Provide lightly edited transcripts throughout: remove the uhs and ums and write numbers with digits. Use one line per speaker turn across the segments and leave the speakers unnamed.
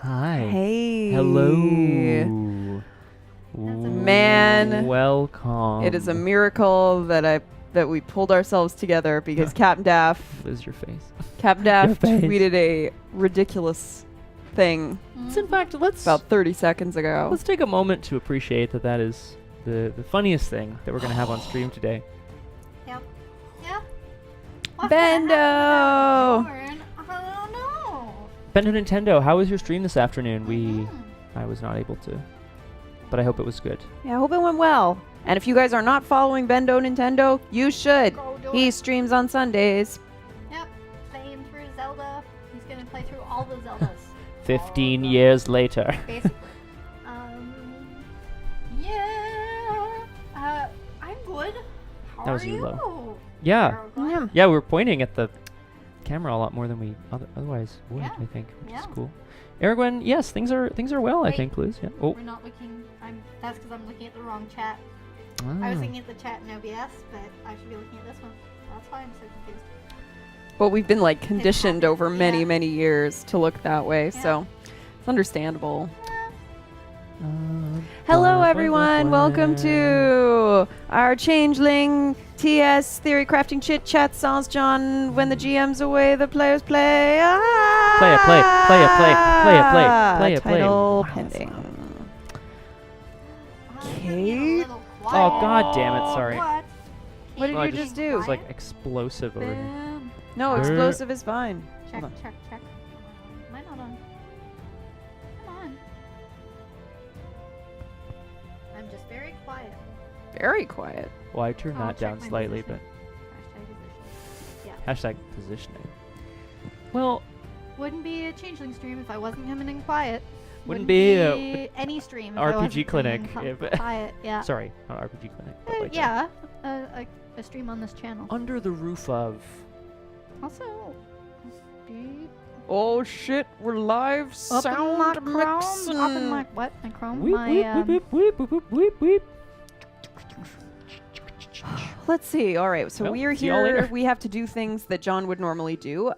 Hi.
Hey.
Hello.
Man.
Welcome.
It is a miracle that we pulled ourselves together because Captain Daff
Lose your face.
tweeted a ridiculous thing
It's in fact, let's
about 30 seconds ago.
let's take a moment to appreciate that is the funniest thing that we're going to have on stream today.
Yep.
Bendo!
I don't know.
Bendo Nintendo, how was your stream this afternoon? I was not able to, but I hope it was good.
Yeah, I hope it went well. And if you guys are not following Bendo Nintendo, you should.
Go do
He
it.
streams on Sundays.
Yep. Playing through Zelda. He's gonna play through all the Zeldas.
15 years later.
Basically. Yeah. I'm good. How
That was
are
you
you?
low. Yeah.
Aragorn?
Yeah, we were pointing at the camera a lot more than we otherwise would,
Yeah.
I think, which is
Yeah.
cool. Aragorn, yes, things are well, I
Wait.
think, Liz. Yeah. Oh.
We're not looking. That's because I'm looking at the wrong chat. I was
Ah.
looking at the chat in OBS, but I should be looking at this one. That's why I'm so confused.
But we've been like conditioned over
Yeah.
many years to look that way,
Yeah.
so it's understandable.
Uh,
Hello,
blah,
everyone.
blah,
Welcome
blah.
to our Changeling TS Theory Crafting Chit Chat Songs. John, when the GM's away, the players play.
Play it, play it.
Title
Wow, that's
pending.
loud.
You're
Kate?
getting a little
Oh,
quiet.
God damn it, sorry.
What?
What did
Well, I
you just do?
It's like explosive over here.
Bam.
No, explosive is fine.
Check,
Hold on.
check. Am I not on? Come on. I'm just very quiet.
Very quiet.
Well, I turned
I'll
that
check
down
my
slightly,
position.
but
Hashtag position.
hashtag positioning. Well,
Wouldn't be a changeling stream if I wasn't coming in quiet.
Wouldn't be
any stream if
RPG
I wasn't
clinic
coming in
if-
quiet. Yeah.
sorry, not RPG Clinic. But like
Yeah. A stream on this channel.
under the roof of.
Also, speed
Oh shit, we're live
up in my
sound
Chrome.
mixing.
Up in my what? My Chrome.
Weep,
My
weep, weep, weep, weep, weep, weep.
Let's see. All right, so
Well,
we are
see y'all
here.
later.
We have to do things that John would normally do.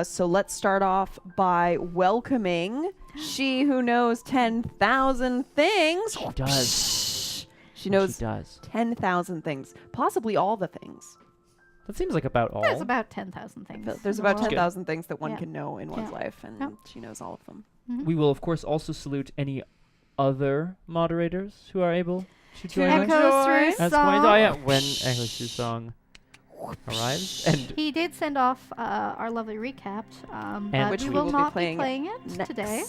So let's start off by welcoming she who knows 10,000 things.
She does.
She knows
She does.
10,000 things, possibly all the things.
That seems like about all.
There's about 10,000 things.
There's
in the
about
world.
10,000 things that one
Yeah.
can know in one's
Yeah.
life, and
Yep.
she knows all of them.
Mhm.
We will, of course, also salute any other moderators who are able to join us.
Echoes through
As
song.
when Echoes Through Song arrives. And
He did send off our lovely recap, but
which
we
we
will
will be
not
playing
be playing it
Next.
today.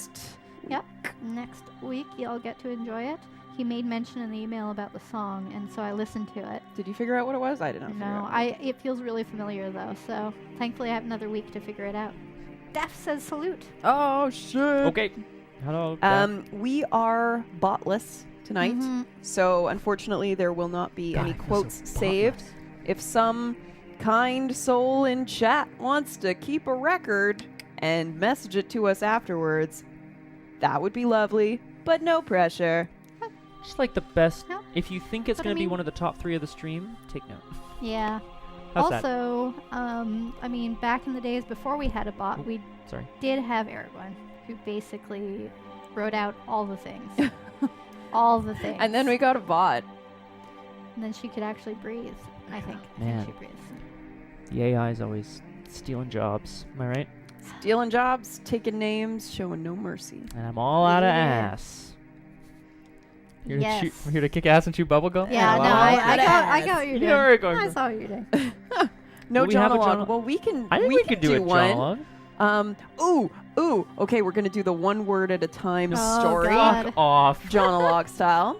Yep. Next week, you'll get to enjoy it. He made mention in the email about the song, and so I listened to it.
Did you figure out what it was? I did not. figure
No,
out.
it feels really familiar though, so thankfully I have another week to figure it out. Def says salute.
Oh shit.
okay. Hello. Beth.
We are botless tonight,
Mhm.
so unfortunately there will not be
God,
any
I feel so
quotes saved.
botless.
If some kind soul in chat wants to keep a record and message it to us afterwards, that would be lovely, but no pressure.
Just like the best.
No.
If you think it's
But I
going to be
mean-
one of the top 3 of the stream, take note.
Yeah.
How's that?
Also, I mean, back in the days before we had a bot, we
Sorry.
did have Aragorn, who basically wrote out all the things. All the things.
And then we got a bot.
And then she could actually breathe, I think.
Man.
She breathes.
The AI is always stealing jobs. Am I right?
Stealing jobs, taking names, showing no mercy.
And I'm all out of
Yeah.
ass. Here
Yes.
to we're here to kick ass and chew bubblegum?
Yeah,
Oh,
no,
wow.
I
Badass.
got what you're
You
doing.
know where we're going
I
from.
saw what you're doing.
No
Will we have a
monologue.
John-
Well, we can.
I think we could do a
one.
John.
Ooh. Okay, we're gonna do the one word at a time
Oh,
story,
God.
Fuck off.
John-log style.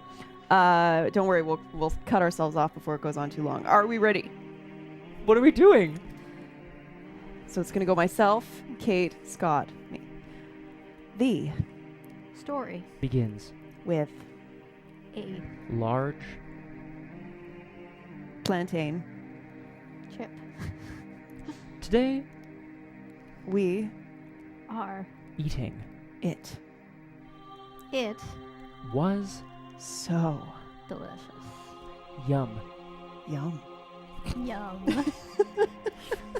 Don't worry, we'll cut ourselves off before it goes on too long. Are we ready?
What are we doing?
So it's gonna go myself, Kate, Scott, me. The
Story.
Begins.
with
A
Large.
plantain.
chip.
Today,
We
Are
eating
it
it
was
so
delicious.
yum.
yum.
Yum.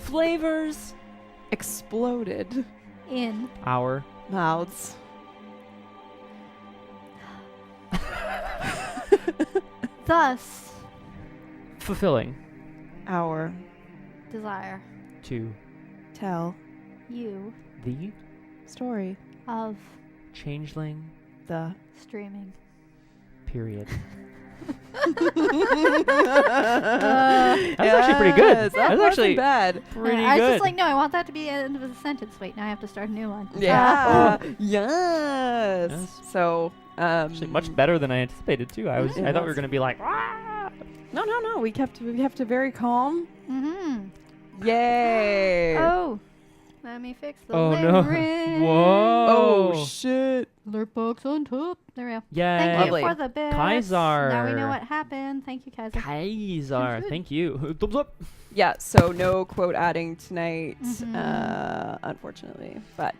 Flavors.
Exploded
In
Our
mouths.
Thus,
fulfilling
Our
desire
to
tell
you
the
story.
of
Changeling
The
streaming.
period.
That's
actually pretty good.
That
That's actually
wasn't bad.
Pretty
I was
good.
just like, no, I want that to be the end of the sentence. Wait, now I have to start a new one.
Yeah. Yes.
Yes.
So,
Actually, much better than I anticipated too. I thought we were
that's-
gonna be like, "Ah!"
No. We kept it very calm.
Mm-hmm.
Yay.
Oh, let me fix the
Oh no!
lyrics.
Whoa!
Oh shit.
Alert box on top. There we go.
Yay!
Thank
Lovely.
you for the bits.
Kaiser.
Now we know what happened. Thank you, Kaiser.
Kaiser,
Good.
thank you. Thumbs up.
Yeah, so no quote adding tonight, unfortunately. But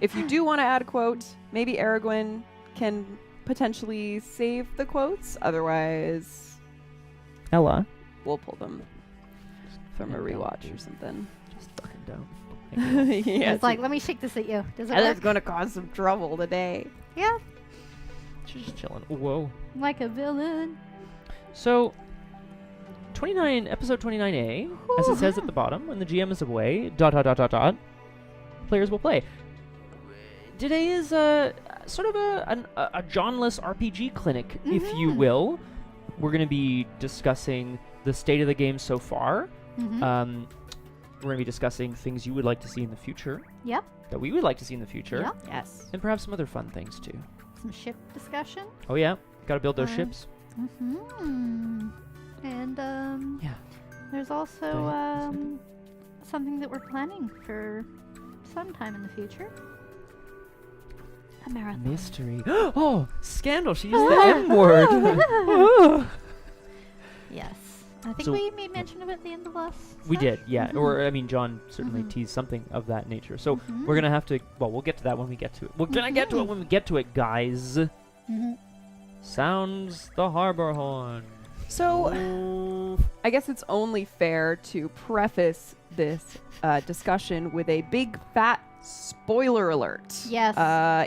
if you do want to add a quote, maybe Aragorn can potentially save the quotes. Otherwise,
Ella.
we'll pull them from a
Yeah,
rewatch
don't
or
do-
something.
Just fucking don't.
Yeah,
It's like, let me shake this at you. Does it
that's
work?
going to cause some trouble today.
Yeah,
She's just chilling. Whoa.
like a villain.
So, episode 29A, as it says at the bottom, when the GM is away, ... players will play. Today is sort of a Jon-less RPG clinic, if you will. We're going to be discussing the state of the game so far.
Mm-hmm.
We're going to be discussing things you would like to see in the future.
Yep.
That we would like to see in the future.
Yep.
Yes.
And perhaps some other fun things too.
Some ship discussion.
Oh yeah, gotta build those
Um,
ships.
Mm-hmm. And
Yeah.
there's also
Go ahead.
something that we're planning for sometime in the future. A marathon.
Mystery. Oh, scandal! She used the M word. Oh.
Yes. I think
So-
we made mention of it at the end of last.
We
sesh.
did, yeah.
Mhm.
Or I mean, John certainly
Mhm.
teased something of that nature. So
Mhm.
we're gonna have to. Well, we'll get to that when we get to it. We're gonna get to it when we get to it, guys.
Mhm.
Sounds the harbor horn.
So
Oh.
I guess it's only fair to preface this discussion with a big fat spoiler alert.
Yes.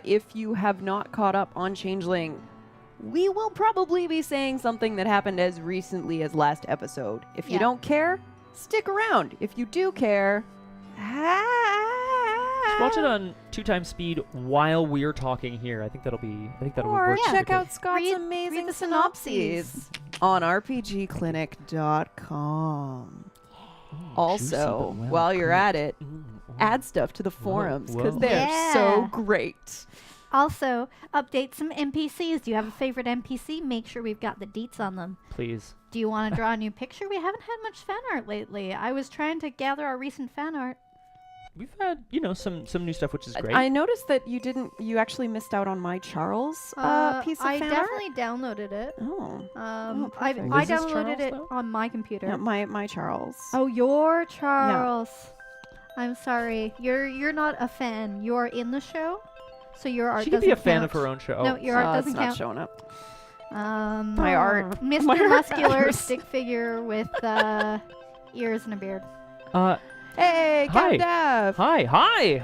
If you have not caught up on Changeling, we will probably be saying something that happened as recently as last episode. If you
Yeah.
don't care, stick around. If you do care,
Just watch it on 2x speed while we're talking here. I think that'll be. I think that'll
or
work.
check
perfectly.
out Scott's
Read
amazing
the
synopses on rpgclinic.com.
Ooh,
Also,
juicy but well
while you're
cooked.
at it,
Ooh, oh.
add stuff to the forums because
whoa.
they're so
Yeah.
great.
Also, update some NPCs. Do you have a favorite NPC? Make sure we've got the deets on them.
Please.
Do you want to draw a new picture? We haven't had much fan art lately. I was trying to gather our recent fan art.
We've had, some new stuff, which is great.
I noticed that you actually missed out on my Charles piece of
I
fan
definitely downloaded it.
art. Oh,
I
perfect.
I
Liz's
downloaded
Charles,
it
though?
on my computer.
no, my Charles.
Oh, your Charles. I'm sorry. You're not a fan. You're in the show, so your art
She could
doesn't
be a fan of
count.
her own show.
No, your art
it's
doesn't
not
count.
showing up.
My
art.
Mr.
My art
Muscular
matters.
stick figure with ears and a beard.
Hey,
Hi.
Dev.
Hi.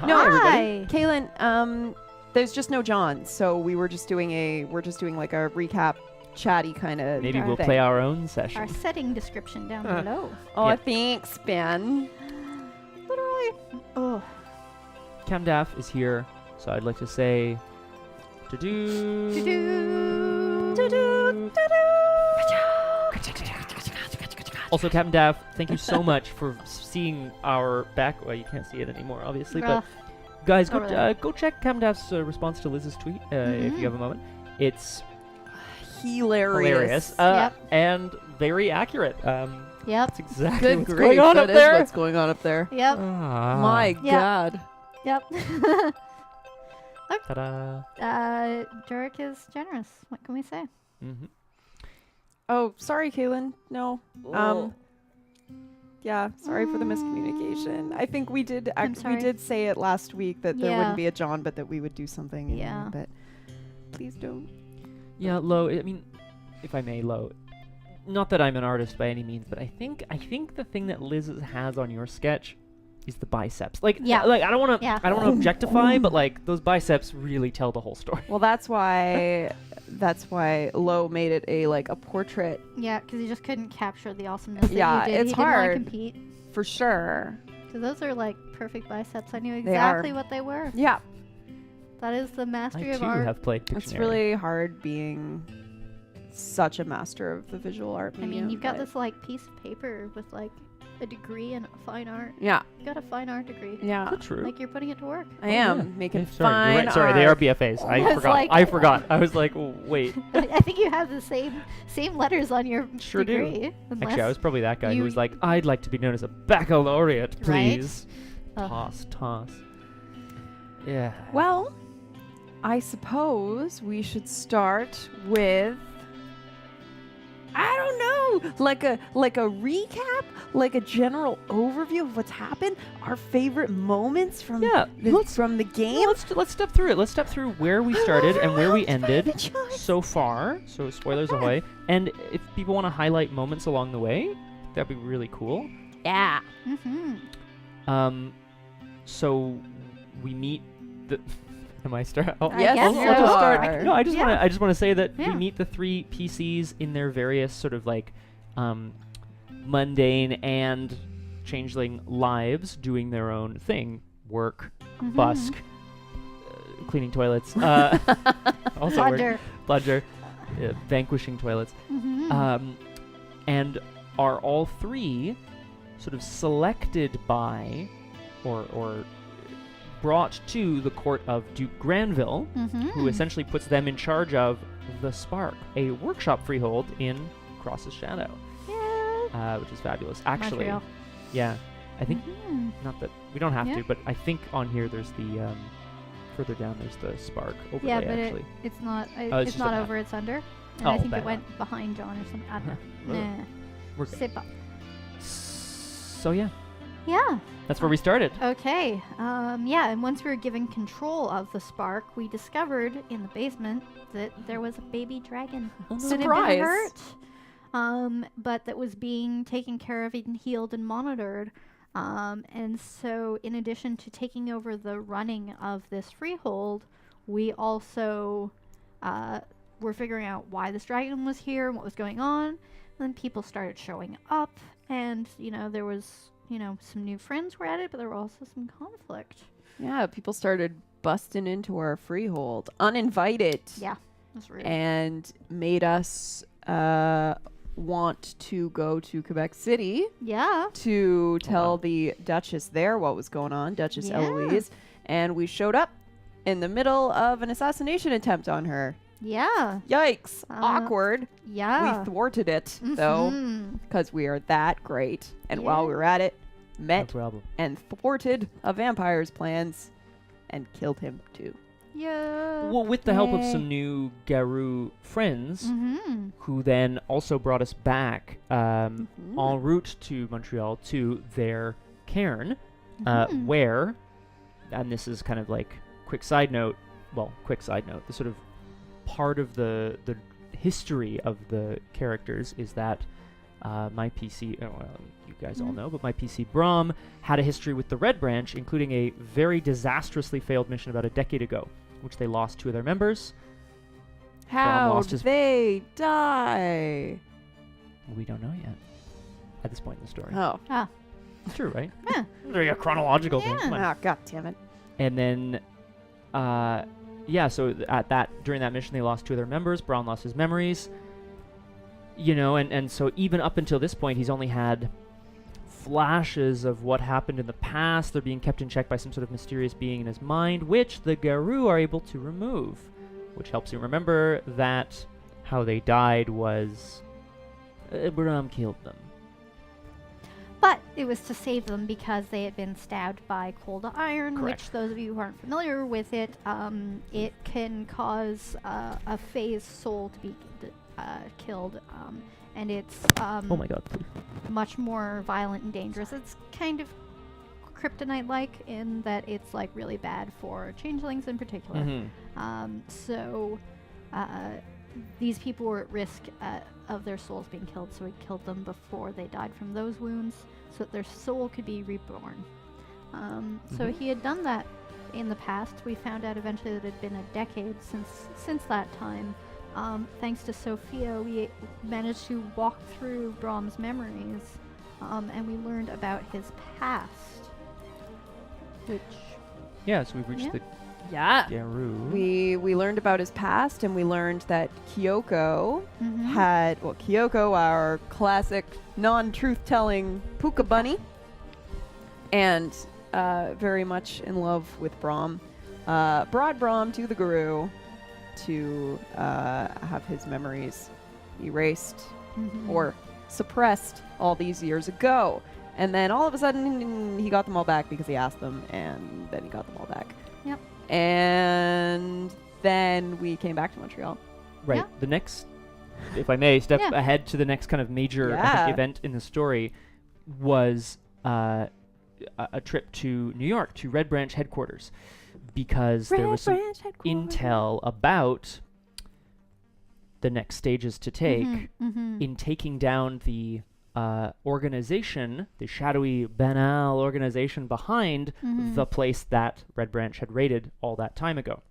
No,
Hi.
Kaylin, there's just no John, so we're just doing like a recap, chatty kind of.
Maybe we'll
thing.
play our own session.
Our setting description down
Uh.
below.
Oh,
Yeah.
thanks, Ben.
Literally. Oh.
Camdaff is here, so I'd like to say, to-do.
To-do.
Also, Captain Daff, thank you so much for seeing our back. Well, you can't see it anymore, obviously, but guys,
Over there.
go check Captain Daff's response to Liz's tweet if
Mhm.
you have a moment. It's
Hilarious.
hilarious
Yep.
and very accurate.
Yep.
That's exactly
Good
what's
grief,
going on
that
up
is
there.
what's going on up there.
Yep.
Ah.
My
Yeah.
God.
Yep.
Ta-da.
Jurek is generous. What can we say?
Mm-hmm.
Oh, sorry, Kaylin. No. Yeah, sorry for the miscommunication. I think we did
I'm
we
sorry.
did say it last week that there
Yeah.
wouldn't be a John, but that we would do something.
Yeah.
But please don't.
Yeah, Lo. I mean, if I may, Lo. Not that I'm an artist by any means, but I think the thing that Liz has on your sketch is the biceps. Like,
Yeah.
like I don't want to
Yeah.
objectify, but like those biceps really tell the whole story.
Well, that's why that's why Lo made it a portrait
Yeah, because he just couldn't capture the awesomeness
Yeah,
that you did.
it's
He didn't
hard.
want to compete.
for sure.
So those are like perfect biceps. I knew
They
exactly
are.
what they were.
Yeah,
That is the
I
mastery of
too
art.
have played Pictionary.
it's really hard being such a master of the visual art
I
medium.
mean, you've got
but-
this like piece of paper with like a degree in fine art.
Yeah,
You got a fine art degree.
yeah.
Is that true?
Like you're putting it to work.
I am
yeah.
making
Yeah, sorry,
fine
you're right. Sorry, they are
art.
BFAs.
I
I
was
forgot.
like-
I forgot. I was like, wait.
I think you have the same letters on your
Sure do.
degree.
Actually, I was probably that guy who
you-
was like, I'd like to be known as a baccalaureate,
Right?
please.
Ugh.
Toss. Yeah.
Well, I suppose we should start with, I don't know, like a recap, like a general overview of what's happened, our favorite moments from
Yeah,
from the game.
Yeah, let's step through it. Let's step through where we started and where we ended so far. So spoilers ahoy. And if people want to highlight moments along the way, that'd be really cool.
Yeah.
Mm-hmm.
So we meet the. Am I start? Oh,
I
Yes,
guess
you
so.
just start.
are.
No, I just
Yeah.
want to say that we
Yeah.
meet the three PCs in their various sort of like mundane and changeling lives, doing their own thing, work,
Mm-hmm.
busk, cleaning toilets, also work, plunger, vanquishing toilets,
Mm-hmm.
and are all three sort of selected by or brought to the court of Duke Granville,
Mm-hmm.
who essentially puts them in charge of the Spark, a workshop freehold in Cross's Shadow,
Yeah.
which is fabulous. Actually,
Montreal.
yeah, I think
Mhm.
not that we don't have
Yeah.
to, but I think on here there's the further down there's the Spark overlay.
Yeah, but
actually,
it's not.
Oh, it's
It's
just
not
a map.
over. It's under. And
Oh,
I think
bad.
it went behind John or something. I don't know.
Really?
Nah.
We're good.
Sip up.
So yeah,
Yeah.
that's where we started.
Okay. Yeah, and once we were given control of the Spark, we discovered in the basement that there was a baby dragon that had
Surprise.
been hurt, but that was being taken care of and healed and monitored. And so, in addition to taking over the running of this freehold, we also were figuring out why this dragon was here and what was going on. And then people started showing up, and there was some new friends were added, but there were also some conflict.
Yeah, people started busting into our freehold uninvited.
Yeah, that's rude.
And made us want to go to Quebec City
Yeah.
to tell
wow.
the Duchess there what was going on, Duchess
Yeah.
Eloise. And we showed up in the middle of an assassination attempt on her.
Yeah.
Yikes.
Uh,
Awkward.
Yeah.
We thwarted it, though,
Mhm.
because we are that great. And while
Yeah.
we were at it,
No
met
problem.
and thwarted a vampire's plans and killed him, too.
Yeah.
Well, with the help of
Yay.
some new Garou friends,
Mm-hmm.
who then also brought us back
Mhm.
en route to Montreal to their cairn,
Mhm.
where, and this is kind of like quick side note, the sort of part of the history of the characters is that my PC, well, you guys all
Mhm.
know, but my PC Braum had a history with the Red Branch, including a very disastrously failed mission about a decade ago, which they lost two of their members.
How
lost
did
his-
they die?
We don't know yet at this point in the story.
Oh.
It's true, right?
Yeah.
It's like a chronological thing.
Yeah.
Come on.
Oh, God damn it.
And then, so during that mission, they lost two of their members. Braum lost his memories. And so even up until this point, he's only had flashes of what happened in the past. They're being kept in check by some sort of mysterious being in his mind, which the Garou are able to remove, which helps him remember that how they died was Braum killed them.
But it was to save them because they had been stabbed by cold iron,
Correct.
which those of you who aren't familiar with it can cause a fae's soul to be killed, and it's
Oh my god, please.
much more violent and dangerous. It's kind of kryptonite-like in that it's like really bad for changelings in particular.
Mm-hmm.
So these people were at risk of their souls being killed, so he killed them before they died from those wounds, so that their soul could be reborn. So he had done that in the past. We found out eventually that it had been a decade since that time. thanks to Sophia, we managed to walk through Braum's memories, and we learned about his past, which...
Yeah, so we've reached the
Yeah.
Garou.
We learned about his past, and we learned that Kyoko
Mhm.
had, Kyoko, our classic non-truth-telling puka bunny, and very much in love with Braum, brought Braum to the Garou to have his memories erased
Mhm.
or suppressed all these years ago. And then all of a sudden, he got them all back because he asked them, and then he got them all back.
Yep.
And then we came back to Montreal.
Right.
Yeah.
The next, if I may, step
Yeah.
ahead to the next kind of major
Yeah.
event in the story was a trip to New York, to Red Branch headquarters, because there was some intel about the next stages to take
Mhm.
in taking down the organization, the shadowy, banal organization behind
Mhm.
the place that Red Branch had raided all that time ago,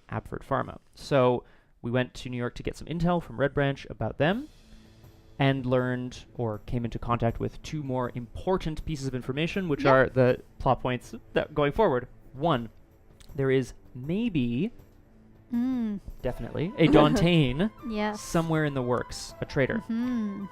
Abford Pharma. So we went to New York to get some intel from Red Branch about them, and learned or came into contact with two more important pieces of information, which
Yeah.
are the plot points that going forward. One, there is maybe, definitely, a Dantain
Yes.
somewhere in the works, a traitor.
Mhm.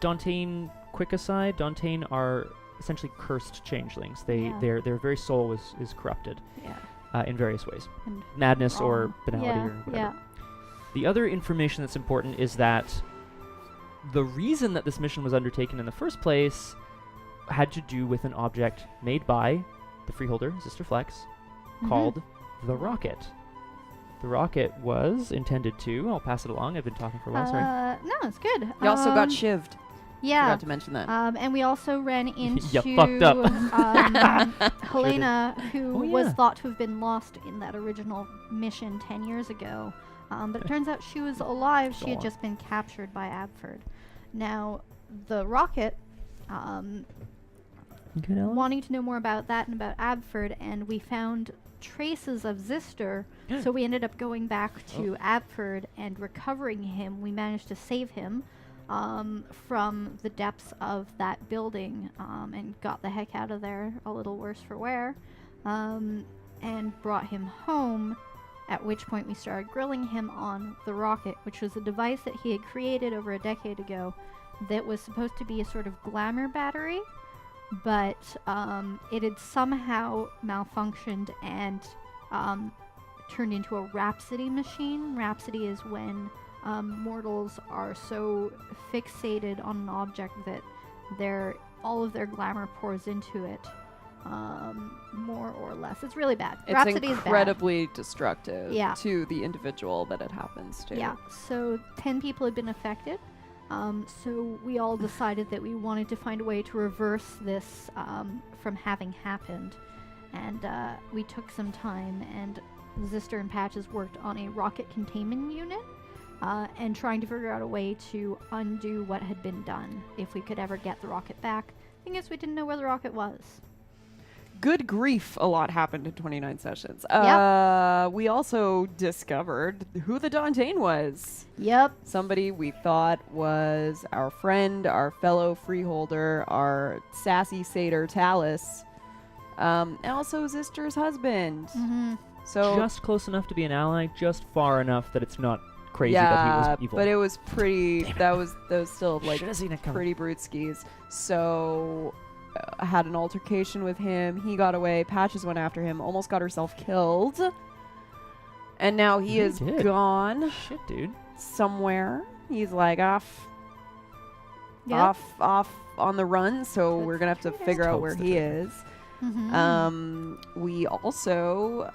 Dantain, quick aside, Dantain are essentially cursed changelings.
Yeah.
Their very soul is corrupted
Yeah.
in various ways,
And
madness or
wrong.
banality
Yeah,
or whatever.
yeah.
The other information that's important is that the reason that this mission was undertaken in the first place had to do with an object made by the freeholder, Sister Flex,
Mhm.
called the Rocket. The Rocket was intended to, I'll pass it along, I've been talking for a while, sorry.
No, it's good.
You also got shivved.
Yeah.
Forgot to mention that.
And we also ran into
You fucked up.
Helena, who
Oh,
was
yeah.
thought to have been lost in that original mission 10 years ago. But it turns out she was alive. She
Go
had
on.
just been captured by Abford. Now, the Rocket,
Good, Ellen?
wanting to know more about that and about Abford, and we found traces of Zister. So we ended up going back to Abford and recovering him. We managed to save him from the depths of that building, and got the heck out of there, a little worse for wear, and brought him home, at which point we started grilling him on the Rocket, which was a device that he had created over a decade ago that was supposed to be a sort of glamour battery, but it had somehow malfunctioned and turned into a rhapsody machine. Rhapsody is when mortals are so fixated on an object that all of their glamour pours into it, more or less. It's really bad.
It's
Rhapsody is bad.
incredibly destructive
Yeah.
to the individual that it happens to.
Yeah, so 10 people had been affected. So we all decided that we wanted to find a way to reverse this from having happened. And we took some time, and Zister and Patches worked on a rocket containment unit, and trying to figure out a way to undo what had been done, if we could ever get the rocket back. Thing is, we didn't know where the rocket was.
Good grief, a lot happened in 29 sessions.
Yep.
We also discovered who the Dantain was.
Yep.
Somebody we thought was our friend, our fellow freeholder, our sassy satyr Talus, and also Zister's husband.
Mm-hmm.
So
Just close enough to be an ally, just far enough that it's not crazy
yeah,
that he was evil.
but it was pretty. That was still like
Should've seen it coming.
pretty brute skis. So I had an altercation with him. He got away. Patches went after him. Almost got herself killed. And now he
He
is
did.
gone
Shit, dude.
somewhere. He's like off
Yep.
off on the run. So
Good
we're gonna have to
traitor.
figure out
Totes
where
the
he
traitor.
is.
Mm-hmm.
We also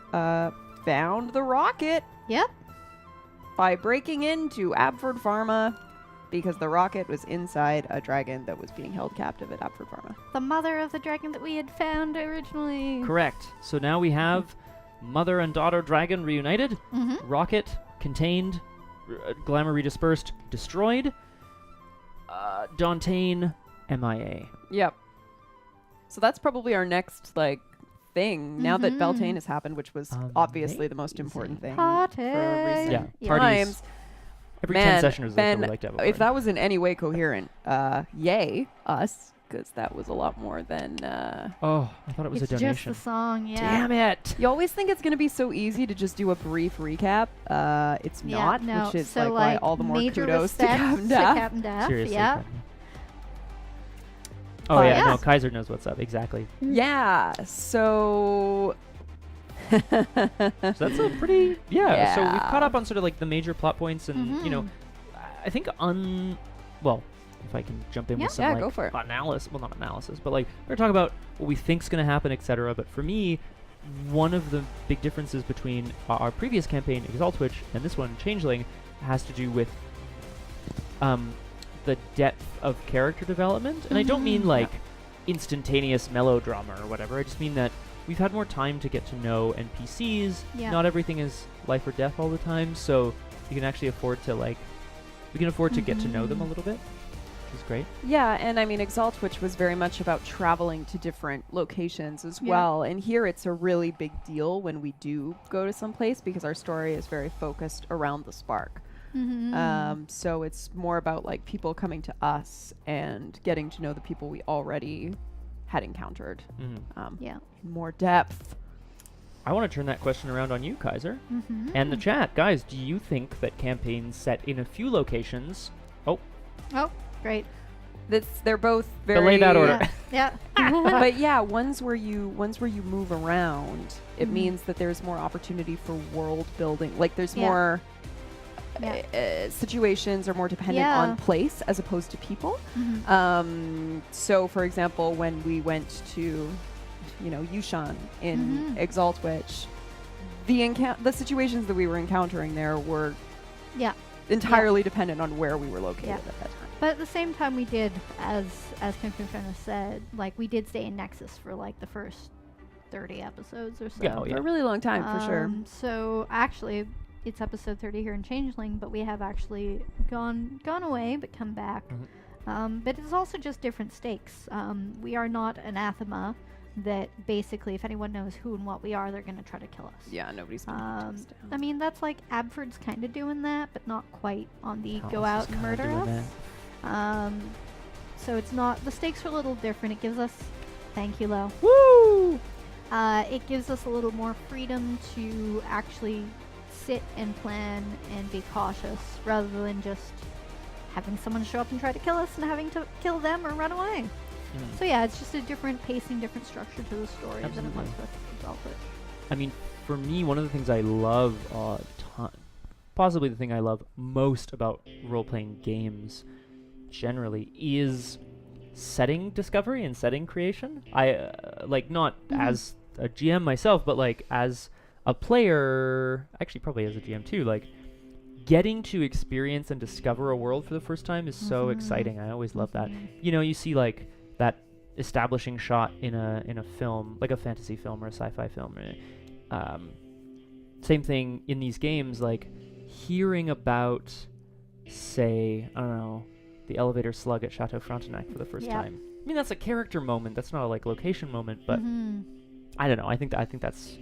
found the Rocket
Yep.
by breaking into Abford Pharma, because the Rocket was inside a dragon that was being held captive at Abford Pharma.
The mother of the dragon that we had found originally.
Correct. So now we have mother and daughter dragon reunited,
Mm-hmm.
rocket contained, glamour redispersed, destroyed, Dantain MIA.
Yep. So that's probably our next thing now that Beltane has happened, which was obviously the most important thing for recent
Yeah, parties.
times.
Every
Man,
10 sessioners
Ben,
would like to have a
if
party.
that was in any way coherent, yay us, because that was a lot more than.
Oh, I thought it was
It's
a
just
donation.
the song, yeah.
Damn it!
You always think it's going to be so easy to just do a brief recap. It's
Yeah,
not,
no.
which is
So,
why all the more
major
kudos to
respect
Captain Daff.
Captain Daff,
Seriously.
yeah.
Captain. Oh
But-
yeah,
Yeah.
no, Kaiser knows what's up. Exactly.
Yeah, so.
So that's a pretty So we've
Yeah.
caught up on sort of like the major plot points, and you know, I think well, if I can jump in
Yeah.
with some
Yeah,
like
go for it.
analysis. Well, not analysis, but like we're talking about what we think's going to happen, etc. But for me, one of the big differences between our previous campaign, Exaltwitch, and this one, Changeling, has to do with the depth of character development. And I don't mean like instantaneous melodrama or whatever. I just mean that we've had more time to get to know NPCs.
Yeah.
Not everything is life or death all the time, so you can actually afford to get to know them a little bit, which is great.
Yeah, and I mean, Exaltwitch was very much about traveling to different locations as
Yeah.
well. And here it's a really big deal when we do go to some place because our story is very focused around the spark. So it's more about like people coming to us and getting to know the people we already had encountered.
Yeah.
More depth.
I want to turn that question around on you, Kaiser,
Mm-hmm.
and the chat. Guys, do you think that campaigns set in a few locations...
Oh, great.
They're both very
Delay that order.
Yeah.
but yeah, ones where you move around, it means that there's more opportunity for world building. Like there's
Yeah.
more
Yeah.
situations are more dependent
Yeah.
on place as opposed to people. So for example, when we went to, Yushan in Exaltwitch, the situations that we were encountering there were
Yeah.
entirely dependent on where we were located
Yeah.
at that time.
But at the same time, we did, as Kim Fana said, like we did stay in Nexus for like the first 30 episodes or so.
Yeah, oh,
For a really long time, for sure.
So actually, it's episode 30 here in Changeling, but we have actually gone away, but come back. But it's also just different stakes. We are not anathema that basically, if anyone knows who and what we are, they're going to try to kill us.
Yeah, nobody's gonna hunt us down.
I mean, that's like Abford's kind of doing that, but not quite on the go
Alice
out
is
and
kinda
murder
doing
us. So it's not, the stakes are a little different. It gives us, thank you, Lo.
Woo!
It gives us a little more freedom to actually sit and plan and be cautious rather than just having someone show up and try to kill us and having to kill them or run away. So yeah, it's just a different pacing, different structure to the story than it was
Absolutely.
with Exaltwitch.
I mean, for me, one of the things I love possibly the thing I love most about role-playing games generally is setting discovery and setting creation. I not as a GM myself, but like as a player, actually probably as a GM too, like getting to experience and discover a world for the first time is so exciting. I always love that. You see like that establishing shot in a film, like a fantasy film or a sci-fi film. Same thing in these games, like hearing about, say, I don't know, the elevator slug at Chateau Frontenac for the first time. I mean, that's a character moment. That's not a like location moment, but I don't know. I think that's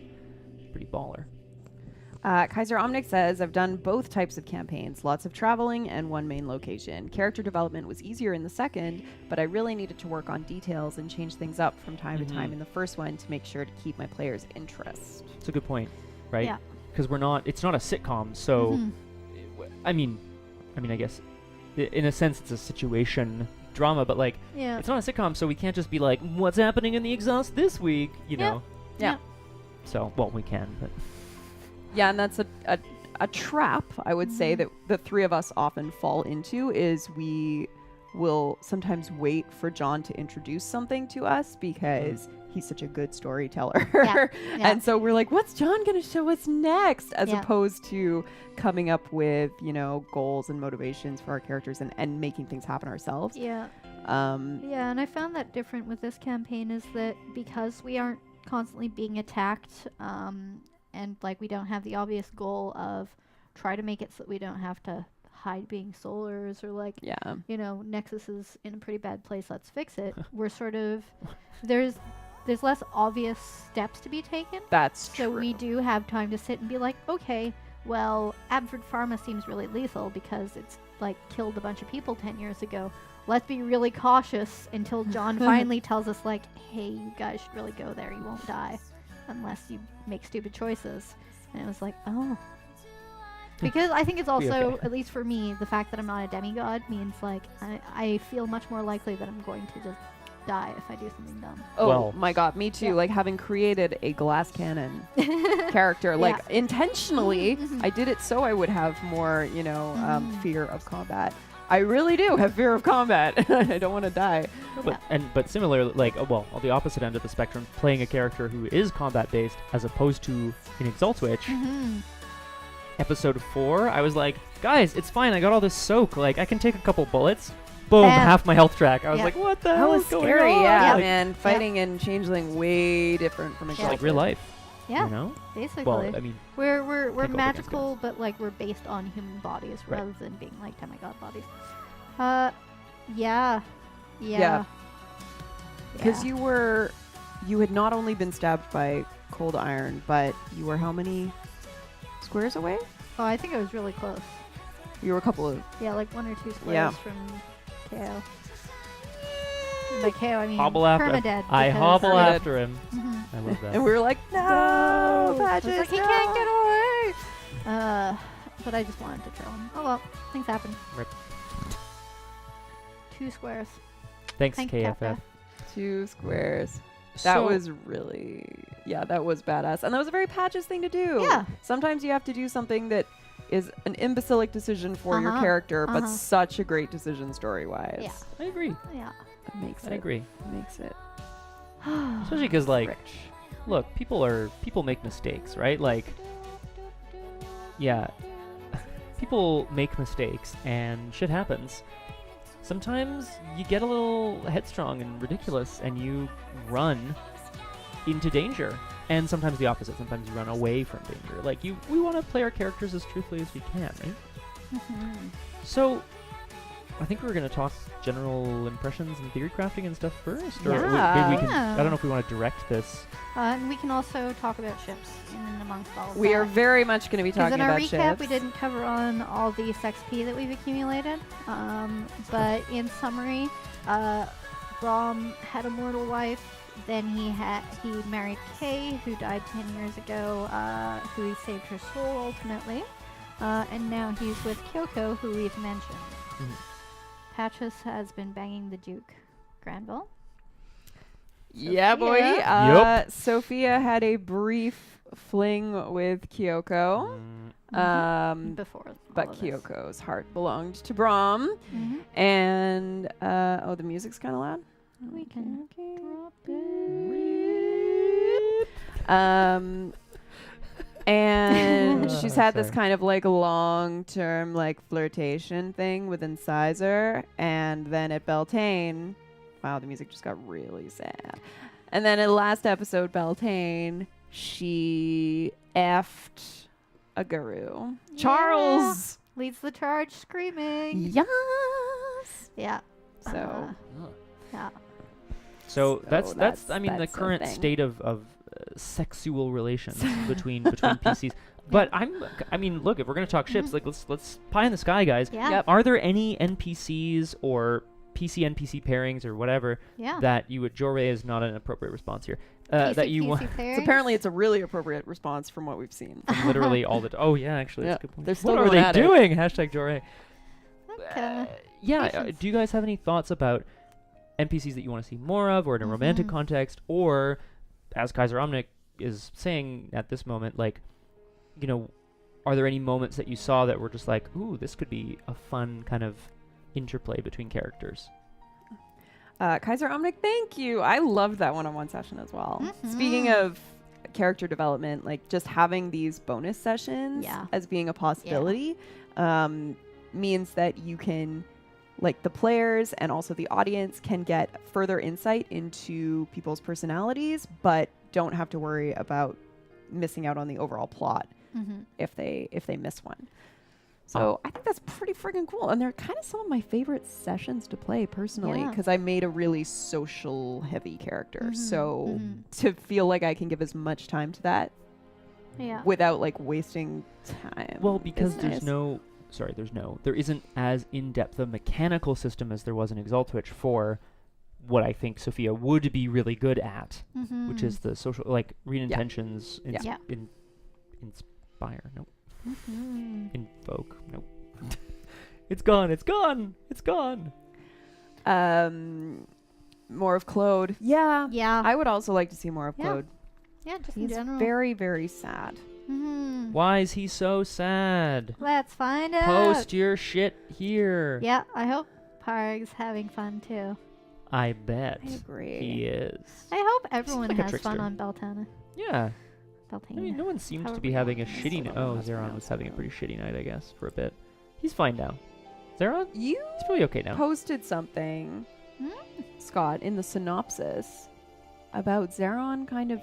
pretty baller.
Kaiser Omnic says, I've done both types of campaigns, lots of traveling and one main location. Character development was easier in the second, but I really needed to work on details and change things up from time to time in the first one to make sure to keep my players' interest.
It's a good point, right?
Yeah.
Because it's not a sitcom, so I mean, I guess in a sense it's a situation drama, but like it's not a sitcom, so we can't just be like, what's happening in the exhaust this week, you know?
Yeah.
So, well, we can, but
Yeah, and that's a trap, I would say, that the three of us often fall into, is we will sometimes wait for John to introduce something to us because he's such a good storyteller. And so we're like, what's John going to show us next? As opposed to coming up with, goals and motivations for our characters and making things happen ourselves.
Yeah, and I found that different with this campaign is that because we aren't constantly being attacked, and like we don't have the obvious goal of try to make it so that we don't have to hide being solars or like Nexus is in a pretty bad place, let's fix it. We're sort of there's there's less obvious steps to be taken.
That's
So
true.
we do have time to sit and be like, okay, well, Abford Pharma seems really lethal because it's like killed a bunch of people 10 years ago. Let's be really cautious until John finally tells us like, hey, you guys should really go there. You won't die unless you make stupid choices. And it was like, oh. Because I think it's also,
okay.
at least for me, the fact that I'm not a demigod means like I feel much more likely that I'm going to just die if I do something dumb.
Oh
Well-
my god, me too.
Yeah.
Like having created a glass cannon character, like intentionally,
Mhm.
I did it so I would have more,
Mhm.
fear of combat. I really do have fear of combat. I don't want to die.
But similarly, like, well, on the opposite end of the spectrum, playing a character who is combat based as opposed to in Exalt Witch,
Mhm.
episode 4, I was like, guys, it's fine. I got all this soak. Like, I can take a couple bullets. Boom,
Bam.
half my health track. I was
Yeah.
like, what the
That
hell
was
is going
scary,
on?
yeah,
Like,
man. Fighting in Changeling way different from
it's
Exalted.
like real life.
Yeah,
You know?
basically.
Well, I mean,
We're
Can't go up against
magical, but like we're based on human bodies
Right.
rather than being like demigod bodies. Yeah.
Yeah.
Yeah.
Because you had not only been stabbed by cold iron, but you were how many squares away?
Oh, I think it was really close.
You were a couple of.
Yeah, like 1 or 2 squares
Yeah.
from KO. By KO, I mean
hobble after
permadead.
I
because-
hobble
Permadead.
after him.
Mhm.
I love that.
And we were like, no,
I was
Patches,
like, he
no.
can't get away. But I just wanted to trail him. Oh well, things happen.
Rip.
2 squares.
Thanks,
Thank you,
KFF.
Kappa.
2 squares. That
So-
was really, that was badass. And that was a very Patches thing to do.
Yeah.
Sometimes you have to do something that is an imbecilic decision for your
Uh-huh.
character, but
Uh-huh.
such a great decision story-wise.
Yeah.
I agree.
Yeah.
It makes
I
it.
agree.
Makes it
Especially because, like,
rich.
look, people make mistakes, right? Like, yeah, people make mistakes and shit happens. Sometimes you get a little headstrong and ridiculous and you run into danger. And sometimes the opposite. Sometimes you run away from danger. Like, we want to play our characters as truthfully as we can, right?
Mhm.
So, I think we're going to talk general impressions and theory crafting and stuff first. Or
Yeah.
maybe we can,
Yeah.
I don't know if we want to direct this.
And we can also talk about ships in and amongst all of
We
that.
are very much going to be
Because
talking
in our
about
recap,
ships.
we didn't cover on all the XP that we've accumulated. But in summary, Braum had a mortal wife. Then he married Kay, who died 10 years ago, who he saved her soul ultimately. And now he's with Kyoko, who we've mentioned.
Mhm.
Patches has been banging the Duke Granville.
Yeah, boy.
Sophia.
Yup.
Sophia had a brief fling with Kyoko.
Before all
But
of this.
Kyoko's heart belonged to Braum.
Mhm.
And, the music's kind of loud.
We can drop
And she's had this
Sorry.
kind of like long-term like flirtation thing with Incisor, and then at Beltane, wow, the music just got really sad. And then in last episode, Beltane, she effed a guru, Charles.
Leads the charge screaming.
Yes.
Yeah.
So
Yeah.
So that's
that's-
I mean the
that's a
current
thing.
state of sexual relations between PCs. But I mean, look, if we're gonna talk ships, like let's pie in the sky, guys.
Yeah.
Yep.
Are there any NPCs or PC pairings or whatever
Yeah.
that you would Jorre is not an appropriate response here. That you want
so apparently it's a really appropriate response from what we've seen.
literally all the oh yeah, actually
Yeah,
that's a good point.
they're still
what are
going
they
at it.
doing? Hashtag Jorre.
Okay.
Yeah,
Patience.
do you guys have any thoughts about NPCs that you want to see more of, or in a romantic
Mhm.
context, or as Kaiser Omnic is saying at this moment, like, you know, are there any moments that you saw that were just like, ooh, this could be a fun kind of interplay between characters?
Kaiser Omnic, thank you. I loved that one-on-one session as well.
Mhm.
Speaking of character development, like just having these bonus sessions
Yeah.
as being a possibility means that you can, like the players and also the audience can get further insight into people's personalities, but don't have to worry about missing out on the overall plot
Mm-hmm.
if they miss one. So I think that's pretty freaking cool. And they're kind of some of my favorite sessions to play personally
Yeah.
because I made a really social heavy character.
Mhm,
So
mhm.
to feel like I can give as much time to that
Yeah.
without like wasting time.
Well, because
is
there's
nice.
there isn't as in-depth a mechanical system as there was in Exaltwitch for what I think Sophia would be really good at, which is the social, like, read intentions,
Yeah.
inspire, nope,
Mhm.
invoke, nope. It's gone, it's gone, it's gone.
More of Claude. Yeah.
Yeah.
I would also like to see more of
Yeah.
Claude.
Yeah, just in
He's
general.
very, very sad.
Mhm.
Why is he so sad?
Let's find out.
Post your shit here.
Yeah, I hope Parg's having fun too.
I bet
I agree.
he is.
I hope everyone
like a
has fun
trickster.
on Beltane.
Yeah.
Beltane.
I mean, no one seems to
However
be
you
having a
want to
shitty
say
night. Oh,
That's
Zeron was
pronounced
having a
that
pretty
way.
shitty night, I guess, for a bit. He's fine now. Zeron?
You
He's probably okay now.
posted something,
Hmm?
Scott, in the synopsis about Zeron kind of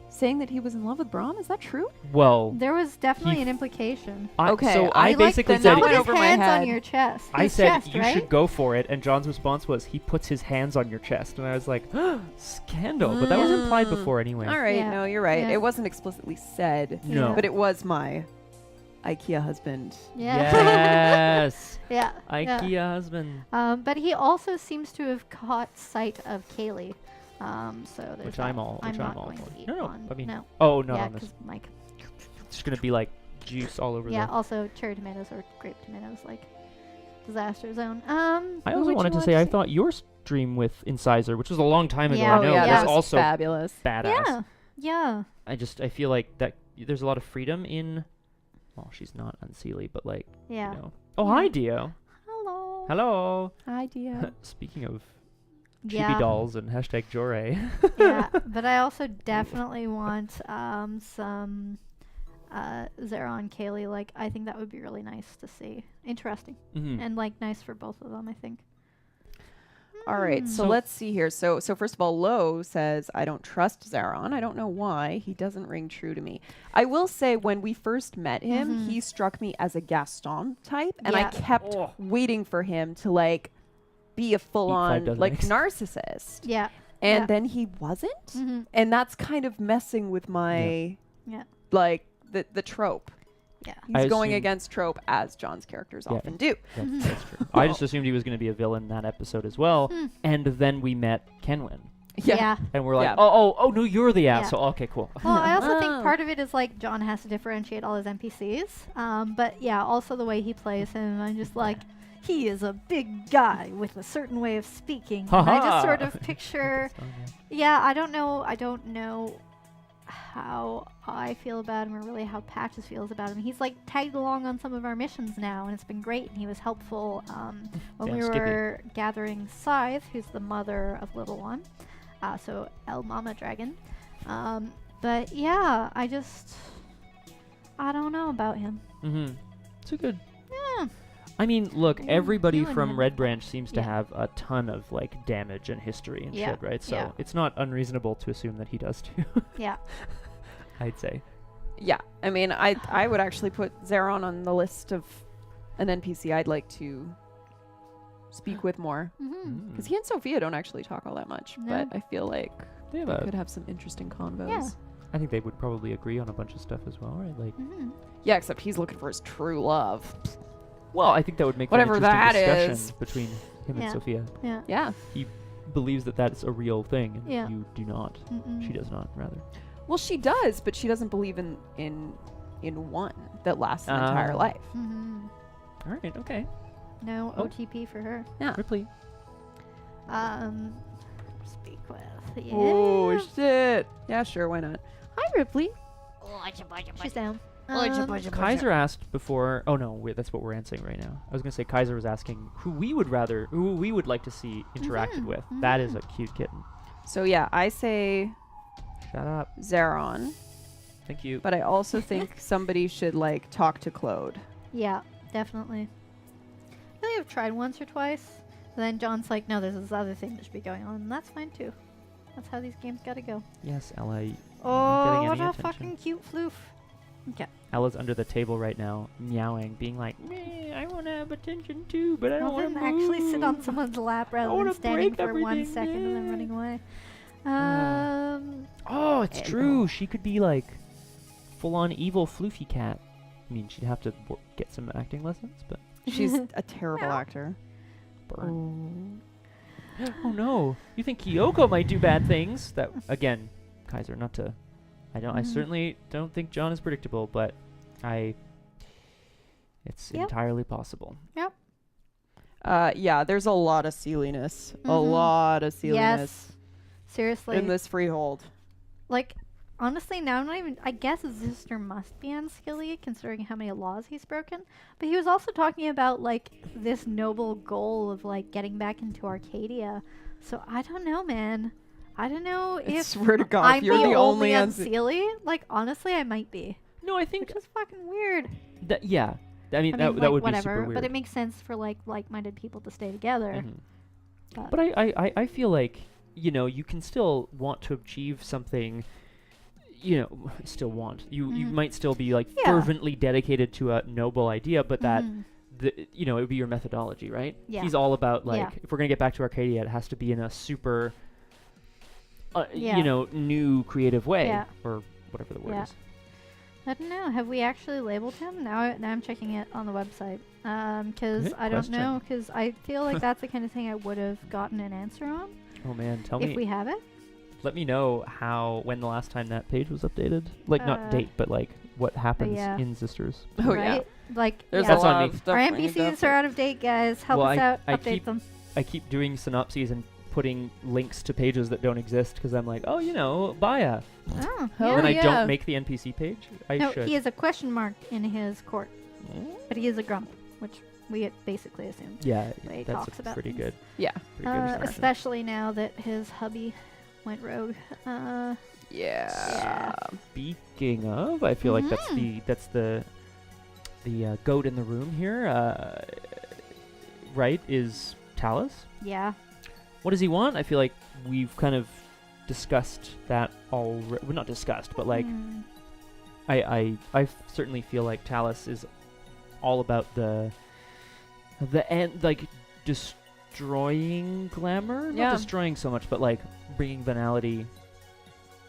saying that he was in love with Braum. Is that true?
Well,
There was definitely
He
an implication.
Okay,
so
I
I
like
basically
the
said
that
Put
went
his
over my
hands
head.
on your chest.
I
His
said
chest,
you
right?
should go for it, and John's response was he puts his hands on your chest, and I was like, scandal. But that was implied before anyway.
All right,
Yeah.
no, you're right.
Yeah.
It wasn't explicitly said,
No.
but it was my IKEA husband.
Yeah.
Yes.
yeah. yeah.
IKEA husband.
But he also seems to have caught sight of Kaylee. So there's
Which
that.
I'm all
not
for.
going to eat
No,
one.
I mean,
no.
oh, not
yeah,
on this.
because Mike.
It's just gonna be like juice all over
Yeah.
the.
Also, cherry tomatoes or grape tomatoes, like disaster zone.
I
Who
also
would
wanted
you
to say
want
I
to
thought your stream with Incisor, which was a long time ago,
Yeah.
I know,
Oh, yeah,
was
that
was
also
fabulous.
badass.
Yeah. Yeah.
I feel like that there's a lot of freedom in. Well, she's not unseelie, but like
Yeah.
you know. Oh, hi, Dio.
Hello.
Hello.
Idea.
Speaking of chibi
Yeah.
dolls and hashtag Jore.
Yeah, but I also definitely want some Zeron Kaylee. Like, I think that would be really nice to see. Interesting.
Mhm.
And, like, nice for both of them, I think.
All right, so
So-
let's see here. So first of all, Lo says, I don't trust Zeron. I don't know why. He doesn't ring true to me. I will say, when we first met him,
Mhm.
he struck me as a Gaston type, and I
Yeah.
kept
Oh.
waiting for him to, like, be a full-on,
dozen
like,
eggs.
narcissist.
Yeah.
And
Yeah.
then he wasn't.
Mm-hmm.
And that's kind of messing with my,
Yeah.
like, the trope.
Yeah.
He's going
assumed-
against trope, as John's characters
Yeah.
often do.
That's true. I just assumed he was going to be a villain in that episode as well,
Hmm.
and then we met Kenwyn,
Yeah.
and we're like,
Yeah.
oh, no, you're the
Yeah.
asshole. Okay, cool.
Well, I also
Oh.
think part of it is, like, John has to differentiate all his NPCs. But, yeah, also the way he plays him, I'm just like, he is a big guy with a certain way of speaking. And I just sort of picture... Yeah, I don't know how I feel about him or really how Patches feels about him. He's like tagged along on some of our missions now, and it's been great, and he was helpful when
Yeah,
we
Skippy.
were gathering Scythe, who's the mother of Little One, so El Mama Dragon. But yeah, I don't know about him.
Mm-hmm. It's a good.
Yeah.
I mean, look,
Mm,
everybody
you and
from
him.
Red Branch seems to
Yeah.
have a ton of like damage and history and
Yeah,
shit, right? So
yeah.
it's not unreasonable to assume that he does too.
Yeah.
I'd say.
Yeah, I mean, I would actually put Zeron on the list of an NPC I'd like to speak with more.
Mm-hmm.
Because he and Sophia don't actually talk all that much,
No.
but I feel like
They have
they
a,
could have some interesting convos.
Yeah.
I think they would probably agree on a bunch of stuff as well, right? Like,
Mm-hmm.
Yeah, except he's looking for his true love.
well, I think that would make
Whatever
for an interesting
that
discussion
is.
between him
Yeah.
and Sophia.
Yeah.
Yeah.
Believes that that's a real thing, and
Yeah.
you do not.
Mm-mm.
She does not, rather.
Well, she does, but she doesn't believe in one that lasts an entire
Ah.
life.
Mm-hmm.
All right, okay.
No
Oh.
OTP for her.
Ripley.
Speak with. Yeah.
Oh shit! Yeah, sure, why not? Hi, Ripley.
She's down.
Kaiser asked before. Oh no, that's what we're answering right now. I was gonna say Kaiser was asking who we would like to see interacted with. That is a cute kitten.
So yeah, I say
Shut up.
Zeron,
Thank you.
but I also think somebody should like talk to Claude.
Yeah, definitely. I think I've tried once or twice. But then John's like, no, there's this other thing that should be going on, and that's fine too. That's how these games gotta go.
Yes, Ella.
Oh,
getting
what
any
a
attention.
fucking cute floof. Okay.
Ella's under the table right now, meowing, being like, "Meh, I want to have attention too, but I don't want to
actually sit on someone's lap rather
wanna
than standing
break
for 1
everything,
second and then
yeah.
running away.
Oh, it's
Okay.
true. She could be like full-on evil floofy cat. I mean, she'd have to get some acting lessons, but
She's a terrible
Meow.
actor.
burn. Oh no! You think Kyoko might do bad things? That again, Kaiser. Not to. I
Mm-hmm.
certainly don't think John is predictable, but it's
Yep.
entirely possible.
Yeah, there's a lot of silliness. A
Mhm.
lot of silliness
Yes. Seriously.
in this freehold.
Like, honestly, now I'm not even. I guess his sister must be unskilly considering how many laws he's broken. But he was also talking about, like, this noble goal of, like, getting back into Arcadia. So I don't know, man. I don't know
I
if
swear to God,
I'm
you're the only
unseelie. Like, honestly, I might be.
No, I think
Which is fucking weird.
that. Yeah, I mean,
I
that
mean,
that would
whatever,
be super weird.
but it makes sense for like-minded people to stay together.
Mhm. But I feel like, you know, you can still want to achieve something, you know, still want. You
Mhm.
might still be like
Yeah.
fervently dedicated to a noble idea, but that,
Mhm.
you know, it would be your methodology, right?
Yeah.
He's all about like,
Yeah.
if we're going to get back to Arcadia, it has to be in a super,
Yeah.
you know, new creative way,
Yeah.
or whatever the word
Yeah.
is.
I don't know. Have we actually labeled him? Now I'm checking it on the website. Because
Good
I don't
question.
know. Because I feel like that's the kind of thing I would have gotten an answer on
Oh man, tell
if
me,
we have it.
let me know when the last time that page was updated. Like not date, but like what happens
yeah.
in Sisters.
Oh, yeah.
right? Like,
There's
yeah.
That's
a
on
lot
me.
of stuff
Our
I need to
NPCs are
update.
out of date, guys. Help
Well,
us out.
I
Update them.
I keep doing synopses and putting links to pages that don't exist because I'm like, oh, you know, Baya.
Oh,
Oh,
yeah.
When I
yeah.
don't make the NPC page, I
No,
should.
he has a question mark in his court,
Mm,
but he is a grump, which we had basically assumed.
yeah,
He
that's
talks
a
about
pretty
things.
good.
Yeah.
Pretty good description.
Especially now that his hubby went rogue.
Yeah.
Speaking of, I feel like that's
Mhm.
the goat in the room here. Right, is Talus.
Yeah.
What does he want? I feel like we've kind of discussed that already. Well, not discussed, but like
Mm.
I certainly feel like Talus is all about the end, like destroying glamour.
Yeah.
Not destroying so much, but like bringing banality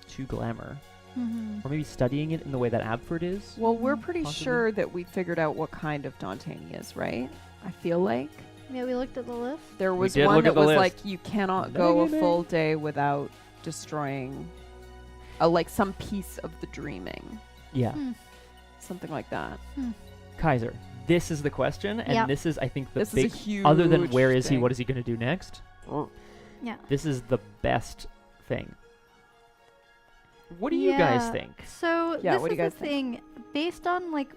to glamour,
Mhm.
or maybe studying it in the way that Abford is.
Well, we're pretty
Possibly.
sure that we figured out what kind of Dante he is, right? I feel like
Yeah, we looked at the list.
there was
did
one
look
that
at the
was
list.
like you cannot go a
Maybe.
full day without destroying like some piece of the dreaming,
Yeah,
Hmm.
something like that.
Kaiser. This is the question, and
Yep.
this is, I think, the
This
big.
is a huge.
Other than where is he,
thing.
what is he going to do next?
Yeah.
This is the best thing. What do you guys
Yeah.
think?
So
Yeah,
this
what do
is
you guys
the thing. Based on like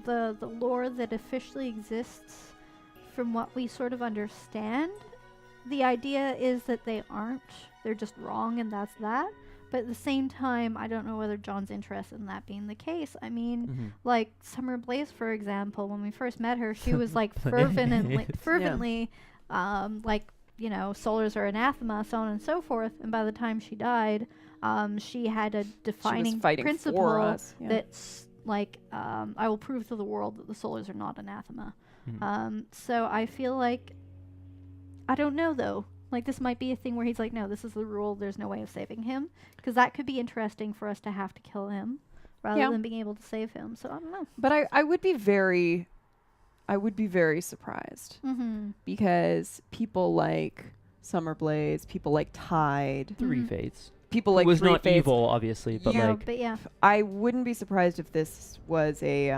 the lore that officially exists, from what we sort of understand, the idea is that they aren't. They're just wrong, and that's that. But at the same time, I don't know whether John's interested in that being the case. I mean,
Mhm.
like Summer Blaze, for example, when we first met her, she was like
Blaze.
fervently, like, you know, solars are anathema, so on and so forth. And by the time she died, she had a
She was
defining
fighting
principle
for us. Yeah.
that's like, I will prove to the world that the solars are not anathema.
Mhm.
So I feel like, I don't know though. Like, this might be a thing where he's like, no, this is the rule. There's no way of saving him. Because that could be interesting for us to have to kill him rather
Yeah.
than being able to save him. So I don't know.
But I would be very surprised
Mm-hmm.
because people like Summer Blaze, people like Tide,
Three
Mhm.
Fates.
people
It
like
was
Three
not
Fates.
evil, obviously, but
Yeah,
like
But yeah.
I wouldn't be surprised if this was a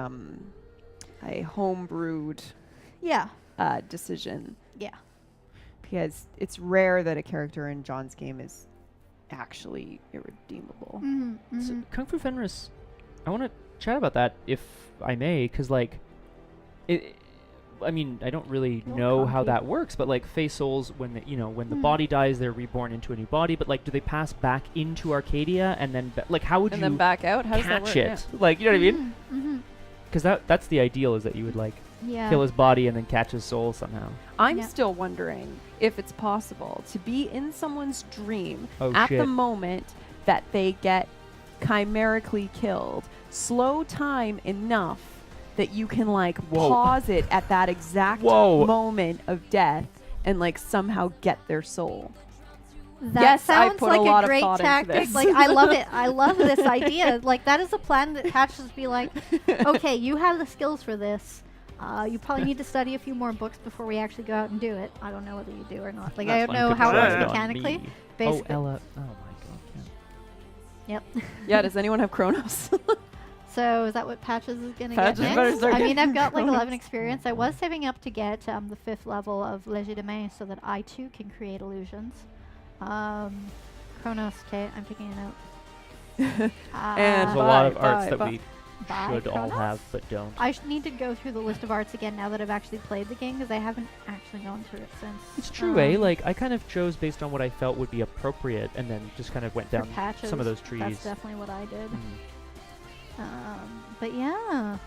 homebrewed
Yeah.
decision.
Yeah.
Because it's rare that a character in John's game is actually irredeemable.
Mm-hmm.
So, Kung Fu Fenris. I want to chat about that if I may, because like, I mean, I don't really
Well,
know how
comfy.
that works, but like Fey souls, when when the
Hmm.
body dies, they're reborn into a new body. But like, do they pass back into Arcadia and then like how would
And
you
then back out? How does that
catch
work?
it? Like, you know what I mean?
Mm-hmm.
Because that's the ideal, is that you would like
Yeah.
kill his body and then catch his soul somehow.
I'm
Yeah.
still wondering if it's possible to be in someone's dream
Oh
at
shit!
the moment that they get chimerically killed, slow time enough that you can like
Whoa.
pause it at that exact
Whoa.
moment of death and like somehow get their soul.
That
Yes, I
sounds
put
like
a lot of
great
thought into
tactic.
this.
Like I love it. I love this idea. Like that is a plan that Patch just be like, okay, you have the skills for this. You probably need to study a few more books before we actually go out and do it. I don't know whether you do or not. Like I
That's
don't
fine,
know
could
how it
try
works
it on
mechanically.
me.
Basically.
Oh, Ella. Oh my god.
Yep.
Yeah, does anyone have Chronos?
So is that what Patches is gonna
Patches
get
better
next?
start
I mean,
getting
I've got like
Chronos.
11 experience. I was saving up to get the 5th level of Léger de Main so that I too can create illusions. Chronos, okay, I'm taking a note.
And
There's a lot of
Bye,
arts
bye,
that
bye.
we
Bye,
should all
Chronos?
have, but don't.
I need to go through the list of arts again now that I've actually played the game because I haven't actually gone through it since.
It's true, Like, I kind of chose based on what I felt would be appropriate, and then just kind of went
for
down
patches,
some of those trees.
That's definitely what I did.
Mm.
But yeah.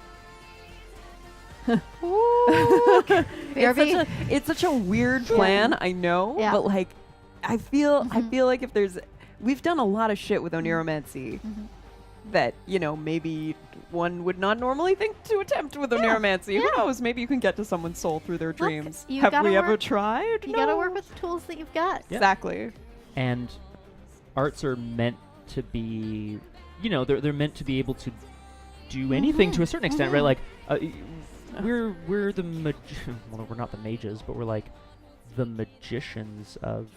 It's such a weird plan, I know,
Yeah.
but like I feel
Mhm.
like if there's we've done a lot of shit with Oniromancy
Mhm.
that, you know, maybe one would not normally think to attempt with Oniromancy. Who
Yeah.
knows? Maybe you can get to someone's soul through their dreams.
you
Have
gotta
we ever
work-
tried?
You
No.
gotta work with the tools that you've got.
Yeah.
Exactly.
And arts are meant to be, they're meant to be able to do anything to a certain extent, right?
Mhm.
Like, we're the well, we're not the mages, but we're like the magicians of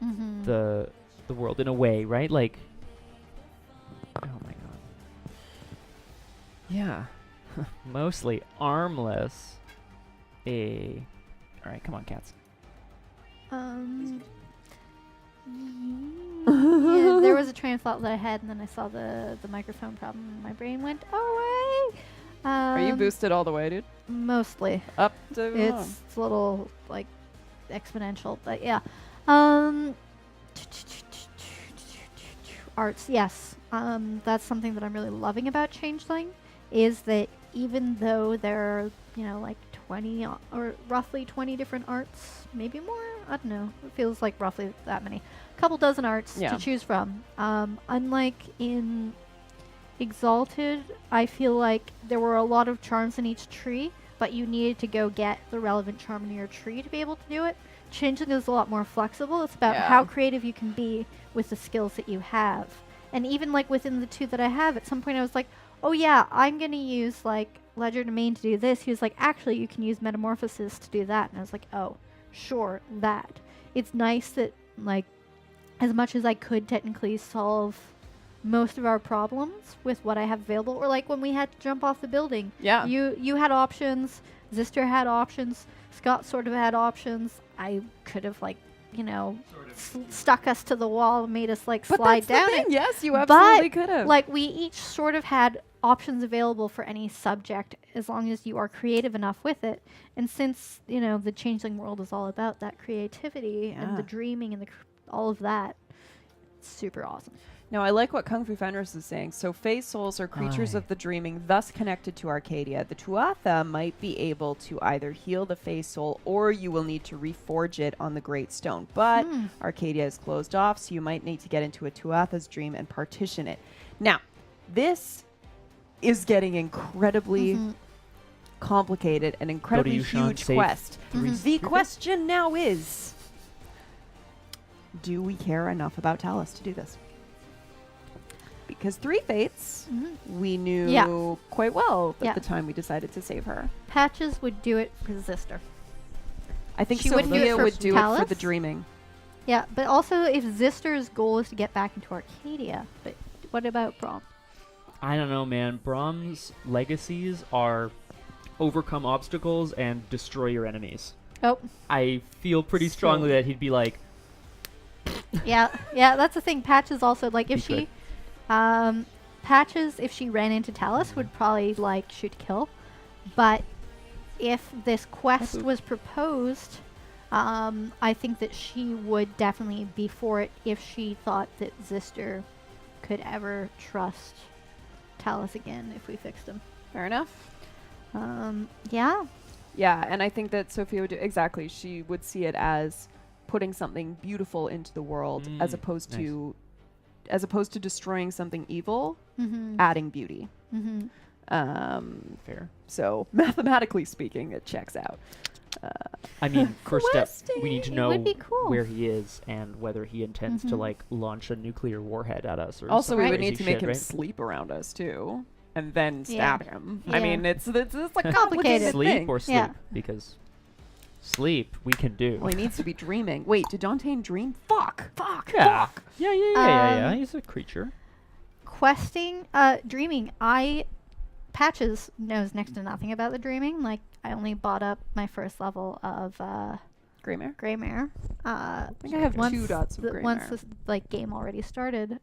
Mm-hmm.
the world in a way, right? Like, oh my god. Yeah. Mostly armless. All right, come on, cats.
Yeah, there was a train of thought that I had, and then I saw the microphone problem, and my brain went away.
Are you boosted all the way, dude?
Mostly.
Up to
It's a little like exponential, but yeah. Arts, yes. That's something that I'm really loving about Changeling, is that even though there are, like 20 or roughly 20 different arts, maybe more, I don't know. It feels like roughly that many. A couple dozen arts
Yeah.
to choose from. Unlike in Exalted, I feel like there were a lot of charms in each tree, but you needed to go get the relevant charm in your tree to be able to do it. Changeling is a lot more flexible. It's about
Yeah.
how creative you can be with the skills that you have. And even like within the 2 that I have, at some point I was like, oh yeah, I'm going to use like Ledger Domain to do this. He was like, actually you can use Metamorphosis to do that. And I was like, oh, sure, that. It's nice that like as much as I could technically solve most of our problems with what I have available, or like when we had to jump off the building,
Yeah.
you had options, Zister had options, Scott sort of had options. I could have like, stuck us to the wall and made us like
But
slide
that's
down
the thing.
it.
Yes, you absolutely could have.
Like we each sort of had options available for any subject as long as you are creative enough with it. And since, the Changeling world is all about that creativity and the
Yeah.
dreaming and all of that, it's super awesome.
Now, I like what Kung Fu Fenris is saying. So, Fae souls are creatures
Aye.
of the dreaming, thus connected to Arcadia. The Tuatha might be able to either heal the Fae soul, or you will need to reforge it on the Great Stone. But Arcadia is closed off, so you might need to get into a Tuatha's dream and partition it. Now, this is getting incredibly complicated and incredibly
you, Sean.
huge
Save
quest.
3
The
seconds.
question now is, do we care enough about Talus to do this? Because 3 Fates, we knew
Yeah.
quite well at
Yeah.
the time we decided to save her.
Patches would do it for Zister.
I think
She wouldn't do it
Sophia
for
would do it for
Talus?
the dreaming.
Yeah, but also if Zister's goal is to get back into Arcadia, but what about Braum?
I don't know, man. Braum's legacies are overcome obstacles and destroy your enemies.
Oh,
I feel pretty
So-
strongly that he'd be like,
yeah, that's the thing. Patches also, like, if
He
she, Patches, if she ran into Talus, would probably, like, shoot to kill. But if this quest was proposed, I think that she would definitely be for it if she thought that Zister could ever trust Talus again if we fixed him.
Fair enough.
Yeah.
Yeah, and I think that Sophia would do exactly. She would see it as putting something beautiful into the world as opposed
nice.
to as opposed to destroying something evil,
Mm-hmm.
adding beauty.
Mm-hmm.
Fair.
So mathematically speaking, it checks out.
I mean, first step, we need to
Questing. It
know
would be cool.
where he is and whether he intends to
Mhm.
like launch a nuclear warhead at us or
Also,
some
we would
crazy
need to make
shit,
him
right?
sleep around us too, and then
Yeah.
stab him.
Yeah.
I mean, it's a complicated
Complicated.
Sleep
thing.
or sleep?
Yeah.
Because sleep we can do.
Well, he needs to be dreaming. Wait, did Dante dream? Fuck.
yeah. Yeah.
Um,
He's a creature.
Questing, dreaming. Patches knows next to nothing about the dreaming. Like, I only bought up my first level of
Greymare.
Greymare.
I think I have
once
2 dots of
once
Greymare.
this like game already started.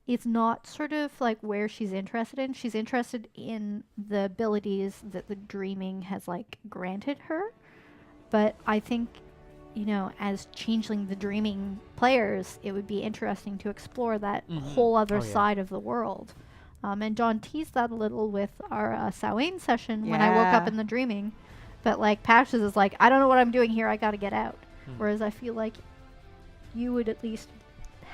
It's not sort of like where she's interested in. She's interested in the abilities that the dreaming has like granted her. But I think, as Changeling the Dreaming players, it would be interesting to explore that
Mhm.
whole other
Oh, yeah.
side of the world. And John teased that a little with our Samhain session when I woke up
Yeah.
in the dreaming. But like Patches is like, I don't know what I'm doing here. I got to get out.
Mhm.
Whereas I feel like you would at least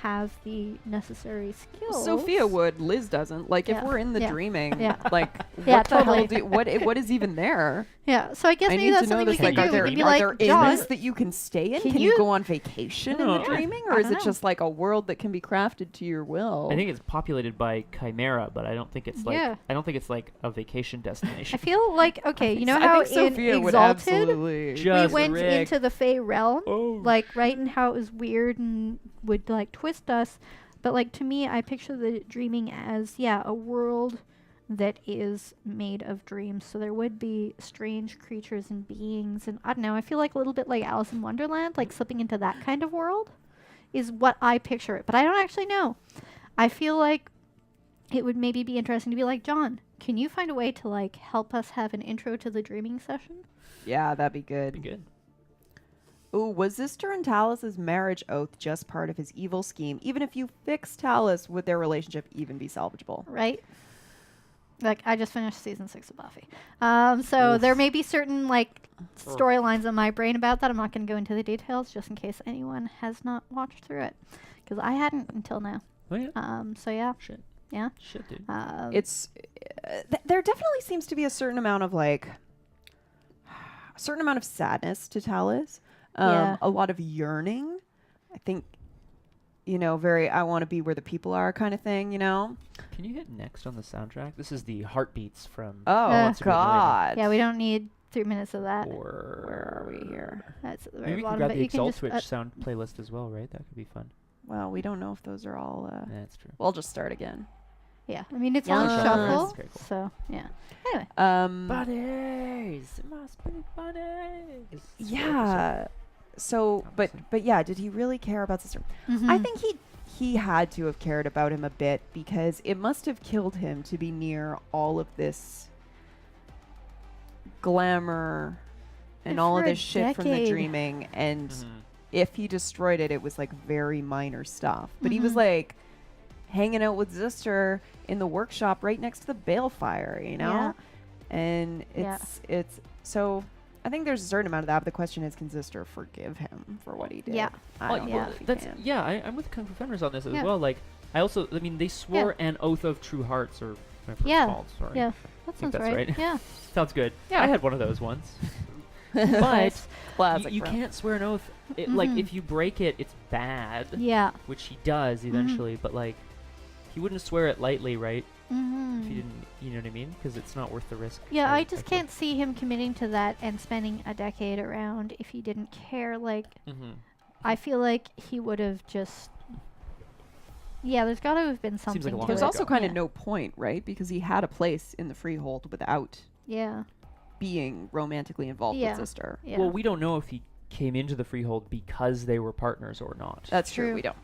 have the necessary skills.
Sophia would. Liz doesn't. Like, if
Yeah.
we're in the
Yeah.
dreaming,
Yeah.
like,
Yeah,
what the hell
totally.
what is even there?
Yeah. So I guess
I
maybe
need
that's
to know
something we
this.
can
Like,
do.
are
We
there,
could be
are
like,
there
John,
inns that you can stay in?
can
Can you
you-
go on vacation in the
Yeah.
dreaming,
I
or is
don't
it
know.
just like a world that can be crafted to your will?
I think it's populated by chimera, but I don't think it's like
Yeah.
I don't think it's like a vacation destination.
I feel like, okay, you know
I
how
think
in
Sophia would
Exalted,
absolutely.
we
Just
went
Rick.
into the Fae realm,
Oh.
like, right, and how it was weird and would, like, twist us. But, like, to me, I picture the dreaming as, a world that is made of dreams. So there would be strange creatures and beings. And I don't know, I feel like a little bit like Alice in Wonderland, like slipping into that kind of world is what I picture it. But I don't actually know. I feel like it would maybe be interesting to be like, John, can you find a way to, like, help us have an intro to the dreaming session?
Yeah, that'd be good.
Be good.
Ooh, was Zister and Talus's marriage oath just part of his evil scheme? Even if you fix Talus, would their relationship even be salvageable?
Right? Like, I just finished season 6 of Buffy. So
Oof.
there may be certain, like, storylines in my brain about that. I'm not going to go into the details just in case anyone has not watched through it. Because I hadn't until now.
Oh yeah.
So, yeah.
Shit.
Yeah.
Shit, dude.
It's there definitely seems to be a certain amount of like a certain amount of sadness to Talus.
Yeah.
A lot of yearning. I think, very I want to be where the people are kind of thing,
Can you hit next on the soundtrack? This is the heartbeats from
Oh,
Once Upon a Time.
God.
Yeah, we don't need 3 minutes of that.
Or
Where are we here?
That's at the
maybe
very
we can
bottom.
grab
But
the
you can
Exalt
just,
Switch sound playlist as well, right? That could be fun.
Well, we don't know if those are all.
Yeah, that's true.
We'll just start again.
yeah. I mean, it's on
Yes.
shuffle.
That's very cool.
So, yeah. Anyway.
Buddies, it must be buddies.
Yeah. So, but yeah, did he really care about Sister? I
Mhm.
think he had to have cared about him a bit because it must have killed him to be near all of this glamour and all of
For a
this shit from the
decade.
dreaming, and
Mhm.
if he destroyed it, it was like very minor stuff. But he was
Mhm.
like hanging out with Zister in the workshop right next to the balefire,
Yeah.
and
Yeah.
it's so. I think there's a certain amount of that, but the question is, can Zister forgive him for what he did?
Yeah.
I
Oh,
don't
yeah.
know if he
That's
can.
I'm with Kung Fu Fenders on this as
Yeah.
well. Like, I mean, they swore an oath of true hearts, or whatever
Yeah.
it's called. Sorry.
Yeah. That
think
sounds
that's
right.
right.
Yeah.
Sounds good.
Yeah.
I had one of those once. But
Nice.
Classic.
you
bro.
can't swear an oath. Like,
Mhm.
if you break it, it's bad.
Yeah.
Which he does eventually, but like, he wouldn't swear it lightly, right?
Mm-hmm.
If he didn't, you know what I mean? Because it's not worth the risk.
Yeah, I
feel.
just can't see him committing to that and spending a decade around if he didn't care. Like,
Mhm.
I feel like he would have just. Yeah, there's got to have been something
like a long
to
There's
it.
also kind of
Yeah.
no point, right? Because he had a place in the freehold without
Yeah.
being romantically involved
Yeah.
with Sister.
Yeah.
Well, we don't know if he came into the freehold because they were partners or not.
That's true.
True.
We don't.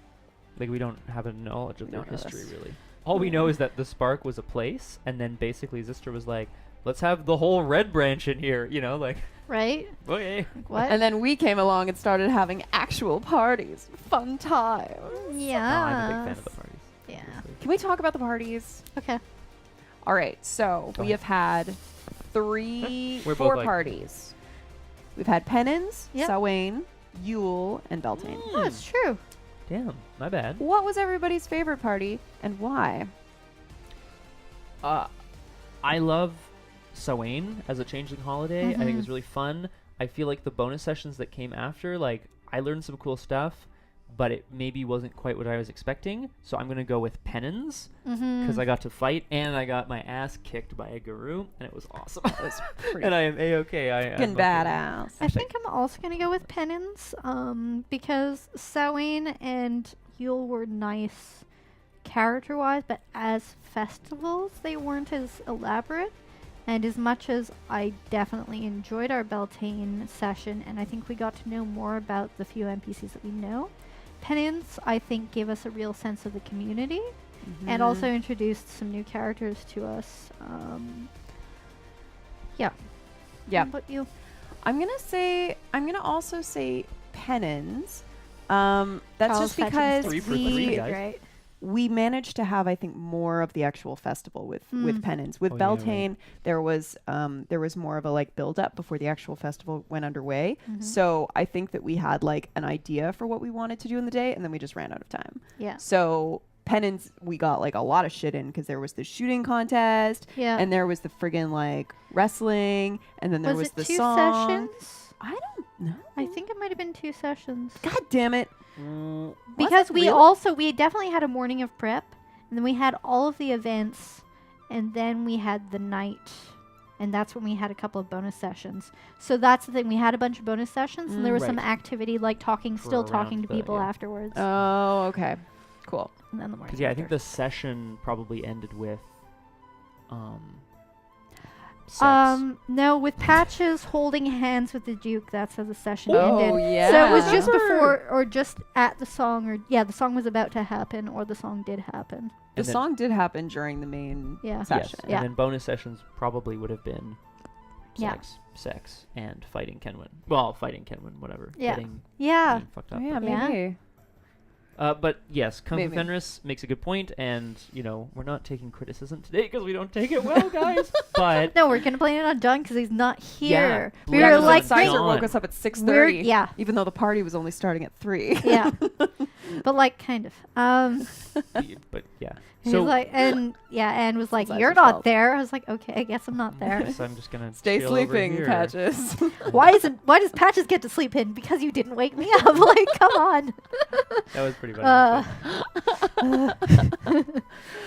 Like, we don't have a knowledge of
We
their
don't know
history,
this.
really. All we know is that the spark was a place, and then basically Zister was like, let's have the whole red branch in here, like,
Right?
okay.
Like, what?
And then we came along and started having actual parties. Fun times.
Yeah.
I'm a big fan of the parties.
Yeah.
obviously.
Can we talk about the parties?
Okay.
All right. So
Go
we
ahead.
have had
We're both
four
like-
parties. We've had Penance,
Yep.
Samhain, Yule, and Beltane.
Oh, it's true.
Damn, my bad.
What was everybody's favorite party and why?
I love Samhain as a Changeling holiday. I think it was really fun. I feel like the bonus sessions that came after, like, I learned some cool stuff, but it maybe wasn't quite what I was expecting. So I'm going to go with Penance, because I got to fight, and I got my ass kicked by a guru, and it was awesome.
That was pretty
And I am A-okay.
fucking badass.
I think I'm also going to go with Penance, because Samhain and Yule were nice character-wise, but as festivals, they weren't as elaborate. And as much as I definitely enjoyed our Beltane session, and I think we got to know more about the few NPCs that we know, Penance, I think, gave us a real sense of the community, and also introduced some new characters to us. Yeah.
Yeah.
How about you?
I'm gonna also say Penance. That's
Charles
just
Fetching's
because
Three for three, guys.
right?
we managed to have, I think, more of the actual festival with Penance. With
Oh, yeah,
Beltane, there was more of a like build up before the actual festival went underway. So I think that we had like an idea for what we wanted to do in the day, and then we just ran out of time.
Yeah.
So Penance, we got like a lot of shit in because there was the shooting contest,
Yeah.
and there was the friggin' like wrestling, and then there was
it
the
two
song.
sessions?
I don't know.
I think it might have been 2 sessions.
God damn it!
Because
it
we
really?
we definitely had a morning of prep, and then we had all of the events, and then we had the night, and that's when we had a couple of bonus sessions. So that's the thing, we had a bunch of bonus sessions, and there was some
Right.
activity like still talking to
the-
people
yeah.
afterwards.
Oh, okay, cool.
And then the morning.
Because yeah, I think
after.
the session probably ended with sex.
No, with Patches holding hands with the Duke. That's how the session
Oh,
ended.
yeah.
So it was just before, or just at the song, or the song was about to happen, or the song did happen.
The
And then-
song did happen during the main
Yeah.
Yes,
session.
and
Yeah.
then bonus sessions probably would have been
Yeah.
sex, and fighting Kenwin. Well, fighting Kenwin, whatever.
Yeah.
Getting
Yeah.
fucked
Oh,
up.
yeah,
Yeah.
maybe.
But yes, Kung Fu
Maybe.
Fenris makes a good point, and we're not taking criticism today because we don't take it well, guys. But
No, we're gonna blame it on John because he's not here. We
blame
were
it on
like,
John.
Sizer woke us up at 6:30.
yeah,
Even though the party was only starting at 3.
yeah, but like kind of.
but yeah.
He's
So
like, and was like,
Size
"You're
yourself.
not there." I was like, "Okay, I guess I'm not there."
yes, I'm just gonna
Stay
chill over
sleeping,
here.
Patches.
Why does Patches get to sleep in? Because you didn't wake me up. Like, come on.
That was pretty funny.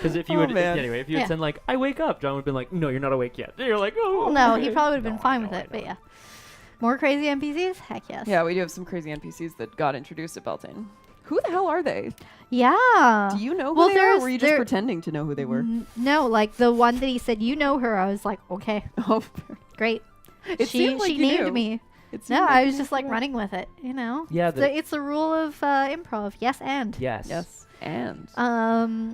Because if you
Oh,
would
man.
anyway, if you had
Yeah.
said like, "I wake up," John would have been like, "No, you're not awake yet." And you're like, "Oh."
No,
okay."
he probably would have been
No,
fine
I
with
know,
it.
I
But
know.
yeah, more crazy NPCs. Heck yes.
Yeah, we do have some crazy NPCs that got introduced at Beltane. Who the hell are they?
Yeah.
Do you know who
well,
they are, or
there's-
were you just
there-
pretending to know who they were?
No, like the one that he said, "You know her." I was like, "Okay,
Oh,
great."
it
she
seemed like
she
you
named
knew.
me.
It seemed
No,
like
I
you
was
knew
just
who
like
they were.
running with it.
Yeah,
it's the rule of improv. Yes, and.
Yes.
Yes, and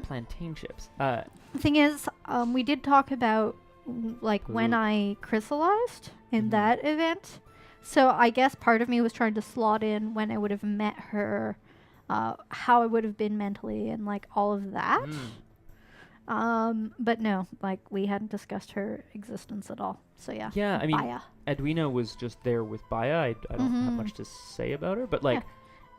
Plantain chips.
The thing is, we did talk about like when
Ooh.
I crystallized in
Mhm.
that event. So I guess part of me was trying to slot in when I would have met her, how I would have been mentally, and like all of that. But no, like we hadn't discussed her existence at all. So yeah.
Yeah, I mean,
Baya.
Edwina was just there with Baya. I don't have
Mhm.
much to say about her, but like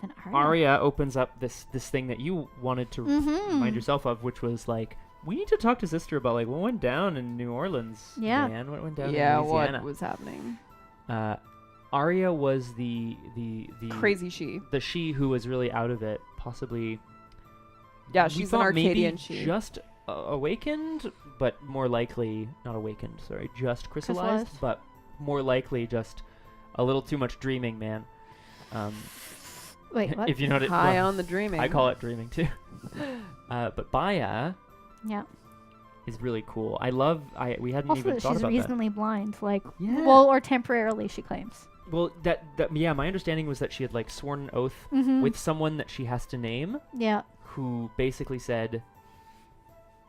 Then
Arya opens up this thing that you wanted to
Mhm.
remind yourself of, which was like, we need to talk to Sister about like what went down in New Orleans.
Yeah.
Man, what went down
yeah,
in Louisiana.
what was happening?
Arya was the
Crazy she.
the she who was really out of it, possibly.
Yeah,
we
she's an
thought maybe
Arcadian she.
just awakened, but more likely not awakened. Sorry, just crystallized,
Crystallized.
but more likely just a little too much dreaming, man.
Wait, what?
If you know what it,
High
well,
on the dreaming.
I call it dreaming too. But Baya
Yeah.
is really cool. We hadn't
Also,
even
that
thought
she's
about
reasonably blind. Like,
Yeah.
well, or temporarily, she claims.
that. Well, that yeah, my understanding was that she had like sworn an oath
Mm-hmm.
with someone that she has to name,
Yeah.
who basically said,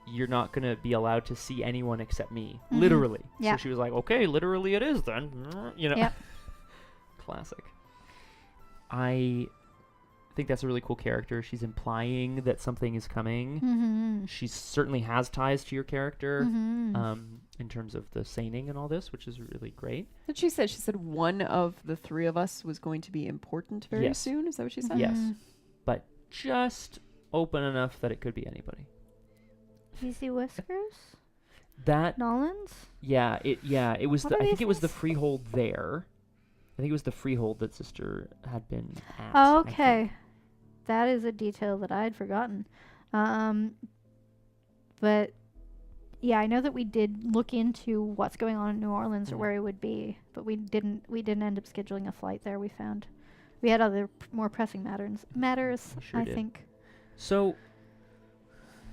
"You're not gonna be allowed to see anyone except me,"
Mhm.
literally.
Yeah.
So she was like, "Okay, literally it is then."
Yep.
Classic. I think that's a really cool character. She's implying that something is coming.
Mm-hmm.
She certainly has ties to your character,
Mm-hmm.
in terms of the seining and all this, which is really great.
What she said? She said one of the 3 of us was going to be important very
Yes.
soon. Is that what she said?
Yes.
Mhm.
But just open enough that it could be anybody.
Easy Whiskers?
That
Nolans?
it was
What
I
are
think
these
it was the
things?
freehold there. I think it was the freehold that Sister had been at.
Oh,
I think.
okay. That is a detail that I'd forgotten. But yeah, I know that we did look into what's going on in New Orleans or
Mhm.
where it would be, but we didn't end up scheduling a flight there. We found we had other more pressing matters,
We sure
I
did.
think.
So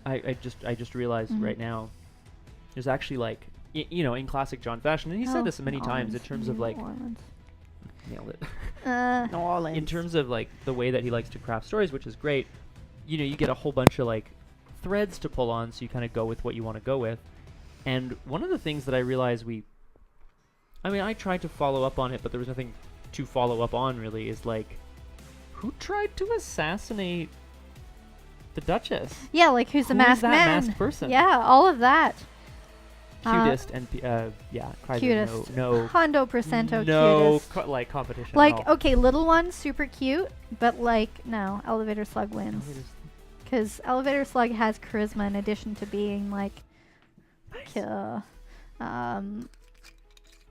I just realized
Mhm.
right now there's actually like in classic John fashion, and he said this many times in terms of like nailed it.
New Orleans.
In terms of like the way that he likes to craft stories, which is great, you get a whole bunch of like threads to pull on, so you kind of go with what you want to go with. And one of the things that I realized I tried to follow up on it, but there was nothing to follow up on really, is like, who tried to assassinate the Duchess?
Yeah, like who's the
Who is
masked
that
man?
masked person?
Yeah, all of that.
Cutest and Kaiser,
Cutest.
no
Hundo percento cutest.
competition.
Like,
at all.
okay, little one, super cute, but like, no, Elevator Slug wins. Because Elevator Slug has charisma in addition to being like, cute.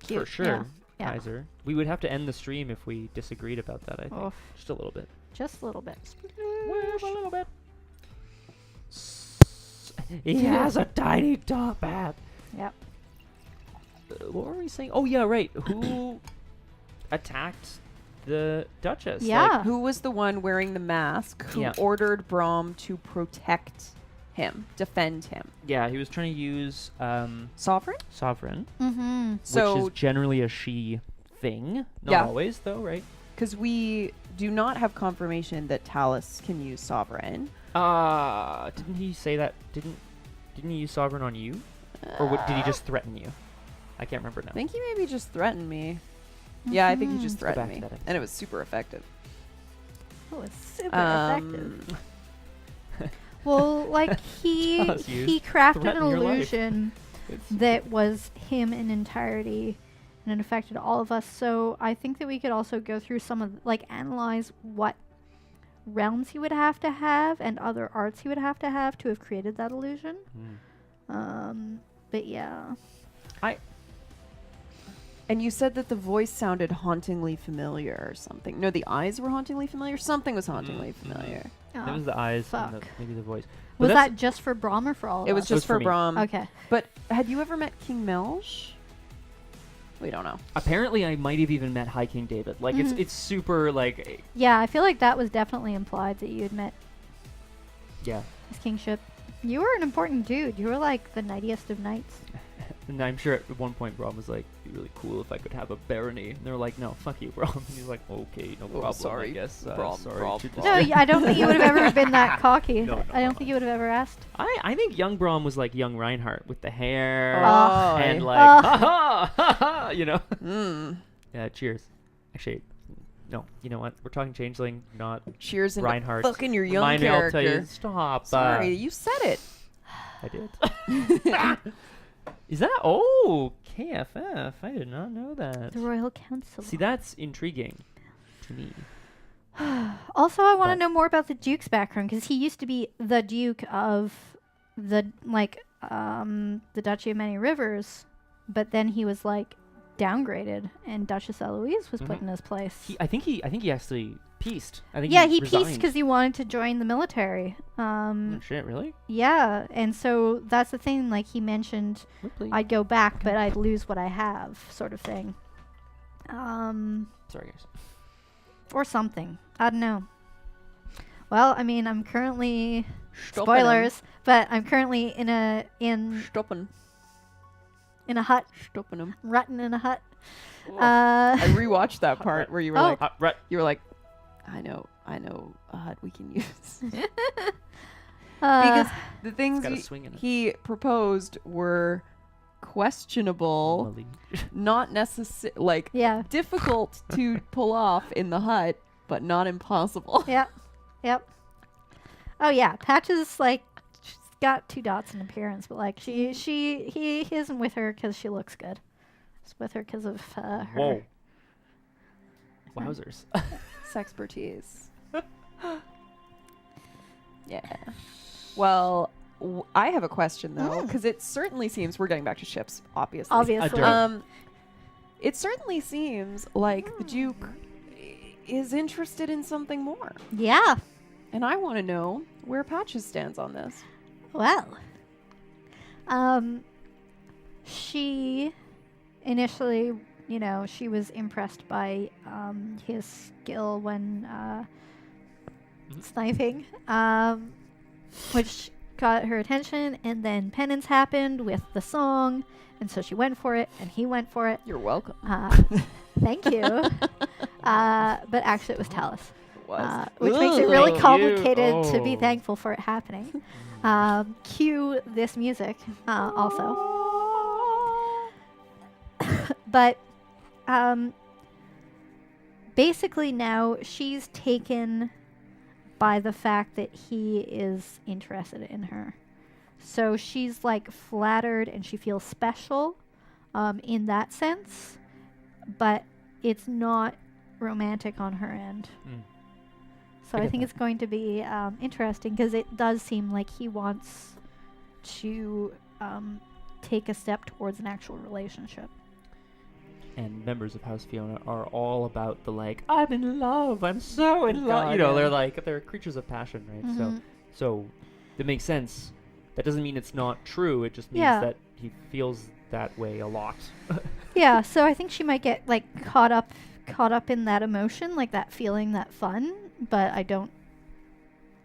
For sure,
Yeah.
Kaiser. We would have to end the stream if we disagreed about that. I think
Oof.
just a little bit.
Just a little bit.
Well, a little bit. He has a tiny top hat.
Yep.
What were we saying? Oh yeah, right. Who attacked the Duchess?
Yeah.
Who was the one wearing the mask who
Yeah.
ordered Braum to protect him, defend him?
Yeah, he was trying to use
Sovereign?
Sovereign,
Mm-hmm.
So,
which is generally a she thing. Not
Yeah.
always, though, right?
because we do not have confirmation that Talus can use Sovereign.
Didn't he say that? Didn't he use Sovereign on you? Or did he just threaten you? I can't remember now.
I think he maybe just threatened me. Yeah, I think he just
Mhm.
Let's go
threatened
back
me.
to that
And it was super effective.
Oh, it's super effective.
Um,
Well, like he
Us, you
crafted an
threaten your life.
illusion
It's-
that was him in entirety, and it affected all of us. So I think that we could also go through some of analyze what realms he would have to have and other arts he would have to have created that illusion. But yeah.
and you said that the voice sounded hauntingly familiar or something. No, the eyes were hauntingly familiar. Something was hauntingly
Mhm.
familiar.
Oh,
It was the eyes and
fuck.
maybe the voice. But
Was
that's-
that just for Braum or for all of
It was
us?
just
for
for
me.
Braum.
Okay.
But had you ever met King Melch? We don't know.
Apparently, I might have even met High King David. Like,
Mhm.
it's super, like,
Yeah, I feel like that was definitely implied that you had met
yeah.
his kingship. You were an important dude. You were like the knightiest of knights.
And I'm sure at one point, Braum was like, it'd be really cool if I could have a barony. And they were like, no, fuck you, Braum. And he's like, okay, no problem,
sorry,
I guess.
Braum,
sorry
Braum,
to
Braum.
No,
disturb."
I don't think you would have ever been that cocky.
No,
I don't think you would have ever asked.
I think young Braum was like young Reinhardt with the hair
Oh,
and
yeah.
like, ha ha, ha ha,
Mm.
Yeah, cheers. Actually, no, you know what? We're talking Changeling, not
Cheers into
Reinhardt.
fucking your young
Remind me, I'll tell
character.
you, stop.
Sorry, you said it.
I did. Is that? Oh, KFF. I did not know that.
The Royal Council.
See, that's intriguing to me.
Also, I want to
But-
know more about the Duke's background because he used to be the Duke of the the Duchy of Many Rivers, but then he was like downgraded, and Duchess Eloise was put
Mhm.
in his place.
I think he actually pieced. I think
Yeah, he pieced
resigned.
because he wanted to join the military.
Oh, shit, really?
Yeah, and so that's the thing. Like he mentioned,
Ripley.
I'd go back, but I'd lose what I have, sort of thing.
Sorry, guys.
Or something. I don't know. Well, I mean, I'm currently
Stoppen
spoilers, but I'm currently in a
Stoppen.
hut,
Stoppen him.
rutting in a hut.
I rewatched that part
Hut.
where you were
Oh.
like,
Right.
I know a hut we can use. Because
Uh,
the things
gotta swing in it.
he proposed were questionable,
Malik.
not necessary, like
yeah,
difficult to pull off in the hut, but not impossible.
yep. Oh yeah, Patches like she's got 2 dots in appearance, but like he isn't with her because she looks good. He's with her because of her.
Whoa. Wowzers.
Sexpertise. Yeah. Well, I have a question though, because it certainly seems we're getting back to ships, obviously.
Obviously.
It certainly seems like the Duke is interested in something more,
Yeah.
and I want to know where Patches stands on this.
Well, she initially, she was impressed by his skill when sniping, which got her attention, and then penance happened with the song, and so she went for it, and he went for it.
You're welcome.
Thank you. But actually it was Talus.
Was.
Which makes it really
Ooh.
complicated to be
Oh.
thankful for it happening. Cue this music also. But basically now she's taken by the fact that he is interested in her. So she's like flattered and she feels special in that sense, but it's not romantic on her end. So
I
I
get
think
that.
it's going to be interesting because it does seem like he wants to take a step towards an actual relationship.
And members of House Fiona are all about the like, I'm in love, I'm so in love. You know,
God,
they're creatures of passion, right?
Mhm.
So it makes sense. That doesn't mean it's not true. It just means
Yeah.
that he feels that way a lot.
Yeah, so I think she might get like caught up in that emotion, like that feeling, that fun, but I don't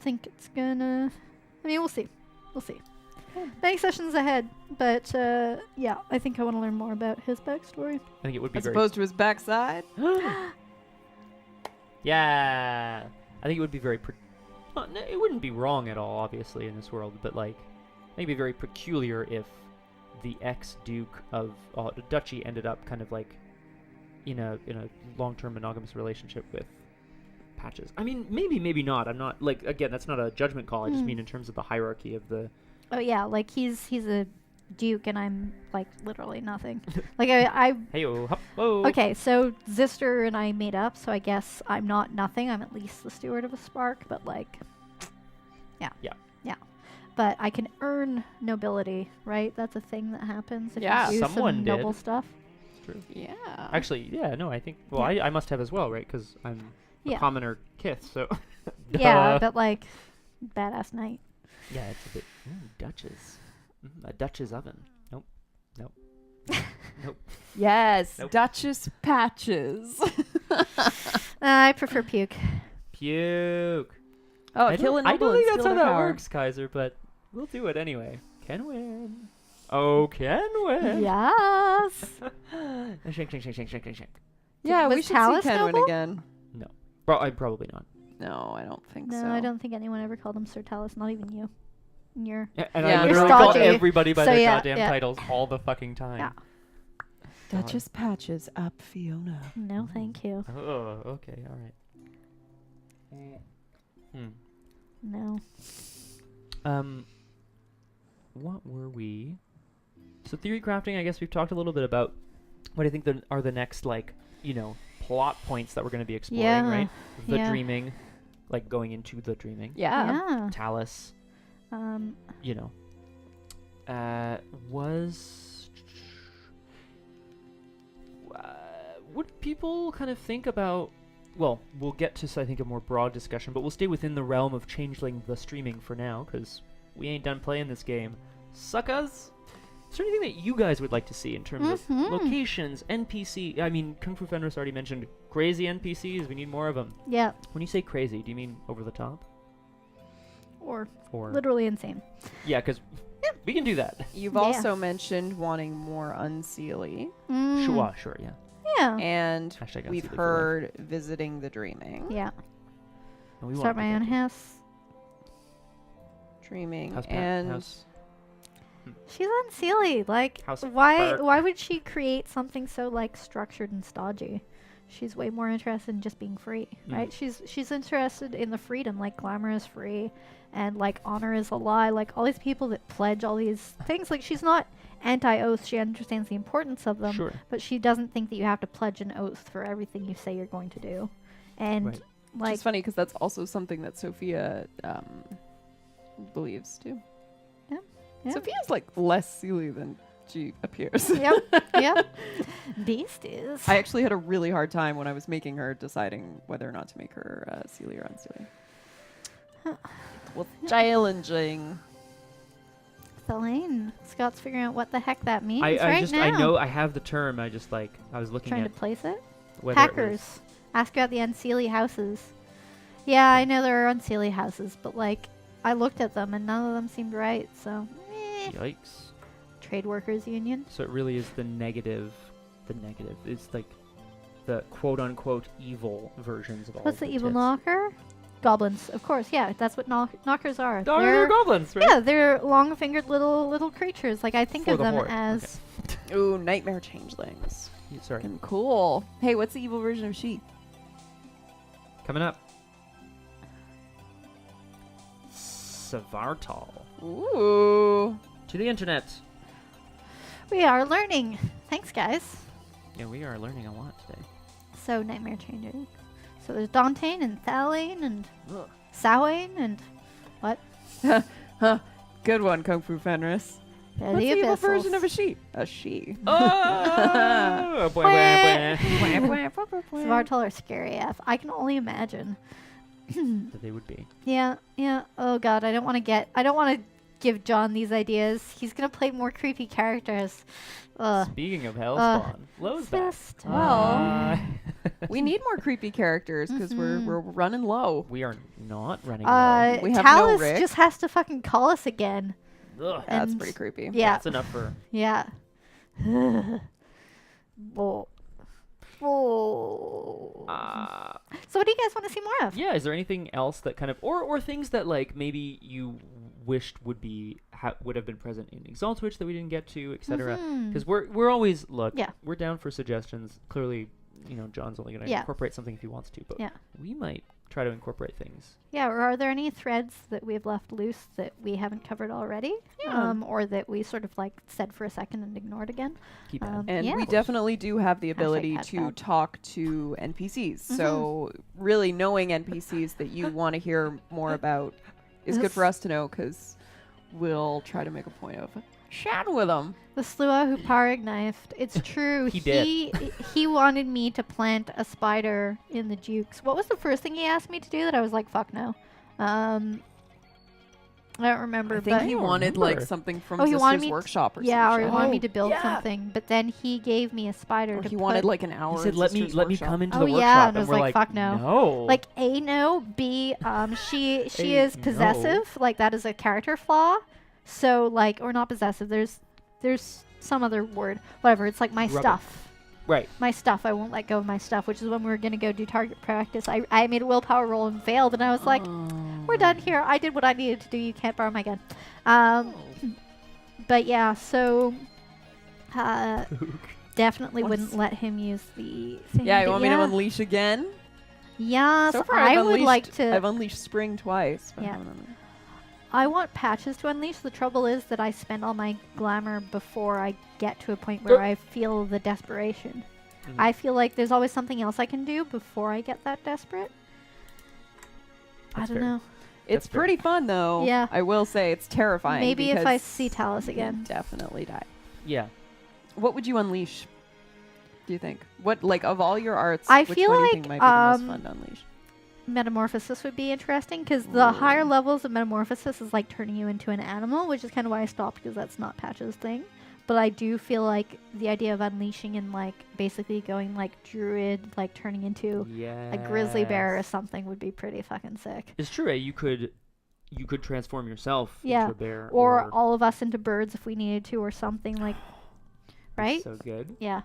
think it's gonna. I mean, we'll see. Many sessions ahead, but yeah, I think I want to learn more about his backstory.
I think it would be
As
very.
opposed to his backside.
Yeah, I think it would be very. It wouldn't be wrong at all, obviously, in this world, but like, I think it'd be very peculiar if the ex-duke of the duchy ended up kind of like in a long-term monogamous relationship with Patches. I mean, maybe not. I'm not like, again, that's not a judgment call. I just mean in terms of the hierarchy of the.
Oh yeah, like he's a duke and I'm like literally nothing. Like I
Hey-oh, hup, whoa.
okay, so Zister and I made up, so I guess I'm not nothing. I'm at least the steward of a spark, but like, yeah. But I can earn nobility, right? That's a thing that happens if
Yeah,
you do
someone
some
did.
noble stuff.
It's true.
Yeah.
Actually, yeah, no, I think. Well,
Yeah.
I must have as well, right? Because I'm a
Yeah.
commoner kith, so.
Yeah,
Duh.
but like, badass knight.
Yeah, it's a bit. Duchess. A Dutch's oven. Nope.
Yes,
Nope.
Duchess Patches.
I prefer puke.
Puke.
Oh,
I
kill a
don't, I
noble
don't
and
think that's
steal
how
their
that
power.
works, Kaiser, but we'll do it anyway. Can win. Oh, can win.
Yes.
Shank.
Yeah, we
Was
should
Talus
see Kenwin
noble?
again.
Probably not.
No, I don't think
No,
so.
I don't think anyone ever called him Sir Talus, not even you. And you're
And
Yeah.
I
You're
literally call
stodgy.
everybody by
So
their
yeah,
goddamn
yeah.
titles all the fucking time.
Yeah.
Duchess Patches up Fiona.
no, thank you.
Oh, okay, all right.
No.
What were we? So theory crafting, I guess we've talked a little bit about what I think are the next, like, plot points that we're going to be exploring,
Yeah,
right? The
yeah.
dreaming, like going into the dreaming.
Yeah.
Yeah.
Talus, would people kind of think about, well, we'll get to, I think, a more broad discussion, but we'll stay within the realm of Changeling the streaming for now, because we ain't done playing this game. Suckers? Is there anything that you guys would like to see in terms of locations, NPC? I mean, Kung Fu Fenris already mentioned crazy NPCs. We need more of them.
Yeah.
When you say crazy, do you mean over the top?
Or
Or
literally insane.
yeah, because we can do that.
You've
Yeah.
also mentioned wanting more unseelie.
Sure, yeah.
Yeah.
And
Hashtag
we've
unseelie for life.
heard visiting the dreaming.
Yeah.
And we
Start
want
my own
people
house.
Dreaming.
House
and
house.
She's unseelie. Like,
House
why
Burke.
would she create something so like structured and stodgy? She's way more interested in just being free, right? She's interested in the freedom. Like, glamour is free, and like honor is a lie. Like all these people that pledge all these things. Like, she's not anti-oath. She understands the importance of them,
Sure.
but she doesn't think that you have to pledge an oath for everything you say you're going to do. And
Right.
like,
it's funny because that's also something that Sophia believes too.
Yeah.
Sophia's like less Sealy than she appears.
Yep. Beasties.
I actually had a really hard time when I was making her deciding whether or not to make her Sealy or unsealy. It was challenging.
Elaine. Scott's figuring out what the heck that means
I
right
just
now.
I know I have the term. I just like I was looking
Trying
at
to place it.
whether
Hackers. Ask about the unseelie houses. Yeah, I know there are unseelie houses, but like I looked at them and none of them seemed right. So,
it was, yikes.
Trade Workers Union.
So it really is the negative. The negative. It's like the quote-unquote evil versions of all.
What's
of
the
the
evil
tits.
knocker? Goblins, of course. Yeah, that's what knockers are.
Oh, they're goblins, right?
Yeah, they're long-fingered little creatures. Like I think
For
of
the
them
horde.
as
Ooh, nightmare changelings.
Sorry.
Fucking cool. Hey, what's the evil version of she?
Coming up. Savartal.
Ooh.
To the internet.
we are learning. Thanks, guys.
Yeah, we are learning a lot today.
So nightmare changing. So there's Dantain and Thalain and
Ugh.
Sawain and what?
Good one, Kung Fu Fenris.
They're
What's the evil
abyssals.
version of a she? A she.
Oh! Boy, boy, boy.
Svartal are scary F. I can only imagine.
That they would be.
Yeah. Oh god, I don't want to give John these ideas. He's gonna play more creepy characters.
Speaking of Hellspawn, Lowe's back.
Fist.
Well, we need more creepy characters because
Mhm.
we're running low.
We are not running low.
We have no
Talus
Rick.
just has to fucking call us again.
Ugh.
That's
and-
pretty creepy.
Yeah.
That's enough for...
Yeah. Bull. Bull. So what do you guys want to see more of?
Yeah, is there anything else that kind of... Or things that, like, maybe you wished would be... would have been present in Exaltwitch that we didn't get to, etc.
Mhm.
Because we're always... Look,
Yeah.
we're down for suggestions. Clearly, you know, John's only going to
Yeah.
incorporate something if he wants to. But
Yeah.
we might try to incorporate things.
Yeah, or are there any threads that we've left loose that we haven't covered already?
Yeah.
Or that we sort of like said for a second and ignored again?
Keep at it.
And
Yeah.
we definitely do have the ability
Hashtag
to
hashtag.
talk to NPCs. So really knowing NPCs that you want to hear more about is good for us to know because we'll try to make a point of chatting with them.
The Slua who Paragnifed. It's true.
He did.
He wanted me to plant a spider in the Jukes. What was the first thing he asked me to do that I was like, fuck no? I don't remember.
I think
but
he
don't
wanted
remember.
like something from
Oh, he wanted
Sister's
me to-
Workshop or
yeah, or
some
he
shit.
wanted me to build
yeah.
something. But then he gave me a spider
Or
to
he
put.
wanted like an hour.
He said,
in
let me
Sister's Workshop."
come into
Oh,
the
yeah,
workshop.
and I was
we're
like, fuck no.
No.
Like A, no. B, she
A,
is possessive. Like that is a character flaw. So like, or not possessive. There's some other word. Whatever. It's like my
Rubber.
stuff.
Right.
My stuff. I won't let go of my stuff. Which is when we were gonna go do target practice. I made a willpower roll and failed, and I was like, we're done here. I did what I needed to do. You can't borrow my gun. But yeah. So. Definitely
What's-
wouldn't let him use the thing.
Yeah, you
but
want me to unleash again?
Yes,
So far,
I
I've
would
unleashed,
like to.
I've unleashed spring twice. But I
Yeah.
haven't unleashed-
I want patches to unleash. The trouble is that I spend all my glamour before I get to a point where I feel the desperation.
Mhm.
I feel like there's always something else I can do before I get that desperate.
That's
I don't
fair.
know.
It's
fair.
pretty fun though.
Yeah.
I will say it's terrifying.
Maybe if I
because
see Talus
you
again.
definitely die.
Yeah.
What would you unleash? Do you think? What like of all your arts?
I
which
feel
one do you
like,
think might be the most fun to unleash?
Metamorphosis would be interesting because the
Ooh.
higher levels of metamorphosis is like turning you into an animal, which is kind of why I stopped because that's not Patch's thing. But I do feel like the idea of unleashing and like basically going like druid, like turning into
Yeah.
a grizzly bear or something would be pretty fucking sick.
It's true. You could transform yourself
Yeah.
into a bear.
Or all of us into birds if we needed to or something like, right?
So good.
Yeah.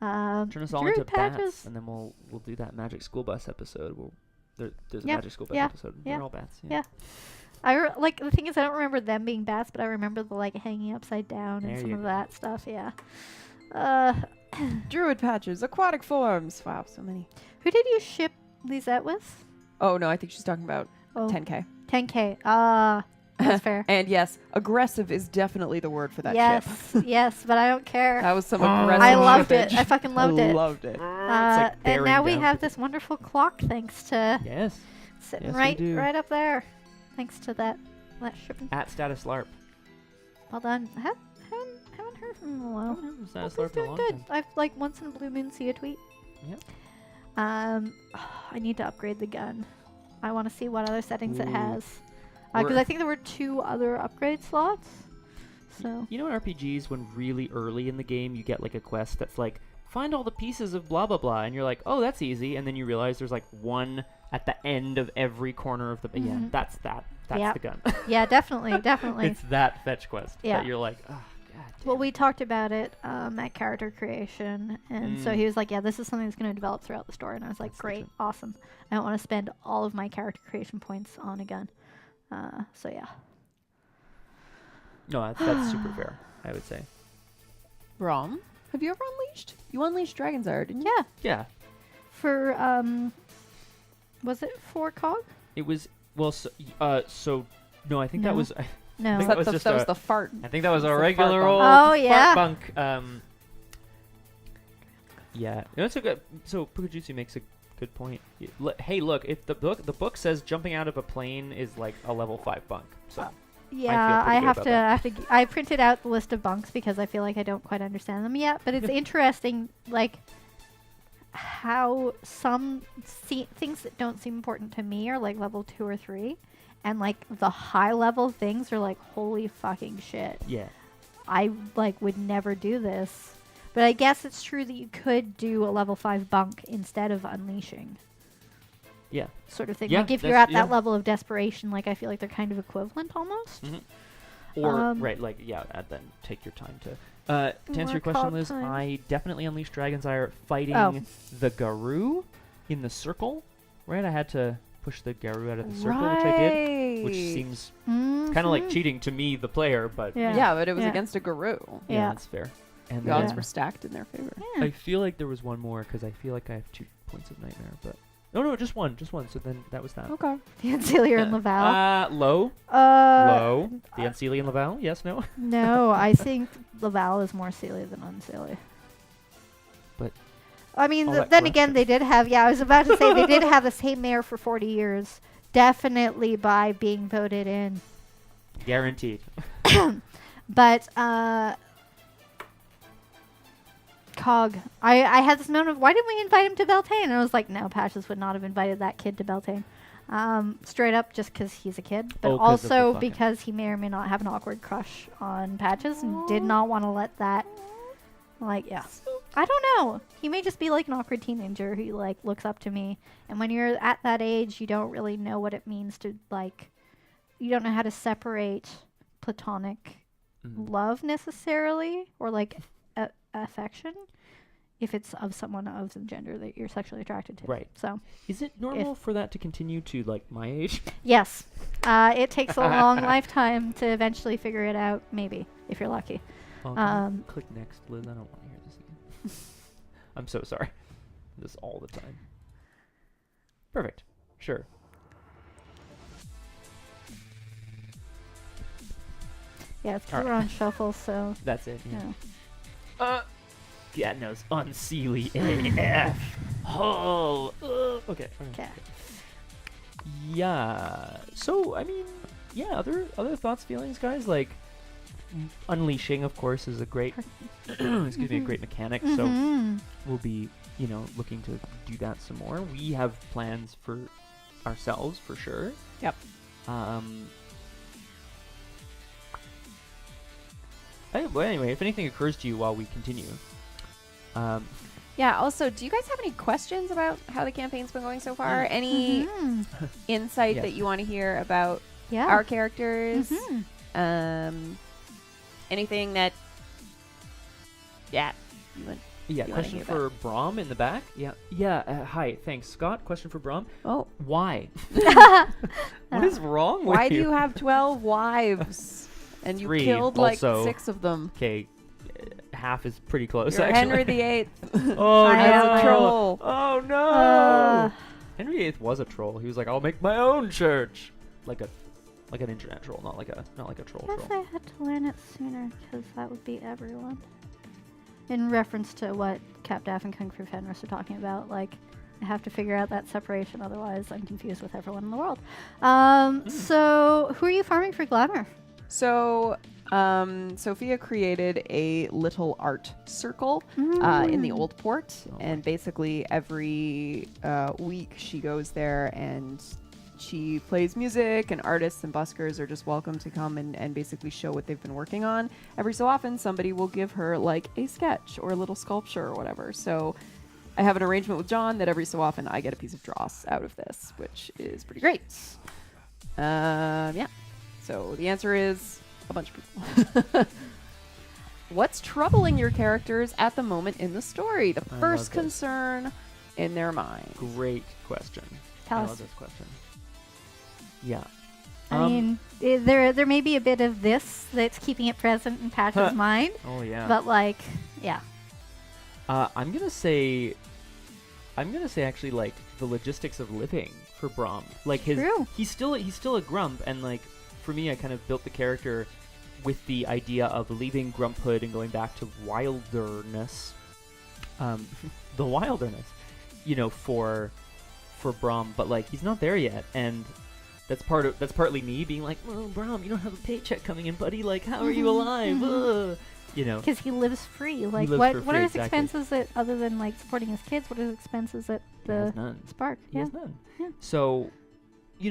Turn us all
druid
into
patches.
bats, and then we'll do that Magic School Bus episode. There's a
Yeah,
Magic School Bus
yeah,
episode.
yeah,
They're all bats.
yeah. Like the thing is I don't remember them being bats, but I remember the like hanging upside down and
There
some
you
of
go.
that stuff. Yeah.
Druid patches, aquatic forms. Wow, so many.
Who did you ship Lisette with?
Oh no, I think she's talking about
Oh,
10K.
10K. That's fair.
And yes, aggressive is definitely the word for that
yes,
ship.
yes, but I don't care.
That was some
Oh.
aggressive
I loved it.
shippage.
I fucking loved
I
it.
loved it.
It's like
And
bearing
now we
down
have
people.
this wonderful clock thanks to
Yes.
sitting
Yes, we
right
do.
right up there. Thanks to that That's shipping.
At Status LARP.
Well done. Haven't heard from him in a while.
Status
Hope
LARP
he's
in a
doing
long
good.
time.
I've like once in a blue moon see a tweet.
Yep.
I need to upgrade the gun. I want to see what other settings it
Ooh.
has. Because
We're-
I think there were 2 other upgrade slots. So
You know in RPGs when really early in the game you get like a quest that's like, find all the pieces of blah blah blah, and you're like, oh, that's easy, and then you realize there's like one at the end of every corner of the yeah,
Mhm.
that's
Yep.
the gun.
yeah, definitely, definitely.
It's that fetch quest
Yeah.
that you're like, oh god damn.
Well, we talked about it at character creation, and so he
Mm.
was like, yeah, this is something that's going to develop throughout the story. And I was like,
That's
great,
legit.
awesome. I don't want to spend all of my character creation points on a gun. So yeah.
No, that's super fair, I would say.
Braum, have you ever unleashed? You unleashed Dragon's Ire, didn't you?
Yeah.
Yeah.
For, was it 4 cog?
It was so no, I think that
No.
was
No.
think that was just
that was
a-
the fart.
I think that was a
It's a
regular
fart
old
bunk. Oh,
fart
yeah.
bunk. Yeah. No, it's a good. So Pukajutsu makes a good point. Hey, look, if the book says jumping out of a plane is like a level 5 bunk. So
Yeah,
pretty
I
good
have
about
to. I have to. I printed out the list of bunks because I feel like I don't quite understand them yet. But it's interesting, like how some things that don't seem important to me are like level 2 or 3, and like the high level things are like holy fucking shit.
yeah.
I like would never do this. But I guess it's true that you could do a level 5 bunk instead of unleashing.
Yeah.
Sort of thing.
Yeah,
Like if you're
that's-
at that
yeah.
level of desperation, like I feel like they're kind of equivalent almost.
Mhm. Or
Um,
right, like yeah, then take your time to answer your
More
question,
called
Liz.
time.
I definitely unleashed Dragon's Ire fighting
Oh.
the Garou in the circle. Right, I had to push the Garou out of the circle, which I did, which seems kind of like
Mhm.
cheating to me, the player. But
Yeah.
Yeah, but it was
Yeah.
against a Garou.
Yeah.
that's fair. And
The odds
then
were stacked in their favor.
Yeah.
I feel like there was one more because I feel like I have 2 points of nightmare, but no, just one. So then that was that.
Okay.
The Anciliar and Laval.
Low. The Unseelie and Laval. Yes, no.
No, I think Laval is more Celia than Unseelie.
But
I mean,
all that
then again,
question.
they did have. Yeah, I was about to say they did have the same mayor for 40 years, definitely by being voted in.
Guaranteed.
But Cog, I had this moment of why didn't we invite him to Beltane? And I was like, no, Patches would not have invited that kid to Beltane. Straight up, just because he's a kid, but
Oh, 'cause of the
also
fucking-
because he may or may not have an awkward crush on Patches and did not want to let that. Like, yeah, I don't know. He may just be like an awkward teenager who like looks up to me. And when you're at that age, you don't really know what it means to like. You don't know how to separate platonic
Mhm.
love necessarily, or like affection, if it's of someone of the gender that you're sexually attracted to.
Right.
So
Is it normal for that to continue to like my age?
yes, it takes a long lifetime to eventually figure it out. Maybe if you're lucky.
Click next, Liz. I don't want to hear this again. I'm so sorry. This all the time. Perfect. Sure.
Yeah, it's 'cause
Alright.
we're on shuffle, so
That's it.
yeah.
God knows Unseelie AF. Oh. Okay.
Okay.
Yeah. So I mean, yeah. Other thoughts, feelings, guys. Like unleashing, of course, is a great excuse me, a great mechanic. So
Mhm.
we'll be, looking to do that some more. We have plans for ourselves for sure.
Yep.
Well, anyway, if anything occurs to you while we continue,
Yeah, also, do you guys have any questions about how the campaign's been going so far? Any
Mhm.
insight
Yes.
that you want to hear about
Yeah.
our characters?
Mhm.
Anything that... Yeah. You want...
yeah.
You wanna
Question
hear
for Braum in the back. Yeah. Hi. Thanks, Scott. Question for Braum.
Oh.
Why? What is wrong with
Why
you?
do you have 12 wives? And you
3
killed like
also.
6 of them.
Okay, half is pretty close.
You're
actually.
Henry VIII.
Oh
I
no!
am a
troll.
Oh no!
Uh.
Henry VIII was a troll. He was like, "I'll make my own church," like an internet troll, not like a troll
I guess
troll.
I had to learn it sooner, because that would be everyone. In reference to what Cap Daff and Kung Fu Fenris are talking about, like, I have to figure out that separation, otherwise I'm confused with everyone in the world. So who are you farming for Glamour?
So, Sophia created a little art circle in the Old Port, and basically every week she goes there and she plays music, and artists and buskers are just welcome to come and basically show what they've been working on. Every so often, somebody will give her like a sketch or a little sculpture or whatever. So I have an arrangement with Jon that every so often I get a piece of dross out of this, which is pretty great. Yeah. So the answer is a bunch of people. What's troubling your characters at the moment in the story? The first concern in their mind.
Great question.
Tell
I
us.
love this question. Yeah.
I mean, there may be a bit of this that's keeping it present in Patch's mind.
Oh yeah.
But like, yeah.
I'm gonna say actually like the logistics of living for Braum. Like he's still a grump, and like for me, I kind of built the character with the idea of leaving grumphood and going back to wilderness. The wilderness, for Braum, but like he's not there yet, and that's partly me being like, "Oh, Braum, you don't have a paycheck coming in, buddy. Like, how are you alive?"
Because he lives free. Like,
lives
what
for
are
free,
his
exactly.
expenses at, other than like supporting his kids? What are his expenses at
He has
the
none.
Spark?
He
Yeah.
has none.
Yeah.
So,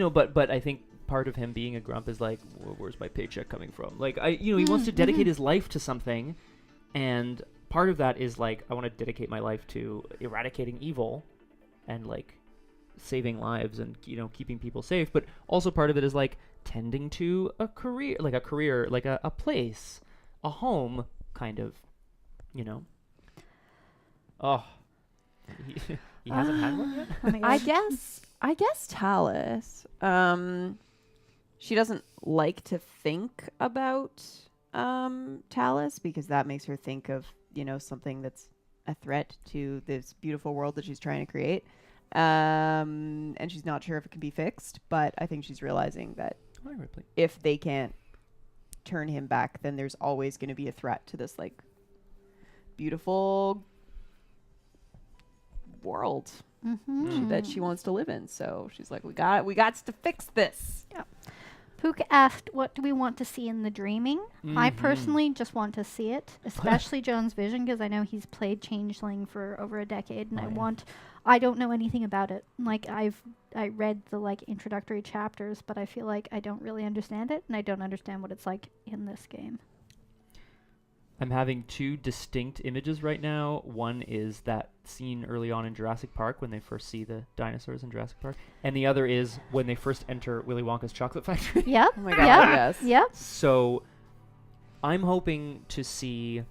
but I think part of him being a grump is like, where's my paycheck coming from? Like, he wants to dedicate his life to something, and part of that is like, I want to dedicate my life to eradicating evil, and like saving lives and keeping people safe. But also part of it is like tending to a career, like a place, a home, kind of, Oh, he hasn't had one yet.
Oh my
I
God.
guess Talus. She doesn't like to think about Talus because that makes her think of something that's a threat to this beautiful world that she's trying to create. And she's not sure if it can be fixed, but I think she's realizing that if they can't turn him back, then there's always going to be a threat to this like beautiful world that she wants to live in. So she's like, we got to fix this.
Yeah. Pook asked, what do we want to see in the dreaming? I personally just want to see it, especially Jon's vision, because I know he's played Changeling for over a decade, and I don't know anything about it. Like, I read the like introductory chapters, but I feel like I don't really understand it, and I don't understand what it's like in this game.
I'm having two distinct images right now. One is that scene early on in Jurassic Park when they first see the dinosaurs in Jurassic Park, and the other is when they first enter Willy Wonka's chocolate factory.
Yep.
Oh my God, yes.
Yep.
So I'm hoping to see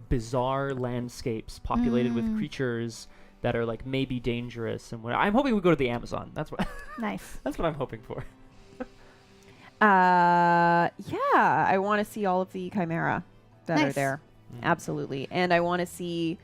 bizarre landscapes populated with creatures that are like maybe dangerous, and I'm hoping we go to the Amazon. That's what
Nice.
that's what I'm hoping for.
Yeah, I want to see all of the Chimera that are
Nice.
there. Absolutely. And I want to see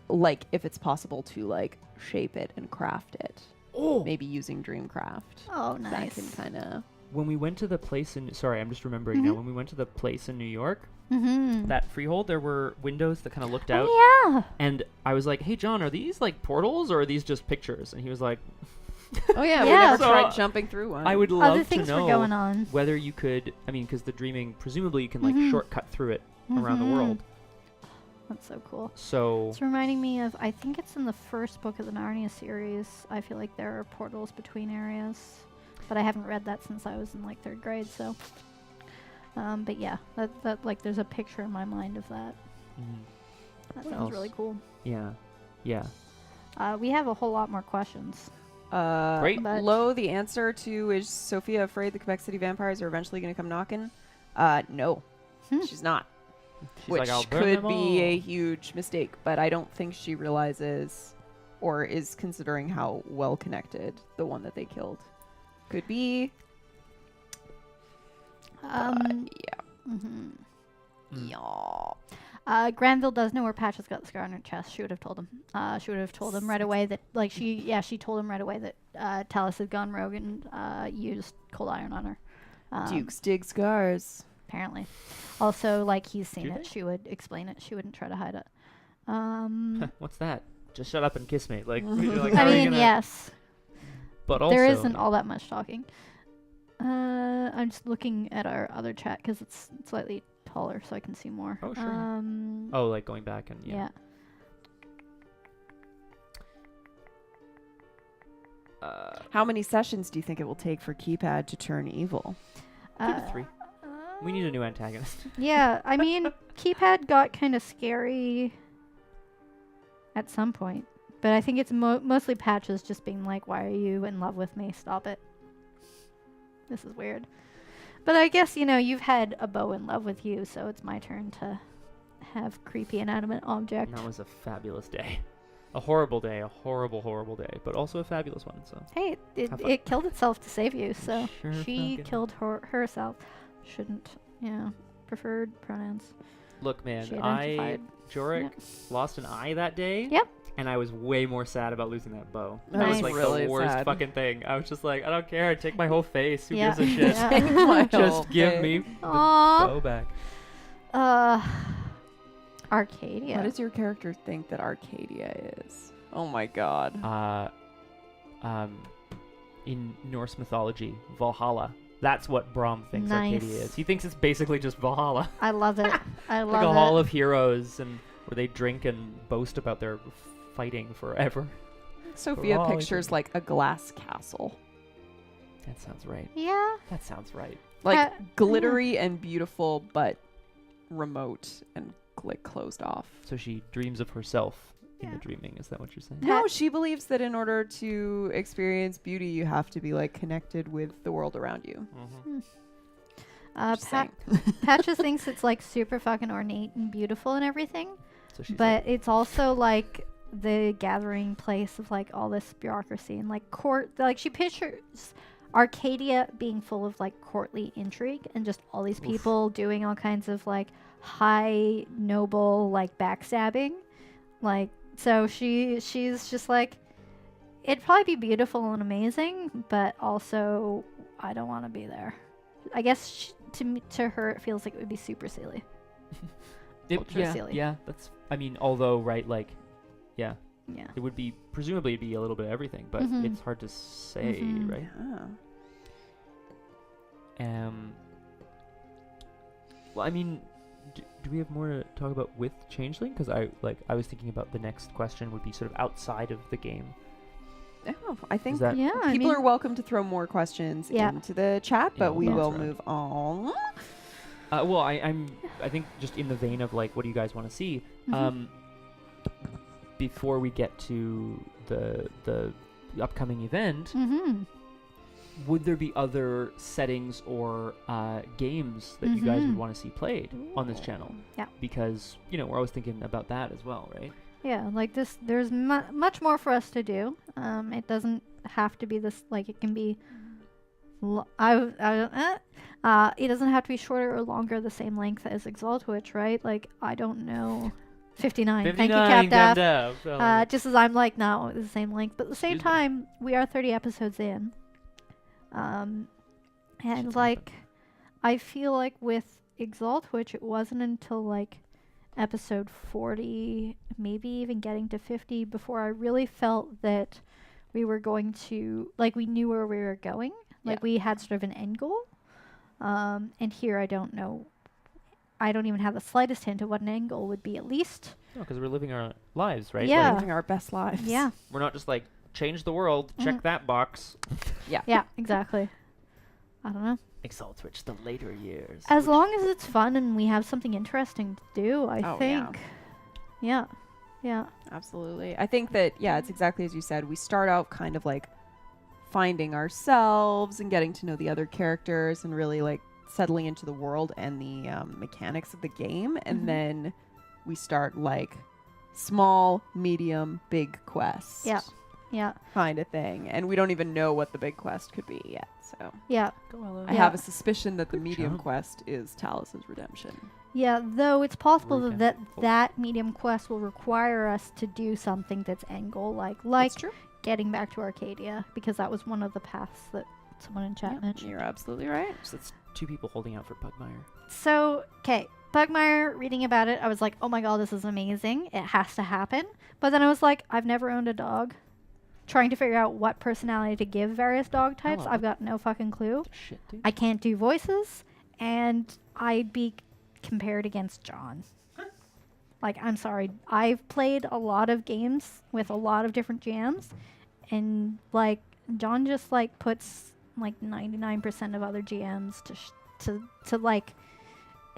like if it's possible to like shape it and craft it.
Oh,
Maybe using Dreamcraft.
Oh,
That
nice.
can kind of
when we went to the place in I'm just remembering now. When we went to the place in New York,
Mm-hmm.
that freehold, there were windows that kind of looked out.
Oh, yeah.
And I was like, "Hey, Jon, are these like portals or are these just pictures?" And he was like,
Oh yeah, we
Yeah.
never
So,
tried jumping through one.
"I would
Other
love to
things
know
were going on.
whether you could. I mean, because the dreaming, presumably, you can like shortcut through it around the world.
That's so cool.
So
It's reminding me of, I think it's in the first book of the Narnia series. I feel like there are portals between areas, but I haven't read that since I was in like 3rd grade. So, but yeah, that like there's a picture in my mind of that. That
What
sounds
else?
really cool.
yeah.
We have a whole lot more questions.
Great.
But
Lo, the answer to is Sophia afraid the Quebec City vampires are eventually going to come knocking? No, she's not.
She's
Which
like, "I'll burn
could
them
be a
all."
huge mistake, but I don't think she realizes or is considering how well connected the one that they killed could be. Yeah. Yeah.
Granville does know where Patch has got the scar on her chest. She would have told him. She would have told him right away that, like, she told him right away that Talus had gone rogue and used cold iron on her.
Dukes dig scars.
Apparently. Also, like, he's seen
Do
it.
they?
She would explain it. She wouldn't try to hide it.
What's that? just shut up and kiss me. Like, you're like,
I
how are you
mean,
gonna-
yes.
But also,
There isn't all that much talking. I'm just looking at our other chat because it's slightly taller, so I can see more.
Oh, sure. Oh, like going back and
Yeah.
How many sessions do you think it will take for Keypad to turn evil?
Give it 3. We need a new antagonist.
Yeah, I mean, Keypad got kind of scary at some point, but I think it's mostly Patches just being like, "Why are you in love with me? Stop it. This is weird." But I guess, you've had a bow in love with you, so it's my turn to have creepy inanimate object.
That was a fabulous day. A horrible day, a horrible, horrible day, but also a fabulous one. So
Hey,
Have fun.
it killed itself to save you, so
Sure
she
fucking-
killed herself. Shouldn't, preferred pronouns.
Look, man,
She
I
identified.
Jorik lost an eye that day.
Yep.
And I was way more sad about losing that bow.
That
That
was
was like
really
the worst
sad.
fucking thing. I was just like, I don't care. Take my whole face. Who
Yeah.
gives a shit?
Yeah.
My whole
Just give
thing.
me the
Aw.
bow back.
Arcadia.
What does your character think that Arcadia is? Oh my god.
In Norse mythology, Valhalla. That's what Braum thinks
Nice.
Arcadia is. He thinks it's basically just Valhalla.
I love it. I
Like
love
a hall
it.
of heroes, and where they drink and boast about their fighting forever.
Sophia
Oh,
pictures like a glass castle.
That sounds right.
Yeah.
That sounds right.
Like glittery and beautiful, but remote and like closed off.
So she dreams of herself in
Yeah.
the dreaming. Is that what you're saying?
No, she believes that in order to experience beauty, you have to be like connected with the world around you.
Mm-hmm.
Just saying.
Patches thinks it's like super fucking ornate and beautiful and everything,
So she's
but it's also like the gathering place of like all this bureaucracy and like court. Like she pictures Arcadia being full of like courtly intrigue and just all these people doing all kinds of like high noble like backstabbing. Like, so she's just like, it'd probably be beautiful and amazing, but also I don't want to be there. I guess to her it feels like it would be super silly. Ultra silly.
Yeah, that's. I mean, although, right, like, yeah,
Yeah.
it would be presumably it'd be a little bit of everything, but
Mhm.
it's hard to say,
Mhm.
right?
Yeah.
Well, I mean, do we have more to talk about with Changeling? Because I was thinking about the next question would be sort of outside of the game.
Oh, I think
Is that
Yeah. I
people
mean,
are welcome to throw more questions
Yeah.
into the chat, but
Yeah,
we
we'll
will
bounce around.
move on.
well, I think just in the vein of like, what do you guys want to see?
Mhm.
Before we get to the upcoming event,
Mhm.
would there be other settings or games that you guys would
Mhm.
want to see played on this channel?
Yeah.
Because we're always thinking about that as well, right?
Yeah, like this, there's much more for us to do. It doesn't have to be this, like, it can be, it doesn't have to be shorter or longer, the same length as Exaltwitch, right? Like, I don't know. 59. Thank you, Capdaff. Just as I'm like, no, it's the same length. But at the same
Excuse me.
time, we are 30 episodes in. And
Shit's
like, I feel like with Exaltwitch, it wasn't until like episode 40, maybe even getting to 50, before I really felt that we were going to, like, we knew where we were going. Like,
Yeah.
we had sort of an end goal. And here I don't know. I don't even have the slightest hint of what an end goal would be, at least.
No, because we're living our lives, right?
Yeah.
Like,
Living our best lives.
Yeah.
we're not just like, change the world, check
Mhm.
that box.
Yeah, exactly. I don't know.
Exaltwitch, the later years.
As long as it's fun and we have something interesting to do, I
Oh,
think. Yeah. Yeah.
Absolutely. I think that, yeah, it's exactly as you said. We start out kind of like finding ourselves and getting to know the other characters and really like settling into the world and the mechanics of the game. And
Mhm.
then we start like small, medium, big quests.
Yeah. Yeah.
Kind of thing. And we don't even know what the big quest could be yet. So
Yeah.
Go Ella.
I have a suspicion that the
Good
medium
job.
quest is Talus's redemption.
Yeah, though it's possible
Recap.
that
Oh.
that medium quest will require us to do something that's end goal, like
That's true.
getting back to Arcadia, because that was one of the paths that someone in chat
Yeah,
mentioned.
you're absolutely right.
So let's two people holding out for Pugmire.
So, okay, Pugmire, reading about it, I was like, oh my god, this is amazing. It has to happen. But then I was like, I've never owned a dog. Trying to figure out what personality to give various dog types. I've got no fucking clue.
Shit, dude.
I can't do voices, and I'd be compared against Jon. Like, I'm sorry. I've played a lot of games with a lot of different GMs, and, like, Jon just, like, puts, like, 99% of other GMs to like,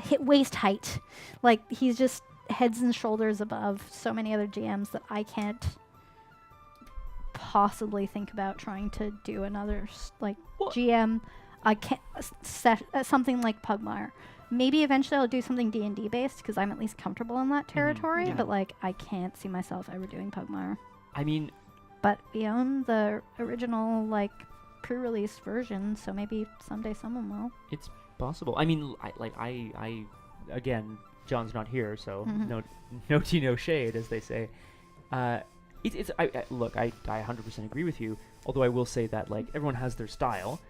hit waist height. Like, he's just heads and shoulders above so many other GMs that I can't possibly think about trying to do another, like, GM. I can't something like Pugmire. Maybe eventually I'll do something D&D based because I'm at least comfortable in that territory.
Yeah.
But like, I can't see myself ever doing Pugmire.
I mean,
But we own the original like pre-release version, so maybe someday someone will.
it's possible. I mean, I again, John's not here, so no tea, no shade, as they say. Look, I 100% agree with you. Although I will say that like everyone has their style,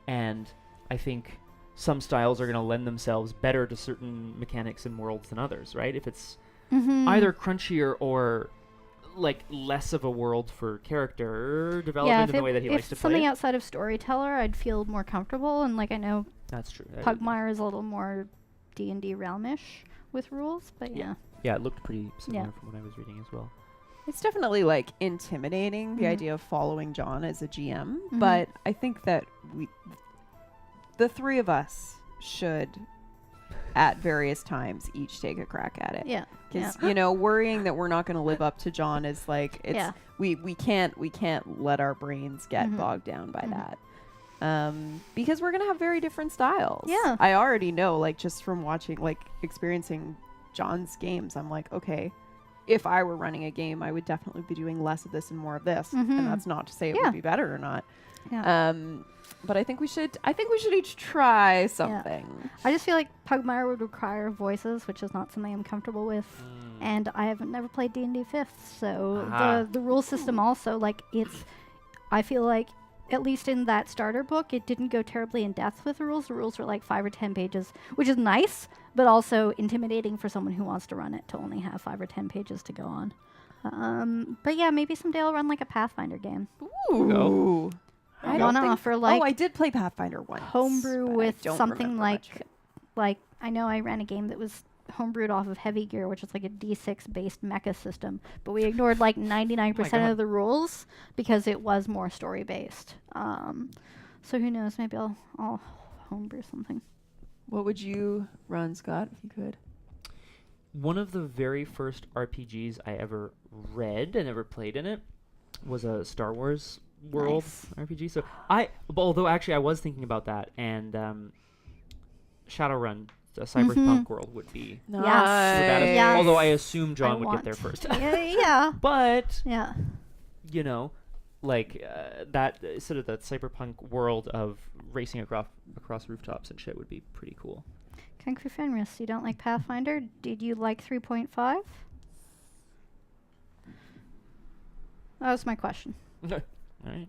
and I think some styles are going to lend themselves better to certain mechanics and worlds than others, right? If it's either crunchier or like less of a world for character development in the way that he likes to play.
If something outside of storyteller, I'd feel more comfortable, and like I know
That's true.
Pugmire is a little more D&D realmish with rules, but yeah.
Yeah, it looked pretty similar from what I was reading as well.
It's definitely like intimidating, the idea of following Jon as a GM, but I think that the three of us should at various times each take a crack at it.
Yeah.
Because you know, worrying that we're not going to live up to Jon is like we can't let our brains get bogged down by that. Because we're going to have very different styles.
Yeah.
I already know, like, just from watching, like, experiencing Jon's games, I'm like, okay, if I were running a game, I would definitely be doing less of this and more of this. And that's not to say it would be better or not.
Yeah.
But I think we should each try something.
I just feel like Pugmire would require voices, which is not something I'm comfortable with. And I have never played D&D 5th, so the rule system also, like, I feel like, at least in that starter book, it didn't go terribly in depth with the rules. The rules were like 5 or 10 pages, which is nice, but also intimidating for someone who wants to run it to only have 5 or 10 pages to go on. But yeah, maybe someday I'll run like a Pathfinder game.
Ooh.
I want to offer like
I did play Pathfinder once.
Homebrew
but I
with
don't
something
remember
like,
much of it.
like I know I ran a game that was homebrewed off of Heavy Gear, which is like a D6 based mecha system, but we ignored like 99% of the rules because it was more story based. So who knows? Maybe I'll homebrew something.
What would you run, Scott, if you could?
One of the very first RPGs I ever read and ever played in it was a Star Wars world RPG. So although actually I was thinking about that, and Shadowrun, a cyberpunk world, would be
Yes.
although I assume Jon would get there first.
Yeah.
But
Yeah.
you know, like that sort of that cyberpunk world of racing across rooftops and shit would be pretty cool.
Kung Fu Fenris, you don't like Pathfinder? Did you like 3.5? That was my question.
All right.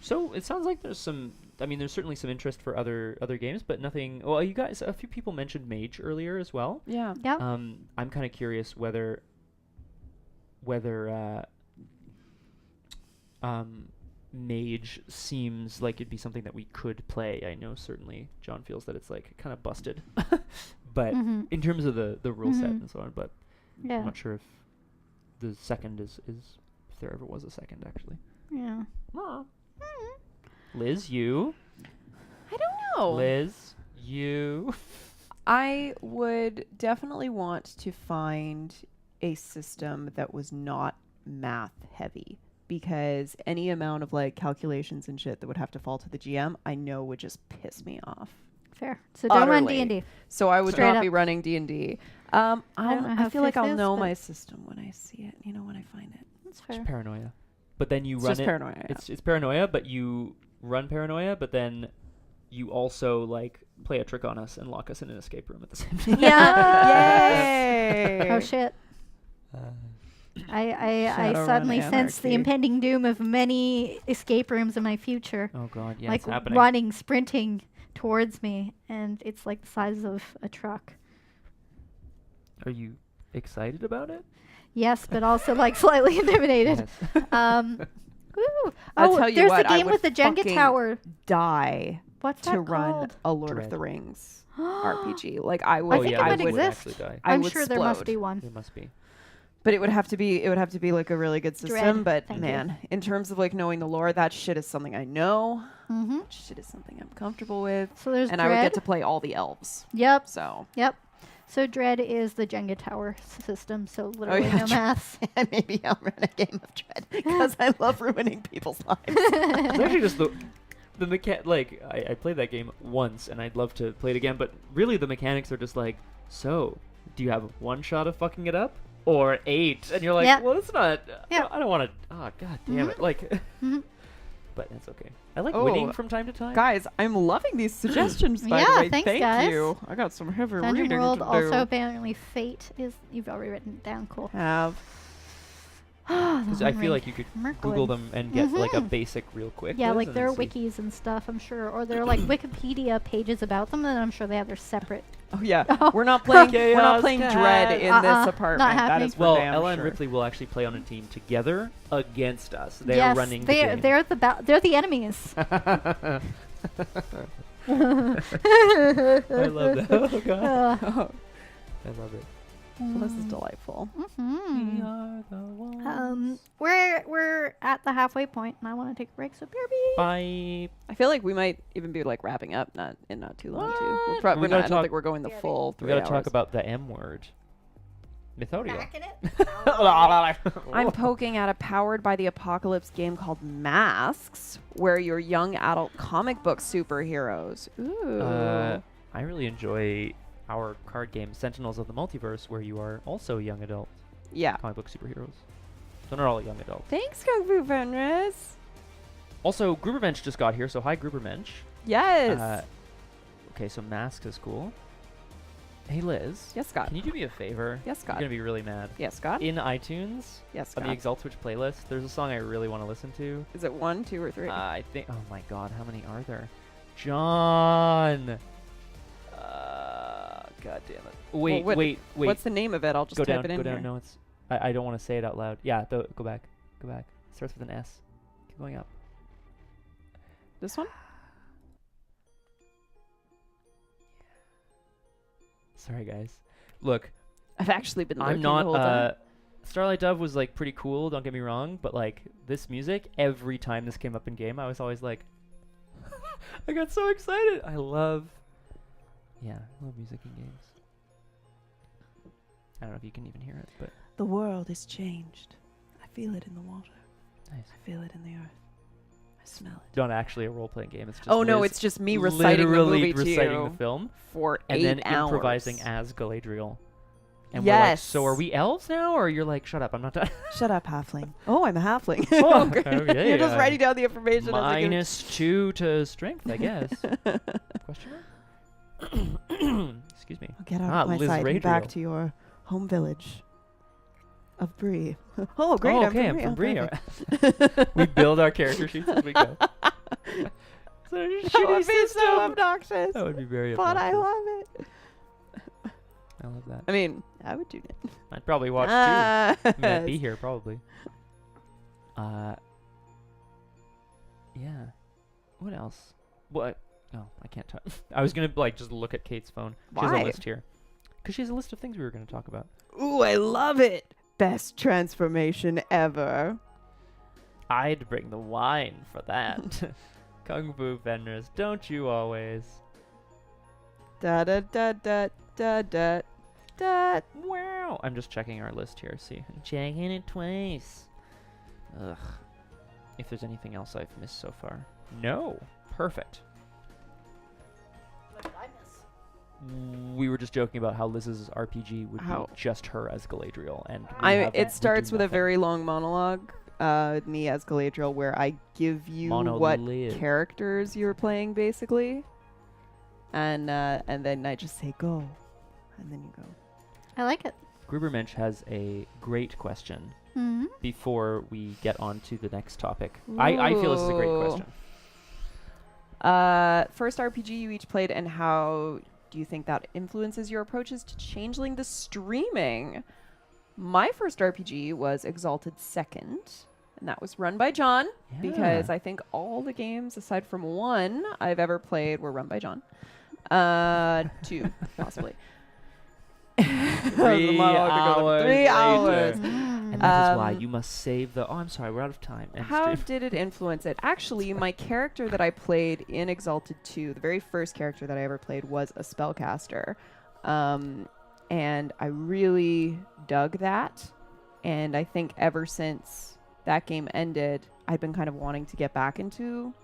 So it sounds like there's certainly some interest for other games, but nothing. Well, you guys, a few people mentioned Mage earlier as well.
Yeah.
Yeah.
I'm kind of curious whether Mage seems like it'd be something that we could play. I know certainly Jon feels that it's like kind of busted, but in terms of the rule set and so on. But I'm not sure if the second is if there ever was a second actually.
Yeah.
Liz, you?
I don't know.
Liz, you?
I would definitely want to find a system that was not math heavy, because any amount of like calculations and shit that would have to fall to the GM, I know would just piss me off.
Fair. So don't run
Utterly.
D&D.
So I would
Straight
not
up.
be running D&D. I feel like I'll know my system when I see it, when I find it.
That's fair.
It's paranoia. But then you
It's
run
just
it.
paranoia.
It's paranoia, but you run paranoia, but then you also like play a trick on us and lock us in an escape room at the same time.
Yay!
Oh shit. I
Shadowrun
suddenly sense the
anarchy.
impending doom of many escape rooms in my future.
Oh god, yeah,
like
it's happening.
running, sprinting, towards me, and it's like the size of a truck.
Are you excited about it?
Yes, but also like slightly intimidated.
Yes.
Woo.
I'll
Oh,
tell you
there's
what,
the
I
game
would
with the Jenga
fucking
tower.
Die
What's that
to run
called?
a Lord
Dread.
of the Rings RPG. Like I would.
I think
yeah,
it
I
might
would,
exist.
actually die.
I
I'm
would
sure there must
explode.
be one.
There must be.
But it would have to be like a really good system.
Dread.
But
Thank you.
man, in terms of like knowing the lore, that shit is something I know.
Mm-hmm.
That shit is something I'm comfortable with.
So there's
And
Dread.
I would get to play all the elves.
Yep.
So
Yep. So Dread is the Jenga tower system. So literally
yeah,
no maths.
maybe I'll run a game of Dread because I love ruining people's lives.
It's actually just the like I played that game once and I'd love to play it again, but really the mechanics are just like, so do you have one shot of fucking it up or 8? And you're like,
Yeah.
well, it's not.
Yeah.
I don't want to. Oh god damn it! Like,
Mhm.
but that's okay. I like
Oh,
winning from time to time.
Guys, I'm loving these suggestions, by
Yeah,
the way.
thanks,
Thank
guys.
you. I got some heavy
Dungeon
reading
World
to
also
do.
apparently Fate is. You've already written it down. Cool.
Have.
Because I feel like you could Google them and get like a
Mhm.
basic real quick.
Yeah,
list
like
and
there are
then see.
wikis and stuff, I'm sure, or there are like Wikipedia pages about them, and I'm sure they have their separate.
Oh yeah,
Oh.
we're not playing. we're not
Chaos
playing
Cat.
Dread in
Uh-uh,
this
not
apartment. That
happening.
is for
Well,
damn
Ella and
sure.
Ripley will actually play on a team together against us. They
yes,
are running the
they're
game.
they're they're the enemies.
I love that. Oh god, I love it.
Well, this is delightful.
We're at the halfway point, and I want to take a break. So BRB.
Bye.
I feel like we might even be like wrapping up, not too long too. We're
What?
probably
We
not.
gotta
I don't
talk-
think we're going the
Yeah,
full
We
3
gotta
hours.
talk about the M word. Mythodia.
Back in it.
I'm poking at a powered by the apocalypse game called Masks, where you're young adult comic book superheroes. Ooh.
I really enjoy our card game Sentinels of the Multiverse, where you are also a young adult
Yeah.
comic book superheroes. So not all young adults.
Thanks, Kung Fu Fenris.
Also, Grubermensch just got here, so hi Grubermensch.
Yes.
Okay, so Masks is cool. Hey Liz.
Yes, Scott.
Can you do me a favor?
Yes,
You're
Scott.
gonna be really mad.
Yes, Scott.
In iTunes,
Yes,
on the
Scott.
Exalt Switch playlist, there's a song I really want to listen to.
Is it 1, 2, or 3?
I think. Oh my God, how many are there? John. God damn it. Wait,
what-
wait.
What's the name of it? I'll just
Go
type
down.
it in
Go down.
here.
No, it's. I don't want to say it out loud. Yeah, go back. Go back. It starts with an S. Keep going up.
This one?
Sorry, guys. Look,
I've actually been looking
I'm
the whole time.
not. Starlight Dove was like pretty cool. Don't get me wrong, but like this music, every time this came up in game, I was always like, I got so excited. I love music in games. I don't know if you can even hear it, but
The world is changed. I feel it in the water.
nice.
I feel it in the earth. I smell it.
Not actually a role-playing game. It's just
Oh no,
Liz
it's just me reciting the
literally
movie to
reciting
you
the film
for 8
and then
hours.
improvising as Galadriel. And we're like,
Yes.
so are we elves now, or you're like, shut up, I'm not done.
Shut up, halfling. Oh, I'm a halfling.
Oh,
great.
okay,
You're just
yeah.
writing down the information. as I go.
-2 to strength, I guess. Question mark? Excuse me.
Get out
Ah,
of my
Liz
sight and back
Radriel.
to your home village of Bree. Oh, great.
Oh,
I'm
okay,
from
I'm from
Bree.
Bree.
Oh,
Alright. We build our character sheets as we go. So
That
shitty
would be so
system.
obnoxious.
That would be very
But I
obnoxious.
love it.
I love that.
I mean, I would tune in.
I'd probably watch too. I mean, I'd be
Yes.
here probably. Yeah. What else? What? No, I can't talk. I was gonna like just look at Kate's phone. She has
Why?
a list here. Because she has a list of things we were gonna talk about.
Ooh, I love it. Best transformation ever.
I'd bring the wine for that. Kung Fu Fenris, don't you always?
Da da da da da da da.
Wow. I'm just checking our list here. See, I'm checking it twice. Ugh. If there's anything else I've missed so far. No. Perfect.
What did I miss?
We were just joking about how Liz's RPG would
How-
be just her as Galadriel, and
It starts with a very long monologue. Me as Galadriel, where I give you what
Monolith.
characters you're playing, basically, and then I just say go, and then you go.
I like it.
Grubermensch has a great question
Mm-hmm.
before we get on to the next topic. I feel this is a great
Ooh.
question.
First RPG you each played, and how do you think that influences your approaches to Changeling the streaming? My first RPG was Exalted Second, and that was run by Jon, because I think all the games, aside from one I've ever played, were run by Jon. 2, possibly.
3 hours.
3 hours.
And that is why you must save the... Oh, I'm sorry, we're out of time. And
How did it influence it? Actually, my character that I played in Exalted 2, the very first character that I ever played, was a spellcaster. And I really dug that. And I think ever since that game ended, I've been kind of wanting to get back into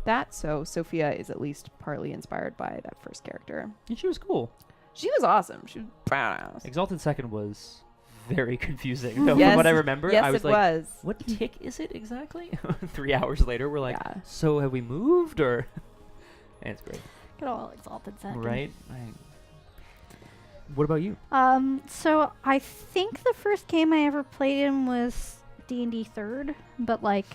that. So Sophia is at least partly inspired by that first character.
And she was cool.
She was awesome. She was badass.
Exalted Second was very confusing. Though,
Yes,
from what I remember,
yes,
I was
it
like,
was.
what tick is it exactly? 3 hours later, we're like,
Yeah.
so have we moved? Or and it's great.
Good old Exalted Second.
Right? What about you?
So I think the first game I ever played in was D&D 3rd, but like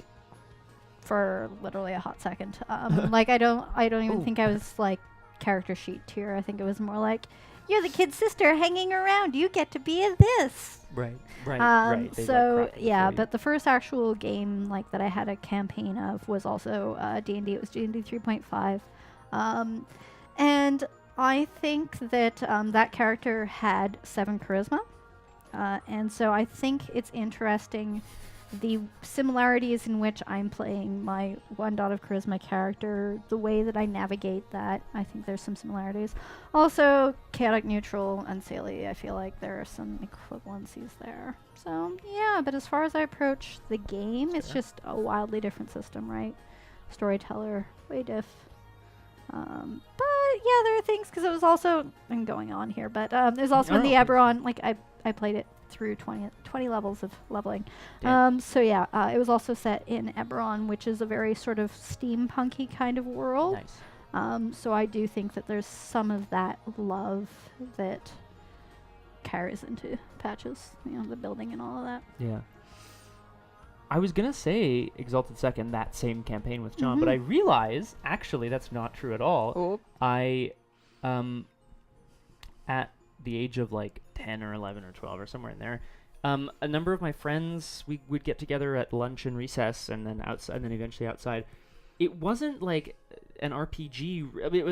for literally a hot second. Like I don't even think I was like character sheet tier. I think it was more like, you're the kid's sister hanging around. You get to be in this.
Right. Right. They,
So
like, craft it
yeah,
for you.
but the first actual game like that I had a campaign of was also D&D. It was D&D 3.5, and I think that that character had 7 charisma, and so I think it's interesting the similarities in which I'm playing my 1 dot of charisma character, the way that I navigate that. I think there's some similarities. Also, chaotic neutral and Saley, I feel like there are some equivalencies there. So yeah, but as far as I approach the game, it's just a wildly different system, right? Storyteller, way diff. But yeah, there are things, because it was also, I'm going on here, but it was also in the Eberron, like I played it through 20 levels of leveling. So yeah, it was also set in Eberron, which is a very sort of steampunky kind of world.
Nice.
So I do think that there's some of that love that carries into Patches, you know, the building and all of that.
Yeah. I was gonna say Exalted Second, that same campaign with Jon, but I realize actually that's not true at all.
Oh.
I, at the age of like 10 or 11 or 12 or somewhere in there, a number of my friends, we would get together at lunch and recess, and then outside, and then eventually outside. It wasn't like an RPG. I mean,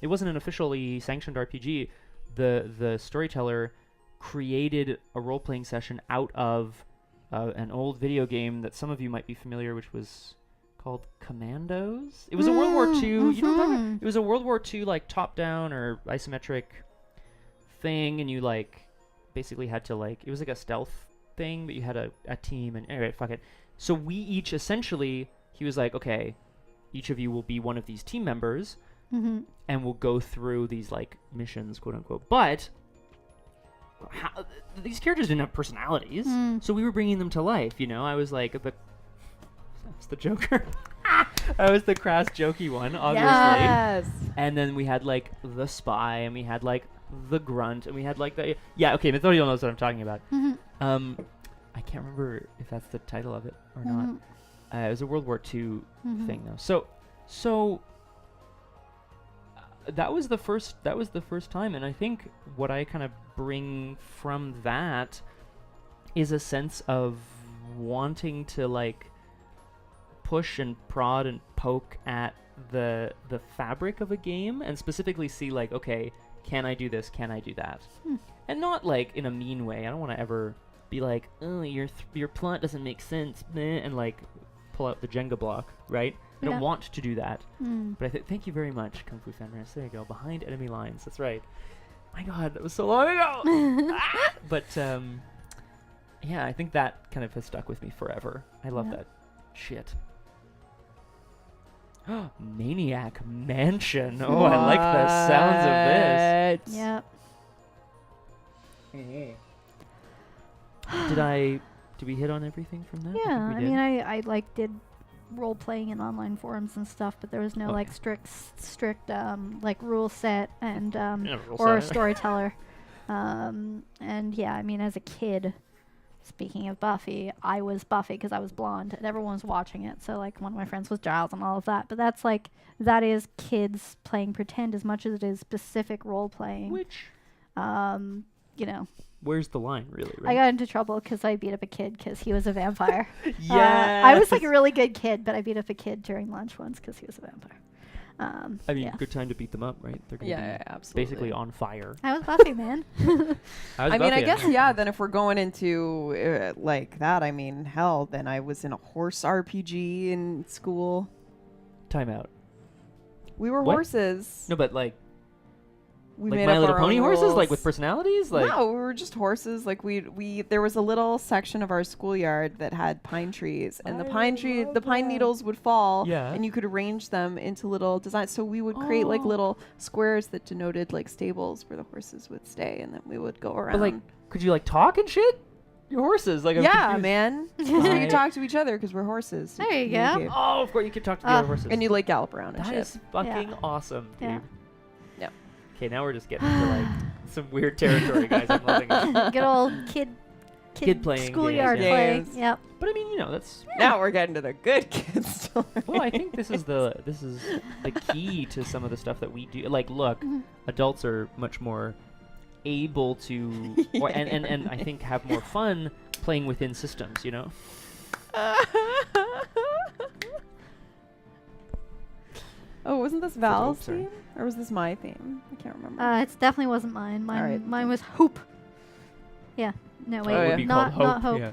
it wasn't an officially sanctioned RPG. The storyteller created a role-playing session out of an old video game that some of you might be familiar, which was called Commandos. It was a World War II. You know what I'm talking about? It was a World War II like top-down or isometric thing, and you like basically had to like, it was like a stealth thing, but you had a team, and anyway, fuck it. So we each essentially, he was like, okay, each of you will be one of these team members, and we'll go through these like missions, quote unquote. But these characters didn't have personalities, so we were bringing them to life. You know, I was like I was the Joker. I was the crass, jokey one, obviously.
Yes.
And then we had like the spy, and we had like the grunt, and we had like the okay. Methodiel knows what I'm talking about. I can't remember if that's the title of it or not. It was a World War II thing though. So that was the first time, and I think what I kind of bring from that is a sense of wanting to like push and prod and poke at the fabric of a game, and specifically see like, okay, can I do this? Can I do that? And not like in a mean way. I don't want to ever be like, oh, your plot doesn't make sense, and like pull out the Jenga block, right? I don't want to do that. But thank you very much, Kung Fu Fenris. There you go. Behind enemy lines. That's right. My God, that was so long ago. But yeah, I think that kind of has stuck with me forever. I love that shit. Maniac Mansion. Oh, I like the sounds of this.
Yep.
Did we hit on everything from that?
Yeah,
think
I
we
mean,
did.
I like did role playing in online forums and stuff, but there was no like strict like rule set and or a storyteller. And yeah, I mean, as a kid, speaking of Buffy, I was Buffy because I was blonde and everyone was watching it. So like one of my friends was Giles and all of that. But that's like, that is kids playing pretend as much as it is specific role playing.
Which,
you know,
where's the line, really?
I
Right?
got into trouble because I beat up a kid because he was a vampire.
Yeah.
I was like a really good kid, but I beat up a kid during lunch once because he was a vampire.
I mean,
yeah.
good time to beat them up, right? They're gonna be
absolutely.
basically on fire.
I was Buffy, man.
I mean, I guess, yeah, then if we're going into like that, I mean, hell, then I was in a horse RPG in school.
Time out.
We were
What?
horses.
No, but like
We
like
made
My
up
Little
our
Pony
own
horses,
rules.
like with personalities, like
No, we were just horses. Like we there was a little section of our schoolyard that had pine trees, and the pine needles would fall,
Yeah.
and you could arrange them into little designs. So we would create like
Oh.
little squares that denoted like stables where the horses would stay, and then we would go around.
But like, could you like talk and shit? Your horses, like I'm
yeah,
confused.
man. So we
I-
could talk to each other because we're horses.
There you go.
communicate.
Oh, of course you could talk to the other horses.
And you like gallop around and
That
shit.
is fucking
Yeah.
awesome, dude.
Yeah.
Yep.
Okay, now we're just getting into like some weird territory, guys. I'm loving it.
Good old kid
Kid playing
schoolyard
games,
play.
Games.
Yep.
But I mean, you know, that's
Now we're getting to the good kids story.
well. I think this is the key to some of the stuff that we do. Like, look,
Mhm.
adults are much more able to, or, and I think have more fun playing within systems. You know.
Oh, wasn't this Val's
sorry.
theme? Or was this my theme? I can't remember.
It definitely wasn't mine. Mine,
Alright.
mine was Hope. Yeah. No, wait.
Oh,
It
yeah.
would be
Not
called
not Hope.
Yeah.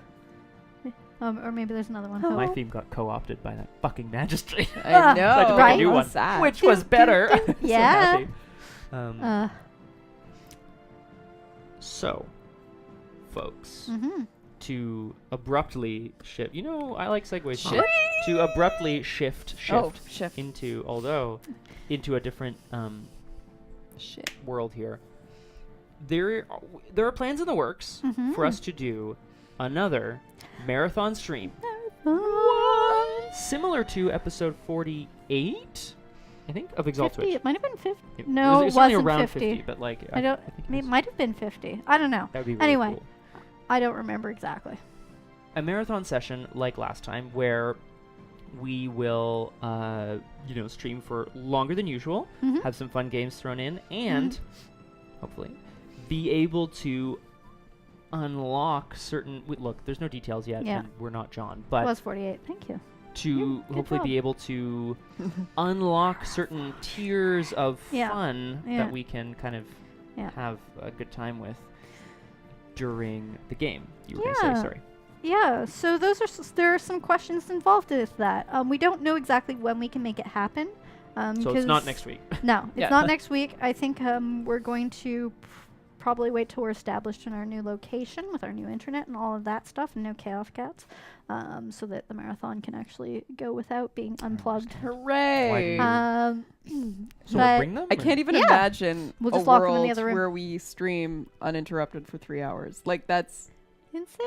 Or maybe there's another one.
Oh.
Hope.
My theme got co-opted by that fucking magistrate,
I know.
So I had to pick
Right.
a new
How
one,
sad.
which was better. So
Yeah.
happy. So, folks,
Mm-hmm.
to abruptly shift. You know, I like segues.
Shift?
To abruptly shift
Oh, shift.
into a different
Shit.
world here. There are plans in the works
Mm-hmm.
for us to do another marathon stream, similar to episode 48, I think, of Exalt
50.
Switch.
It might have been 50.
It
No,
was
it
certainly
wasn't
around
50.
but like
I don't.
think
It might have been 50. I don't know.
that would be really
Anyway.
cool.
I don't remember exactly.
A marathon session like last time where we will stream for longer than usual,
Mhm.
have some fun games thrown in, and hopefully be able to unlock certain look, there's no details yet,
Yeah.
and we're not John,
It
but
was 48. Thank you.
to
good
hopefully
job.
be able to unlock certain tiers of
Yeah.
fun
Yeah.
that we can kind of
Yeah.
have a good time with during the game. You were going
Yeah.
to say, sorry.
Yeah, so those are there are some questions involved with that. We don't know exactly when we can make it happen.
So it's not next week.
No, it's
Yeah.
not next week. I think we're going to probably wait till we're established in our new location with our new internet and all of that stuff, and no chaos cats, so that the marathon can actually go without being unplugged.
Hooray!
Why So
but
we'll bring them?
I
or-
can't even
Yeah.
imagine
We'll
a
just lock them in the
world
other room.
where we stream uninterrupted for 3 hours. Like, that's
insane.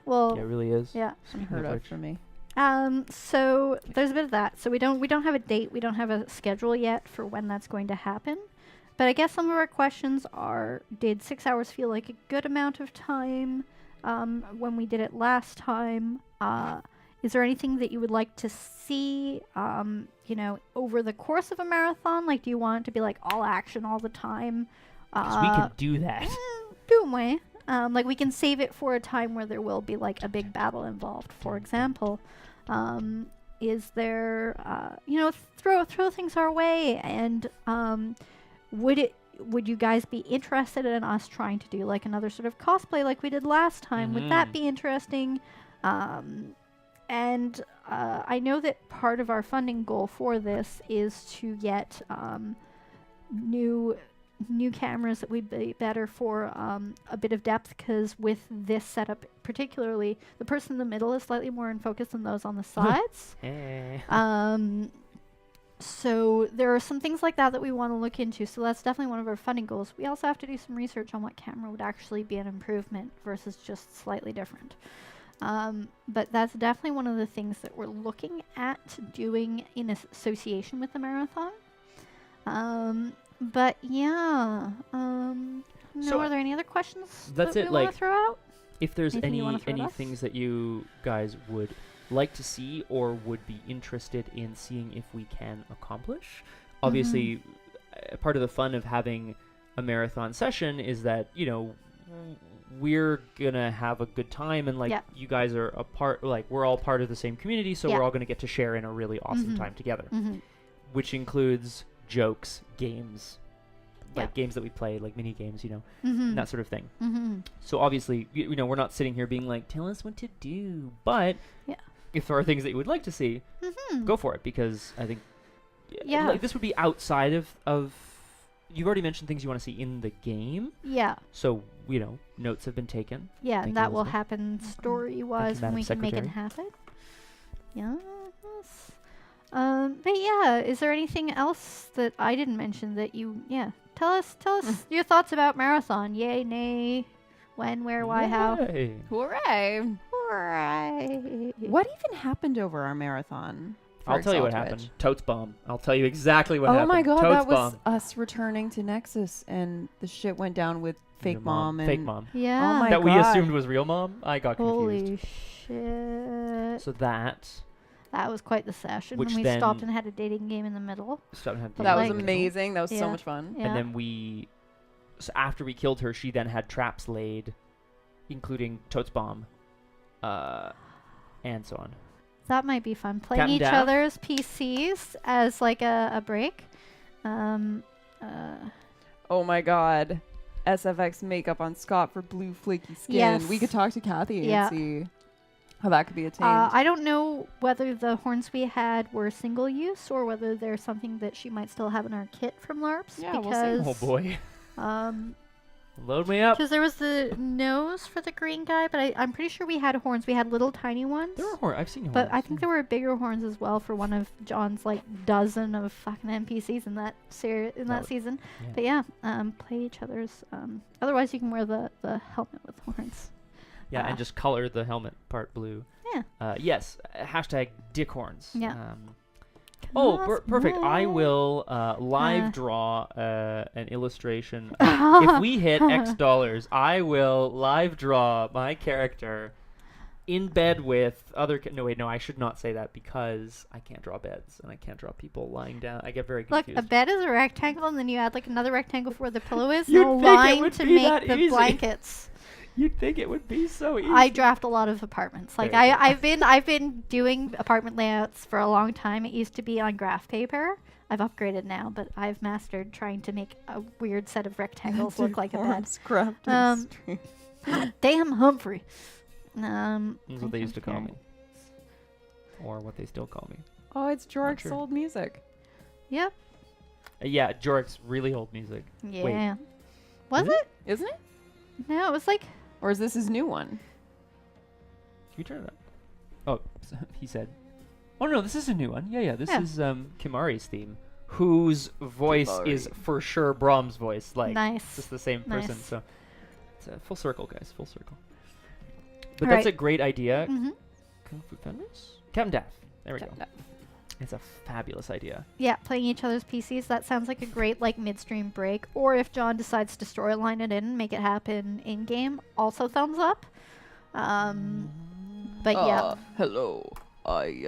Well,
Yeah, it really is.
yeah.
unheard of
Which-
for me.
So there's a bit of that. So we don't have a date. We don't have a schedule yet for when that's going to happen. But I guess some of our questions are: did 6 hours feel like a good amount of time when we did it last time? Is there anything that you would like to see, over the course of a marathon? Like, do you want it to be like all action all the time?
'Cause we can do that.
Boom way. Like we can save it for a time where there will be like a big battle involved. For example, is there, throw things our way, and would you guys be interested in us trying to do like another sort of cosplay like we did last time? Would that
Mhm.
be interesting? And I know that part of our funding goal for this is to get new cameras that would be better for a bit of depth, because with this setup particularly, the person in the middle is slightly more in focus than those on the sides.
Eh.
So there are some things like that we want to look into. So that's definitely one of our funding goals. We also have to do some research on what camera would actually be an improvement versus just slightly different. But that's definitely one of the things that we're looking at doing in association with the marathon. But yeah, no,
So
are there any other questions
that's
that
it,
we want
like-
to throw out?
if there's
Anything you wanna
any
throw at us?
things that you guys would like to see or would be interested in seeing if we can accomplish. Obviously, part of the fun of having a marathon session is that, you know, we're gonna have a good time, and like
Yeah.
you guys are a part, like we're all part of the same community, so
Yeah.
we're all gonna get to share in a really awesome time together, which includes jokes, games, like
Yeah.
games that we play, like mini games, you know,
Mm-hmm.
and that sort of thing.
Mm-hmm.
So obviously, you know, we're not sitting here being like, tell us what to do, but
Yeah.
if there are things that you would like to see,
Mm-hmm.
go for it, because I think
Yeah.
like, this would be outside of you've already mentioned things you want to see in the game,
Yeah.
so you know, notes have been taken.
Yeah,
Thank
and
you,
that will
Elizabeth.
happen story-wise when
Madam
we can make it
Secretary.
happen. Yes. But yeah, is there anything else that I didn't mention that you? Yeah, tell us your thoughts about marathon. Yay, nay, when, where, why, how.
Yay.
Hooray!
Right.
What even happened over our marathon? for
I'll tell you what
Excel
happened.
Twitch?
Totes bomb. I'll tell you exactly what
Oh
happened.
my god,
Totes
that was
bomb.
us returning to Nexus, and the shit went down with
Your
fake mom and
fake mom.
Yeah.
Oh my
That we
God.
assumed was real mom. I got confused.
Holy shit.
So that
That was quite the session.
Which
And we
then-
stopped and had a dating game in the middle.
stopped and had
But
that was
like-
amazing. That was
Yeah.
so much fun.
Yeah.
And then so after we killed her, she then had traps laid, including Totes bomb, and so on.
That might be fun. Playing
Captain
each
Daff?
other's PCs as like a break.
Oh my god. SFX makeup on Scott for blue flaky skin.
Yes.
We could talk to Kathy
Yeah.
and see how that could be attained.
I don't know whether the horns we had were single use or whether there's something that she might still have in our kit from LARPs.
Yeah, we'll see.
because,
Oh boy.
Um,
Load me up.
because there was the nose for the green guy, but I'm pretty sure we had horns. We had little tiny ones.
There are horns. I've seen horns.
But I think there were bigger horns as well for one of John's like dozen of fucking NPCs in that
would-
season.
yeah.
But yeah, play each other's. Otherwise, you can wear the helmet with horns.
Yeah, and just color the helmet part blue.
Yeah.
Yes. Hashtag dickhorns.
Yeah.
Oh, perfect. I will live draw an illustration. If we hit X dollars, I will live draw my character in bed with other. No, wait, no, I should not say that because I can't draw beds and I can't draw people lying down. I get very
Look,
confused.
a bed is a rectangle, and then you add like another rectangle for where the pillow is,
You'd
and a
think it
line
would
to
be that
make the
easy.
blankets.
You'd think it would be so easy.
I draft a lot of apartments. Like
There you go.
I've been doing apartment layouts for a long time. It used to be on graph paper. I've upgraded now, but I've mastered trying to make a weird set of rectangles look like a bed.
Crafting stream.
Damn Humphrey.
That's what they
I
used to
don't
call
care.
me, or what they still call me.
Oh, it's Jorg's
sure.
old music.
Yep.
Yeah, Jorik's really old music.
Yeah. Was
Is
it?
Isn't it?
No, it was like
Or is this his new one?
Can you turn it up? Oh, he said. Oh no, this is a new one. Yeah. This
Yeah.
is Kimari's theme, whose voice is
Kimari.
for sure Braum's voice. Like,
nice.
it's the same person.
Nice.
So it's a full circle, guys. Full circle. But
Right.
that's a great idea.
Mm-hmm.
Kung Fu Fenders? Captain Daff. There we
Captain
go. It's a fabulous idea.
Yeah, playing each other's PCs. That sounds like a great like midstream break. Or if John decides to storyline it in, make it happen in game. Also thumbs up. But yeah.
Hello. I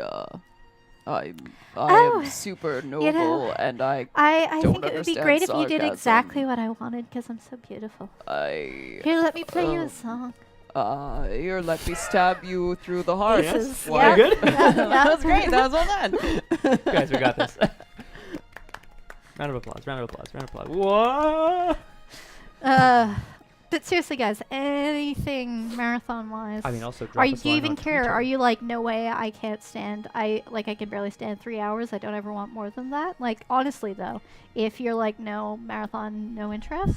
Oh,
am super noble
know,
and I
I
don't
think it would be
understand
great if you did
sarcasm.
exactly what I wanted because I'm so beautiful.
I
Here, let me play you
Oh.
a song.
here let me stab you through the heart.
Aces.
Why?
Yeah.
Good?
That was great. That was well done.
Guys, we got this. Round of applause. Round of applause. Round of applause. Whoa!
But seriously, guys, anything marathon-wise?
I mean, also drop
Are you,
us
do you
line
even
on
care?
Twitter.
Are you like, no way, I can't stand, I can barely stand 3 hours. I don't ever want more than that. Like, honestly, though, if you're like, no, marathon, no interest,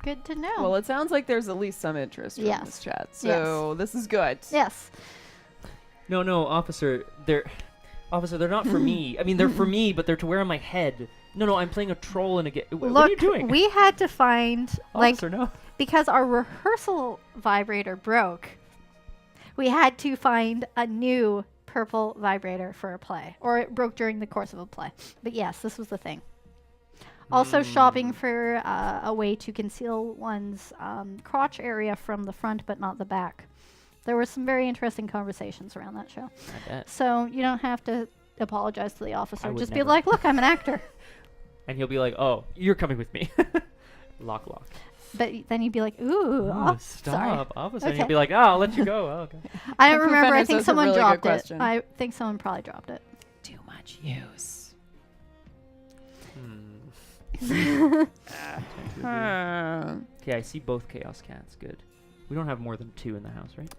good to know.
Well, it sounds like there's at least some interest from
Yes.
this chat. So this is good.
yes.
No, officer. They're not for me. I mean, they're for me, but they're to wear on my head. No, I'm playing a troll in a game.
Look,
What are you doing?
we had to find, like,
Officer, no.
because our rehearsal vibrator broke, we had to find a new purple vibrator for a play. Or it broke during the course of a play. But yes, this was the thing. Also shopping for a way to conceal one's crotch area from the front but not the back. There were some very interesting conversations around that show.
I bet.
So you don't have to apologize to the officer.
would
Just
never.
be like, look, I'm an actor.
And he'll be like, "Oh, you're coming with me." Lock.
But then you'd be like, ooh,
Oh,
sorry.
stop, officer. And
Okay.
he'll be like, "Oh, I'll let you go." Oh, okay.
I don't
Kung Fu
remember. I
Fighters
think
is a
someone
really good
dropped it.
question.
I think someone probably dropped it.
Too much use.
Okay, I see both chaos cats. Good. We don't have more than 2 in the house, right?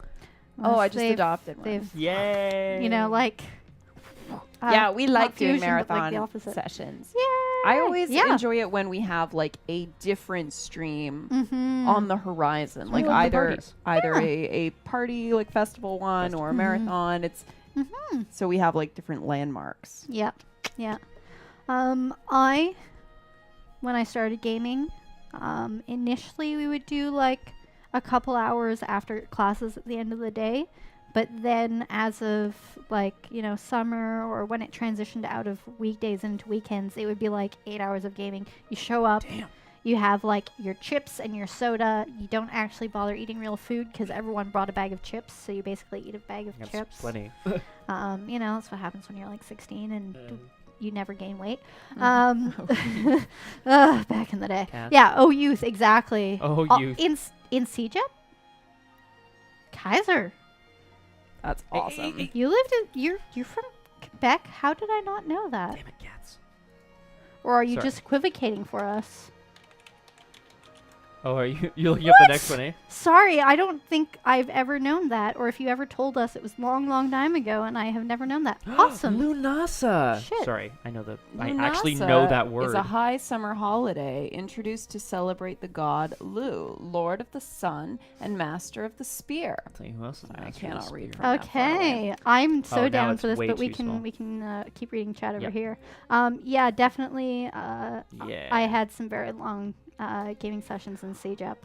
Oh, I
Unless
just adopted one.
they've,
Yay!
you know, like.
Yeah, we like
not
doing
fusion, but, like,
marathon
the opposite.
sessions.
Yay!
I always
Yeah.
enjoy it when we have like a different stream
Mhm.
on the horizon,
We
like
love the
either
parties.
a party like festival one or a
Mhm.
marathon. It's
Mhm.
so we have like different landmarks.
Yeah, yeah. When I started gaming, initially we would do like a couple hours after classes at the end of the day. But then as of like, you know, summer or when it transitioned out of weekdays into weekends, it would be like 8 hours of gaming. You show up, you have like your chips and your soda. You don't actually bother eating real food because everyone brought a bag of chips. So you basically eat a bag of
That's
chips.
plenty.
You know, that's what happens when you're like 16 and you never gain weight.
Mhm.
Back in the day.
Cats.
Yeah, youth, exactly.
Oh, youth.
In CJEP? Kaiser.
That's awesome.
You lived in you're from Quebec? How did I not know that?
Damn it, cats.
Or are you
Sorry.
just equivocating for us?
Oh, are you looking up the next one, eh?
Sorry, I don't think I've ever known that, or if you ever told us it was long time ago and I have never known that. Awesome.
Lunasa.
Shit.
Sorry, I actually know
Lunasa
that word.
is a high summer holiday introduced to celebrate the god Lu, lord of the sun and master of the spear.
I'll tell you who else is
I
master of
cannot
the
read
spear.
from that far away.
Okay, I'm so
Oh, now
down
it's
for this,
way
but we
too small.
can keep reading chat over
Yep.
here. Yeah, definitely.
Yeah.
I had some very long gaming sessions in CJEP.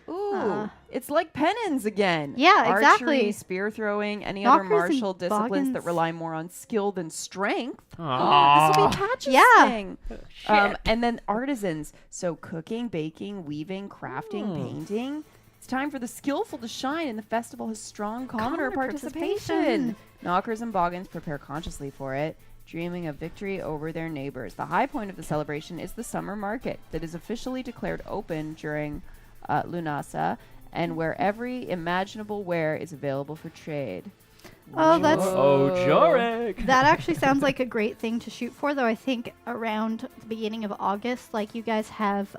Ooh, it's like pennons again.
Yeah,
Archery,
exactly.
spear throwing, any other
Knockers and
martial disciplines that
boggins.
rely more on skill than strength.
Aww.
This will be Patch's
Yeah.
thing.
Shit.
And then artisans. So cooking, baking, weaving, crafting, painting. It's time for the skillful to shine, and the festival has strong commoner
Commoner
participation.
participation.
Knockers and boggins prepare consciously for it, dreaming of victory over their neighbors. The high point of the celebration is the summer market that is officially declared open during Lunasa, and where every imaginable ware is available for trade.
Oh, that's
Oh, Jorik.
that actually sounds like a great thing to shoot for, though. I think around the beginning of August, like you guys have,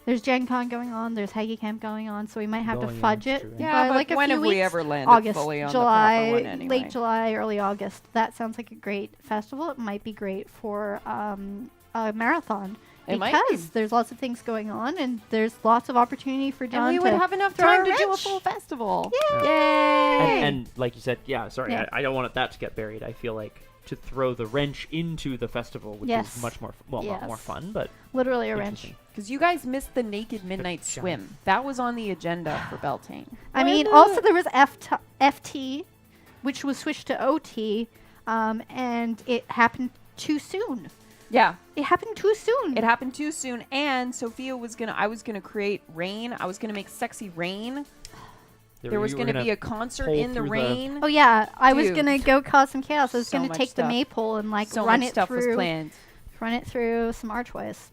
there's Gen Con going on, there's Haggy Camp going on, so we might have to
Going on,
fudge
it's
it.
true,
Yeah,
by
but
like a
when
few
have we
weeks.
ever landed
August,
fully on
July,
the proper one anyway?
late July, early August. That sounds like a great festival. It might be great for a marathon.
It might be.
Because there's lots of things going on, and there's lots of opportunity for John
And we
to
would have enough
throw
time
a
to do a
wrench.
full festival.
Yay!
And like you said, yeah, sorry,
Yeah.
I don't want that to get buried. I feel like to throw the wrench into the festival, which
Yes.
is much more, not more
Yes.
fun, but
Literally a wrench.
interesting.
Because you guys missed the naked midnight
Shine.
swim. That was on the agenda for Beltane.
I mean, also there was FT, which was switched to OT, and it happened too soon.
Yeah,
It happened too soon.
it happened too soon. And Sophia I was gonna create rain. I was gonna make sexy rain. There was gonna be a concert
pull
in the
through the-
rain.
Oh yeah, I was
Dude.
gonna go cause some chaos. I was
So
gonna
much
take the
stuff.
maypole and like
So
run
much
it
stuff was
through,
planned.
run it through some archways,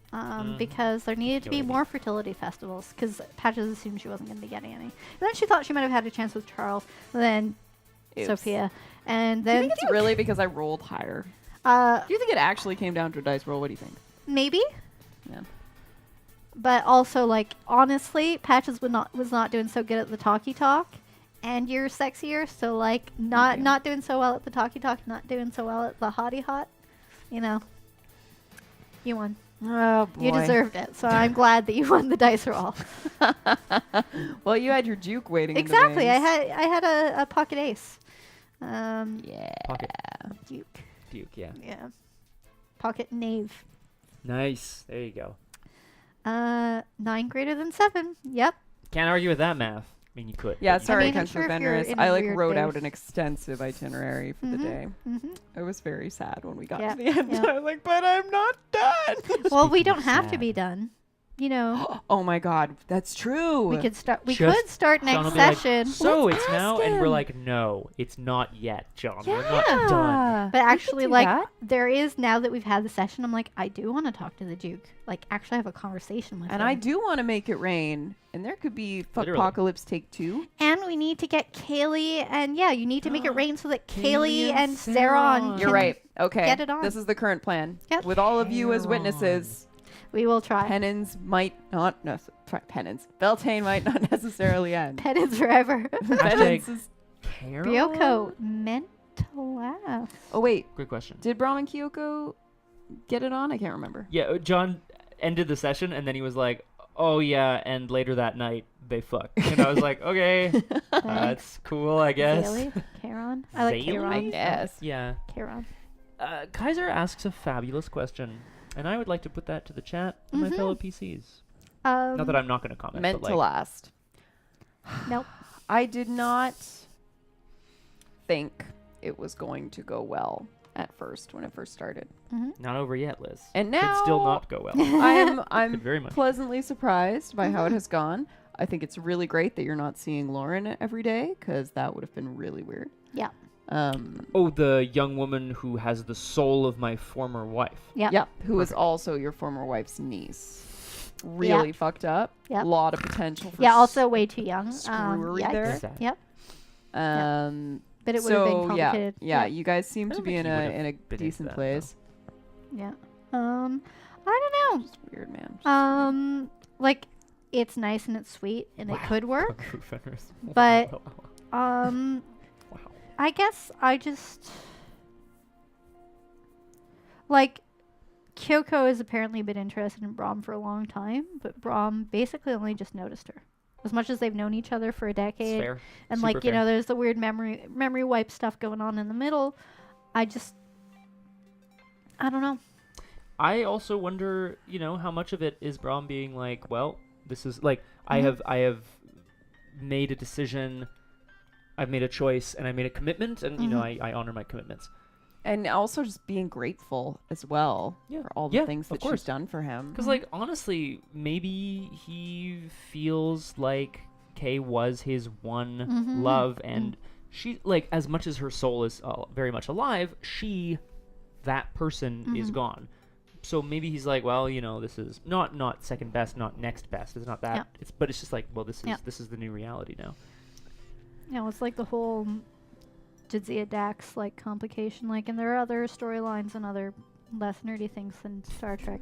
because there needed to be
Good idea.
more fertility festivals. Because Patches assumed she wasn't gonna be getting any. And then she thought she might have had a chance with Charles, then
Oops.
Sophia, and
Do you
then
think it's really because I rolled higher?
uh,
Do you think it actually came down to a dice roll? What do you think?
maybe.
Yeah.
But also, like, honestly, Patches was not doing so good at the talkie talk, and you're sexier, so like
you.
not doing so well at the talkie talk, not doing so well at the hottie hot. You know, you won.
Oh boy.
You deserved it. So I'm glad that you won the dice roll.
Well, you had your juke waiting.
Exactly. I
In the wings.
had a pocket ace.
Yeah.
Pocket
Duke.
Duke, yeah.
Yeah. Pocket knave.
Nice. There you go.
9 greater than 7. Yep.
Can't argue with that math. mean, you could.
Yeah,
but you
sorry,
mean, I'm
Country
sure if you're
Fenris.
in
I
a
like
weird
wrote out
phase.
an extensive itinerary for the day. It was very sad when we got
Yeah,
to the end.
yeah.
I was like, but I'm not done.
Well, we
Speaking
don't
of
have to
sad.
be done. You know,
Oh my God, that's true.
we could start. We
Just
could start
John will
next
be like,
session.
so
Let's
it's now,
ask
and we're
him.
like, no, it's not yet, John.
Yeah.
We're not done.
But actually,
do
like,
that.
there is, now that we've had the session, I'm like, I do want to talk to the Duke. Like, actually have a conversation with
And
him.
I do want to make it rain. And there could be
Literally.
Apocalypse Take 2.
And we need to get Kaylee, and yeah, you need to make it rain so that
Kaylee
Kaylee
and
and Zeron
You're
can-
right. Okay.
get it on.
This is the current plan.
Yep.
With all of you as
Heron.
witnesses,
We will try.
penance might not penance. Beltane might not necessarily end.
Penance forever.
Penance is-
Carol?
Ryoko meant to laugh.
Oh wait,
Good question.
did Braum and Kyoko get it on? I can't remember.
Yeah, John ended the session, and then he was like, oh, yeah, and later that night, they fucked. And I was like, okay, that's cool, I guess.
Zaylee? Charon? I like
Zaylee?
Charon.
I guess.
Yeah.
Charon.
Kaiser asks a fabulous question, and I would like to put that to the chat and my fellow PCs. Not that I'm not going to comment,
Meant
but
to
like,
last.
Nope.
I did not think it was going to go well at first when it first started.
not over yet, Liz.
And
Could still
now-
not go well.
I'm
Could very much.
pleasantly surprised by how it has gone. I think it's really great that you're not seeing Lauren every day, because that would have been really weird.
Yeah.
Oh, the young woman who has the soul of my former wife.
Yeah.
Yep, who is also your former wife's niece. Really fucked up.
Yep.
A lot of potential for
Yeah, also way too young.
screwery
Yikes.
there.
Sad.
Yep.
But
it would have been complicated.
Yeah, you guys seem
I
to
don't
be
think
in
he
a
would've
in a
been into
decent
that,
place.
Yeah. I don't
Just weird, man.
know. Like, it's nice and it's sweet and it could work.
Kung Fu Fighters.
But-
Wow. Wow.
I guess I just like Kyoko has apparently been interested in Braum for a long time, but Braum basically only just noticed her. As much as they've known each other for a
It's
decade,
fair.
and
Super
like you
fair.
know, there's the weird memory wipe stuff going on in the middle. I don't know.
I also wonder, how much of it is Braum being like, well, this is like I
Mhm.
have made a decision, I've made a choice, and I made a commitment, and
Mhm.
I honor my commitments.
And also just being grateful as well
Yeah.
for all the
Yeah,
things
of
that she's
course.
done for him.
Because like honestly, maybe he feels like Kay was his one
Mhm.
love, and she like as much as her soul is very much alive, that person is
Mhm.
gone. So maybe he's like, well, this is not second best, not next best. It's not that.
Yeah.
But it's just like, well, this is
Yeah.
this is the new reality now.
It's like the whole Jadzia Dax like complication, like, and there are other storylines and other less nerdy things than Star Trek,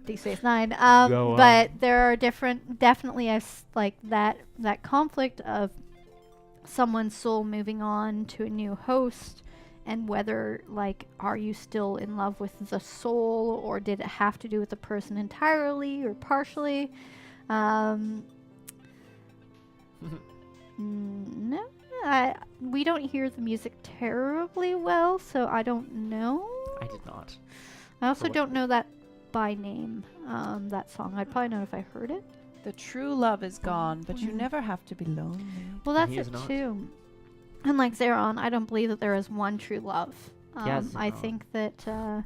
Deep Space Nine.
Go
But there are definitely like that conflict of someone's soul moving on to a new host, and whether like are you still in love with the soul, or did it have to do with the person entirely or partially? No, we don't hear the music terribly well, so I don't know.
I did not.
I also
what-
don't know that by name, that song. I'd probably know if I heard it.
The true love is gone, but you
Mhm.
never have to be lonely.
Well, that's
he is
it
not.
too. And like Zeron, I don't believe that there is one true love.
Yes,
I
Zeron.
think that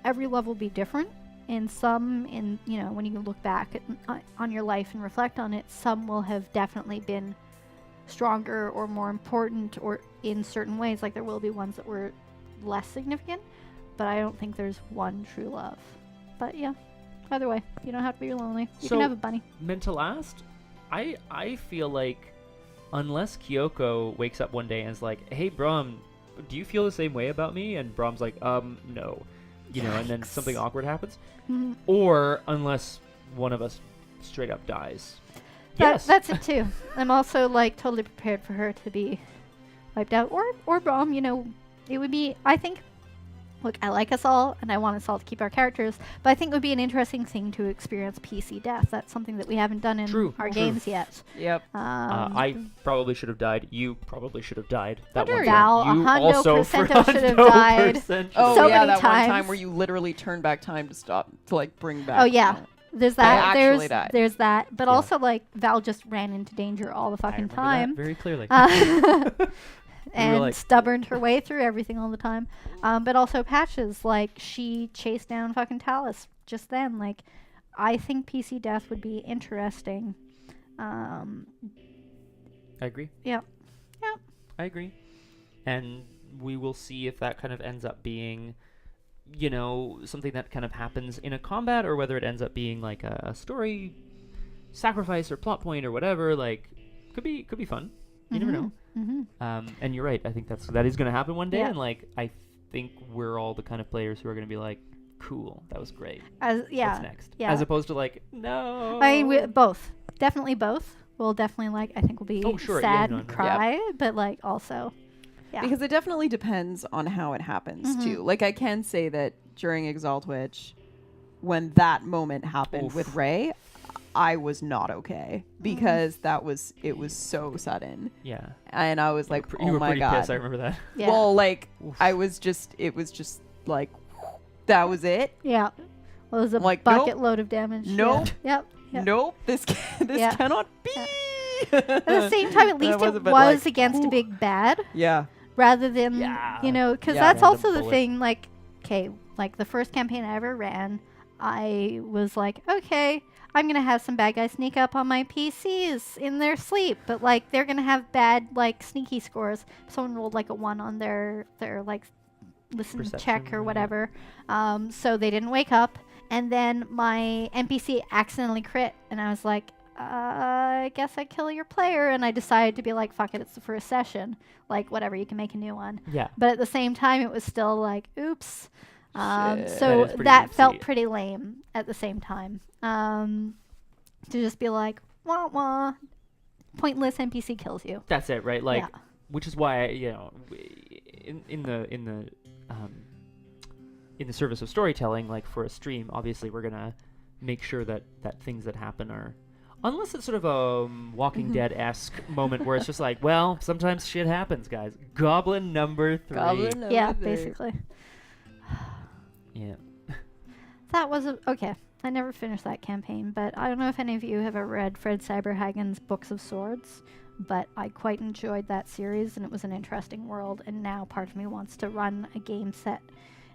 every love will be different. And some, when you look back on your life and reflect on it, some will have definitely been stronger or more important, or in certain ways. Like there will be ones that were less significant, but I don't think there's one true love. But yeah, either way, you don't have to be lonely. You
So-
can have a bunny.
Meant to last? I feel like unless Kyoko wakes up one day and is like, hey Braum, do you feel the same way about me? And Braum's like, no. And then something awkward happens.
Mhm.
Or unless one of us straight up dies. Yes.
That's it too. I'm also like totally prepared for her to be wiped out, or Braum. It would be. I think. Look, I like us all, and I want us all to keep our characters, but I think it would be an interesting thing to experience PC death. That's something that we haven't done in
True,
our
true.
games yet.
Yep.
I probably should have died. You probably should have died. That
Hundred
one
Gal,
time. You
100%
also
should have
for
died.
100% should
Oh
So
yeah,
many
that one time
times.
where you literally turned back time to stop to like bring back.
Oh, yeah. There's
I
that.
actually died.
There's that. But
Yeah.
also, like, Val just ran into danger all the
I
fucking
remember that
time.
very clearly.
And
like-
stubborned her way through everything all the time. But also Patches, like, she chased down fucking Talus just then. Like, I think PC Death would be interesting.
I agree.
Yeah.
I agree. And we will see if that kind of ends up being, you know, something that kind of happens in a combat, or whether it ends up being like a story sacrifice or plot point or whatever. Like, could be fun. You never know. And you're right. I think that is going to happen one day.
Yeah.
And like, I think we're all the kind of players who are going to be like, cool, that was great.
Yeah.
What's next?
Yeah.
As opposed to like, no.
I mean, both. Definitely both. We'll definitely, like, I think we'll be
Oh, sure.
sad
Yeah, no,
and
no.
cry, but, like, also. Yeah.
Because it definitely depends on how it happens too. Like I can say that during Exalt Witch, when that moment happened
Oof.
with Ray, I was not okay because it was so sudden,
Yeah.
and I was like,
You
oh
were
my
pretty
god.
pissed. I remember that.
Yeah.
Well, like
Oof.
it was just like that was it.
Yeah. Well, it was a
I'm like,
bucket
nope.
load of damage.
Nope.
Yeah. Yep.
Nope, this
Yeah.
cannot be.
At the same time, at least it was against a big bad
Yeah.
rather than,
Yeah.
you know, because
Yeah.
that's
Random
also the
bullet.
thing. Like, okay, like the first campaign I ever ran, I was like, okay, I'm going to have some bad guys sneak up on my PCs in their sleep, but like they're going to have bad, like, sneaky scores. Someone rolled like a 1 on their like, listen
Perception,
check or
yeah.
whatever. So they didn't wake up. And then my NPC accidentally crit, and I was like, I guess I kill your player. And I decided to be like, fuck it, it's the first session. Like, whatever, you can make a new one.
Yeah.
But at the same time, it was still like, oops.
Shit.
That
So
is pretty
that felt
oopsie.
pretty lame at the same time. To just be like, wah wah, pointless NPC kills you.
That's it, right? Like,
Yeah.
which is why, you know, in the service of storytelling, like for a stream, obviously we're gonna make sure that things that happen are, unless it's sort of a Walking Dead-esque moment where it's just like, well, sometimes shit happens, guys. Goblin number 3.
Yeah, basically.
Yeah.
That was okay. I never finished that campaign, but I don't know if any of you have ever read Fred Cyberhagen's Books of Swords, but I quite enjoyed that series, and it was an interesting world, and now part of me wants to run a game set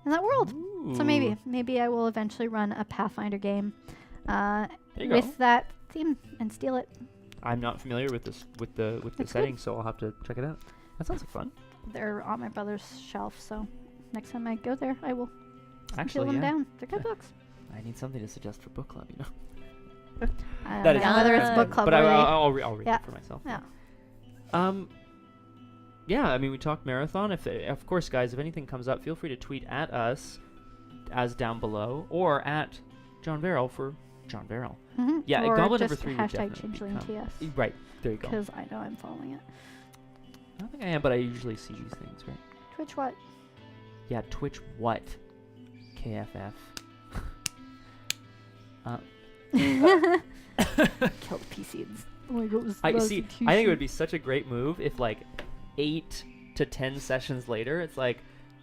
in that world. So maybe I will eventually run a Pathfinder game
There you go.
with that theme and steal it.
I'm not familiar with this with the
It's
setting, so I'll have to check it out. That sounds like fun.
They're on my brother's shelf, so next time I go there, I will
Actually,
kill them
yeah.
down. They're good books.
I need something to suggest for book club, you know.
I don't
That
know
is
whether it's
fun.
book club
But
or
I'll read
Yeah.
it for myself.
Yeah.
Yeah, I mean, we talked marathon. Of course, guys, if anything comes up, feel free to tweet at us as down below, or at John Verrill for John Verrill.
Mhm.
Yeah,
or
Goblin
just
number 3 would
hashtag
definitely
Changeling
become-
TS.
Right, there you go.
Because I know I'm following it.
I don't think I am, but I usually see these things, right?
Twitch what?
Yeah, Twitch what? KFF.
Killed PCs. Oh my god,
I see. I think it would be such a great move if, like, 8 to 10 sessions later, it's like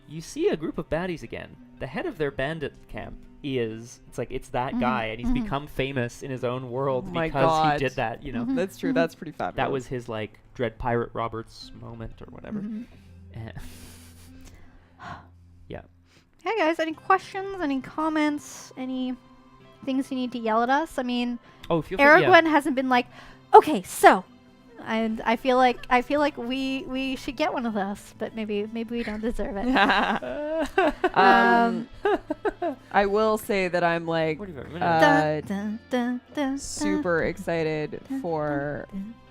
you see a group of baddies again. The head of their bandit camp it's that guy, and he's become famous in his own world
Oh my
because
God.
he did that. You know,
That's true. That's pretty fabulous.
that was his like Dread Pirate Roberts moment or whatever. Eh. Yeah.
Hey guys, any questions? Any comments? Any things you need to yell at us? I mean,
Oh, feel free.
Aragorn hasn't been like, okay, so, and I feel like we should get one of those, but maybe we don't deserve it.
I will say that I'm like
What have you
Dun, dun, dun,
super excited for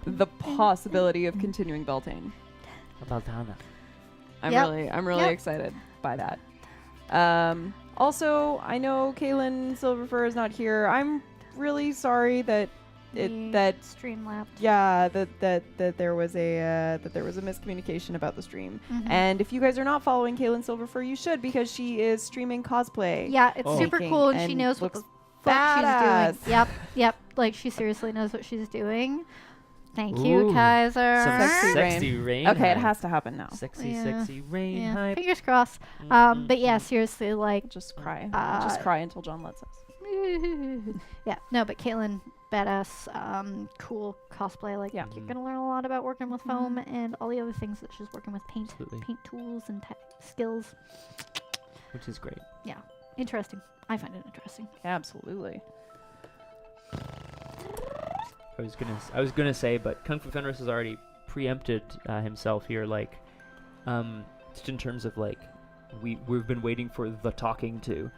the possibility of continuing Beltane.
about Hannah?
I'm
Yep.
really
Yep.
excited by that. Also, I know Kaylin Silverfur is not here. I'm really sorry that
Streamlabs.
that there was a miscommunication about the stream. And if you guys are not following Kaylin Silverfur, you should, because she is streaming cosplay.
Yeah, it's
Oh.
super cool, and she
And
knows what the
looks
fuck
badass.
she's doing. Yep. Like, she seriously knows what she's doing. Thank you,
Ooh,
Kaiser.
Some
Sexy
sexy rain.
Okay, it
hype.
has to happen now.
Sexy,
Yeah.
sexy rain
Yeah,
hype.
fingers crossed.
Mhm.
But yeah, seriously, like,
Just cry.
Uh,
Just cry until John lets us.
Yeah, no, but Caitlin, badass, cool cosplay. Like,
Yeah.
you're gonna learn a lot about working with foam and all the other things that she's working with, paint tools and skills.
Which is great.
Interesting. I find it interesting.
Absolutely.
I was gonna say, but Kung Fu Fenris has already preempted himself here. Like, just in terms of like, we've been waiting for the talking to.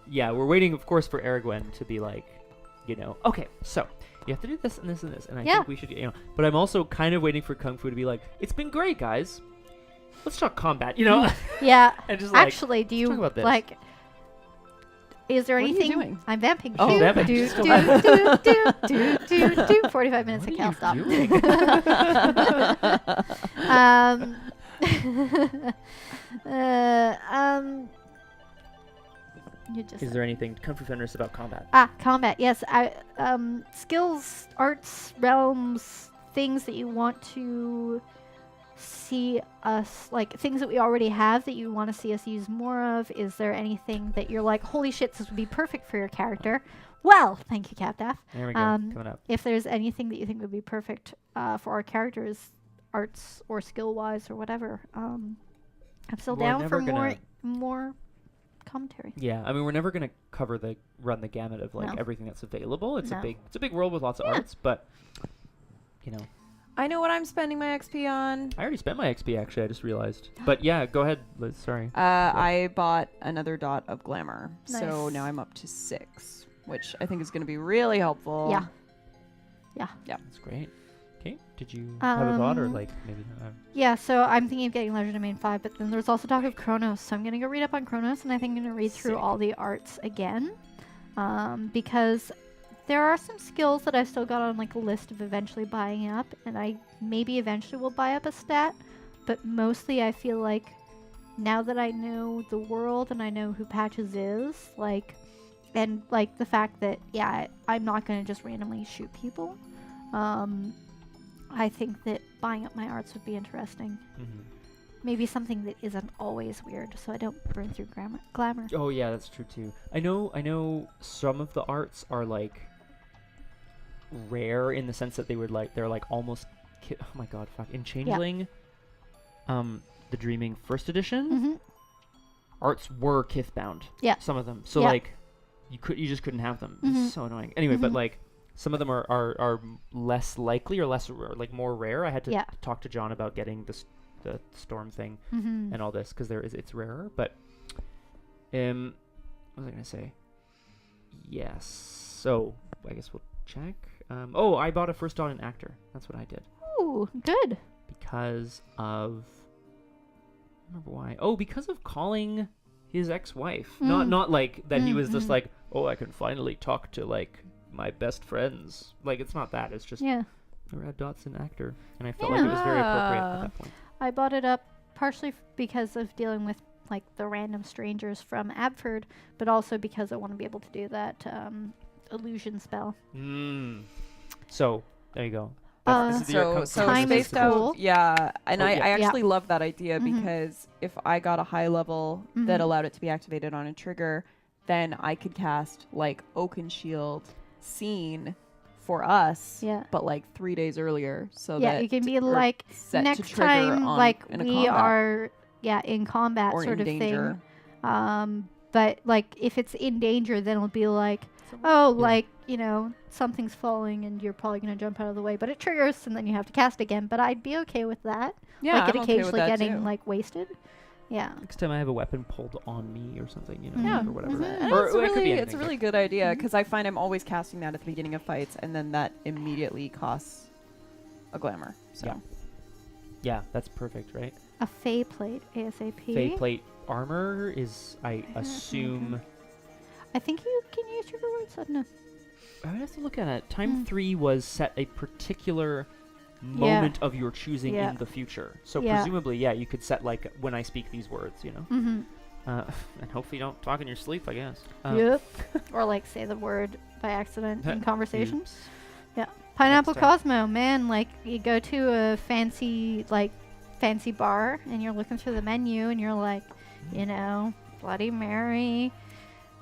Yeah, we're waiting, of course, for Aragwen to be like, okay, so you have to do this and this and this, and I think we should, But I'm also kind of waiting for Kung Fu to be like, it's been great, guys. Let's talk combat,
Yeah.
And just like,
actually, do you
talk about this.
like? Is there
What are you
anything?
doing?
I'm vamping.
Oh, vamping.
do,
Just
do,
go
do. 45 minutes
What
of
are
can't
you
stop. You just
Is there anything Kung Fu Fenris about combat?
combat? Yes. Skills, arts, realms, things that you want to see us, like things that we already have that you want to see us use more of. Is there anything that you're like, holy shit, this would be perfect for your character? Well, thank you, Capdaf.
There we go. Coming up.
If there's anything that you think would be perfect for our characters, arts or skill wise or whatever, I'm still
We're
down for
never
more commentary.
Yeah, I mean, we're never gonna run the gamut of like
No.
everything that's available. It's
No.
a big world with lots of arts, but
I know what I'm spending my XP on.
I already spent my XP actually. I just realized. But yeah, go ahead, Liz. Sorry.
I bought another dot of glamour, so
Nice.
now I'm up to 6, which I think is going to be really helpful.
Yeah.
That's great. Okay, did you have a thought or
Um,
like maybe?
Yeah, so I'm thinking of getting Legend Domain 5, but then there's also talk of Chronos, so I'm going to go read up on Chronos, and I think I'm going to read through
Sick.
all the arts again, because there are some skills that I've still got on like a list of eventually buying up, and I maybe eventually will buy up a stat, but mostly I feel like now that I know the world and I know who Patches is, like, and like the fact that, I'm not going to just randomly shoot people, I think that buying up my arts would be interesting. Maybe something that isn't always weird, so I don't burn through glamour.
Oh yeah, that's true too. I know some of the arts are like rare in the sense that they're like almost oh my god, fuck. In Changeling, the Dreaming First Edition, arts were Kithbound.
Yeah.
Some of them. So
Yeah.
like you just couldn't have them. It's so annoying. Anyway, but like some of them are less likely or like more rare. I had to talk to John about getting the storm thing and all this because it's rarer. But what was I gonna say? Yes. So I guess we'll check. I bought a first dot in actor. That's what I did
Ooh, good.
because of. I don't remember why. Oh, because of calling his ex-wife. Not like that. He was just like, oh, I can finally talk to like my best friends. Like it's not that. It's just
Yeah.
I had dots in actor, and I felt like it was very appropriate at that point.
I bought it up partially because of dealing with like the random strangers from Abford, but also because I want to be able to do that illusion spell.
So there you go. This is
So
your
Time is
spaced out,
cool.
yeah, and
Oh,
I
yeah.
actually love that idea because if I got a high level that allowed it to be activated on a trigger, then I could cast like Oakenshield Scene for us, but like 3 days earlier, so that
you can be
or
like
set to
next
trigger
time,
on,
like
in a
we
combat
are, in combat
or
sort
in
of
danger.
thing. But like if it's in danger, then it'll be like, something's falling and you're probably gonna jump out of the way, but it triggers and then you have to cast again. But I'd be okay with that.
Yeah,
like it
I'm okay with
occasionally
that
getting
too.
like wasted. Yeah.
Next time I have a weapon pulled on me or something,
Yeah.
or whatever.
And
Or
it's,
it could be
it's a
anything.
really good idea because I find I'm always casting that at the beginning of fights, and then that immediately costs a glamour. So
Yeah. Yeah, that's perfect, right?
A Fey plate ASAP.
Fey plate armor is, I assume.
I think you can use trigger words. I don't know.
I would have to look at it. Time 3 was set a particular moment of your choosing in the future. So presumably, you could set like when I speak these words,
Mm-hmm.
and hopefully you don't talk in your sleep, I guess.
Yep. Or like say the word by accident in conversation.
Oops.
Yeah. Pineapple
Next time.
Cosmo, man, like you go to a fancy bar and you're looking through the menu and you're like, Bloody Mary,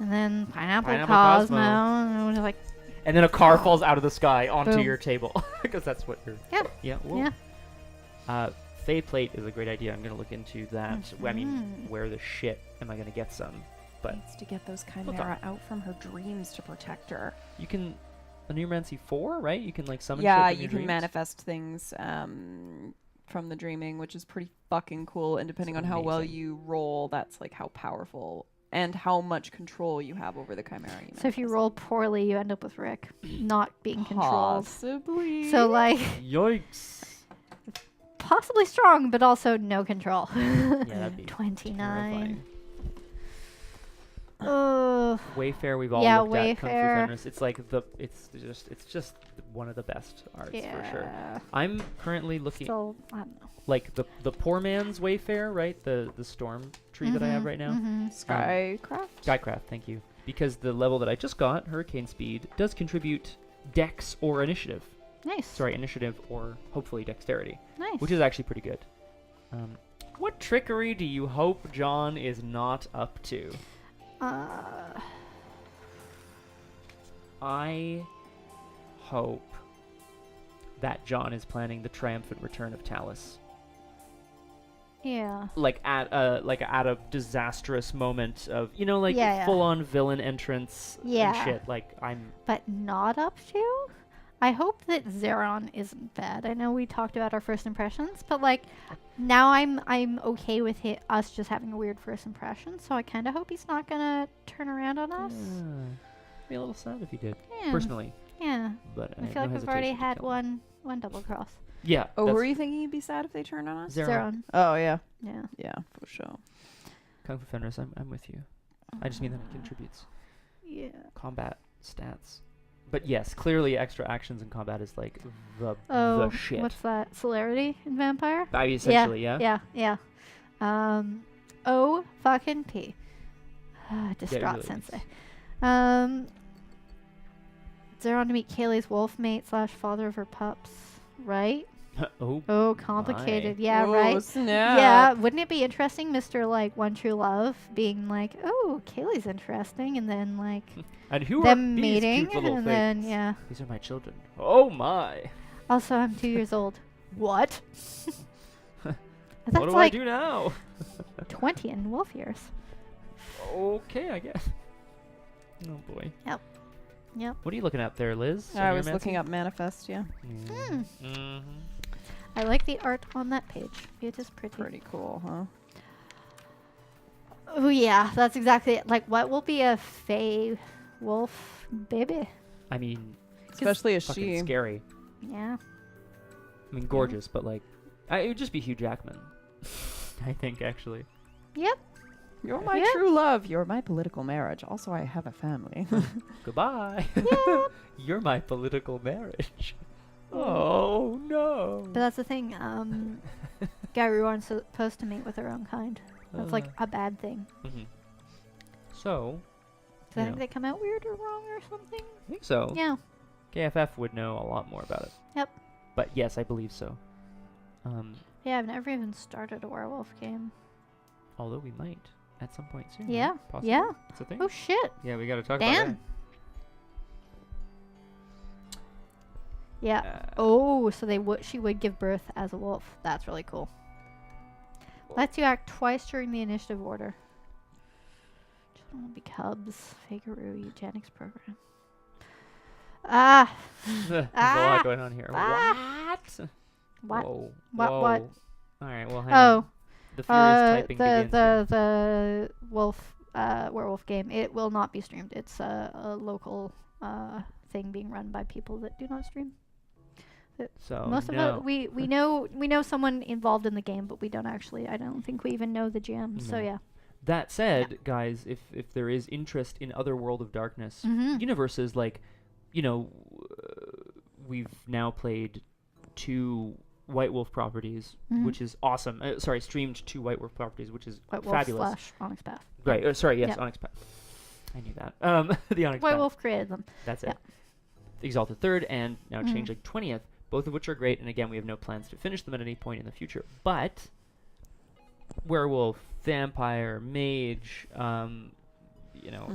And then Pineapple
Pineapple
Cosmo.
Cosmo.
And we're like,
And then a car falls out of the sky onto
Boom.
your table. Because that's what you're...
Yeah.
Yeah. Well, Fae Plate is a great idea. I'm going to look into that. I mean, where the shit am I going to get some? But
Needs to get those
We'll
chimera out from her dreams to protect her.
you can... A Neuromancy 4, right? You can, like, summon shit
Yeah,
from your
you can
dreams?
manifest things from the dreaming, which is pretty fucking cool. And depending on how well
amazing.
you roll, that's like how powerful and how much control you have over the chimera.
so if you roll poorly, you end up with Rick not being controlled.
Possibly.
So like
Yikes.
possibly strong, but also no control.
Yeah, that'd be
29.
terrifying.
Oh,
Wayfair, we've all
Yeah,
looked at. Kung Fu
Wayfair.
Fenris. It's like it's just one of the best arts for sure.
yeah.
I'm currently looking
Still, I don't know.
like the poor man's Wayfair, right? The storm tree that I have right now.
Skycraft.
Skycraft, thank you. Because the level that I just got, Hurricane Speed, does contribute Dex or Initiative.
Nice.
Sorry, Initiative or hopefully Dexterity,
Nice.
which is actually pretty good. What trickery do you hope John is not up to? I hope that John is planning the triumphant return of Talus.
Yeah.
Like at a disastrous moment of like
Yeah, yeah.
full on villain entrance
Yeah.
and shit. Like I'm
But not up to? I hope that Zeron isn't bad. I know we talked about our first impressions, but like now I'm okay with us just having a weird first impression, so I kind of hope he's not gonna turn around on us.
be a little sad if he did,
Yeah.
personally.
Yeah.
But
I
have
feel
no
like we've already
hesitation to
had
kill him.
one double cross.
Yeah.
Oh,
that's
were you thinking you'd be sad if they turned on us?
Zeron.
Oh yeah,
Yeah.
yeah, for sure.
Kung Fu Fenris, I'm with you. I just mean that it contributes
Yeah.
combat stats. But yes, clearly extra actions in combat is like the shit.
What's that? Celerity in Vampire?
I mean, essentially, yeah.
Yeah. O fucking P. Distraught
really
sensei. Zeron to meet Kaylee's wolf mate / father of her pups, right?
Oh,
Oh, complicated.
my.
Yeah,
Oh,
right.
snap.
Yeah, wouldn't it be interesting, Mr. like One True Love being like, oh, Kaylee's interesting, and then like
and who
them
are these
meeting,
cute little
and
things?
then yeah.
These are my children. Oh my!
Also, I'm 2 years old. What? That's
What do
like
I do now?
20 in wolf years.
Okay, I guess. Oh boy.
Yep.
What are you looking at there, Liz?
I was looking up manifest. Yeah,
Mm-hmm.
I like the art on that page. It is pretty.
pretty cool, huh?
Oh yeah, that's exactly it. Like, what will be a Fey wolf baby?
I mean,
Especially a
fucking
she.
scary.
Yeah.
I mean, gorgeous, but like, it would just be Hugh Jackman. I think actually.
Yep.
You're my
Yeah.
true love. You're my political marriage. Also, I have a family.
Goodbye.
Yeah.
You're my political marriage. Oh no.
But that's the thing. Gary aren't supposed to mate with their own kind. That's like a bad thing.
Mhm. So,
So I
you
think
know,
they come out weird or wrong or something.
I think so.
Yeah.
KFF would know a lot more about it.
Yep.
But yes, I believe so.
Yeah, I've never even started a werewolf game.
Although we might at some point soon.
Yeah.
Right? Possibly.
Yeah.
It's a thing.
Oh shit.
Yeah, we got to talk about
Damn.
that.
Yeah. Oh, so she would give birth as a wolf. That's really cool. Lets you act twice during the initiative order. Children will be cubs. Figaro eugenics program. Ah.
There's a
Ah.
lot going on here. What?
What?
Whoa.
What?
Whoa.
What?
All right. Well, hang on. The furious typing begins.
the wolf werewolf game. It will not be streamed. It's a local thing being run by people that do not stream.
So
Most of it, we know someone involved in the game, but we don't actually. I don't think we even know the GM. So
No.
yeah.
That said, guys, if there is interest in other World of Darkness
Mm-hmm.
universes, like, we've now played 2 White Wolf properties,
Mhm.
which is awesome. Streamed 2 White Wolf properties, which is
White Wolf
fabulous.
/ Onyx Path.
Right. Yes,
Yep.
Onyx Path. I knew that. The Onyx
White
Path.
Wolf created them.
That's
yeah.
it. Exalted Third and now
Mhm.
Changeling 20th, both of which are great. And again, we have no plans to finish them at any point in the future. But werewolf, vampire, mage,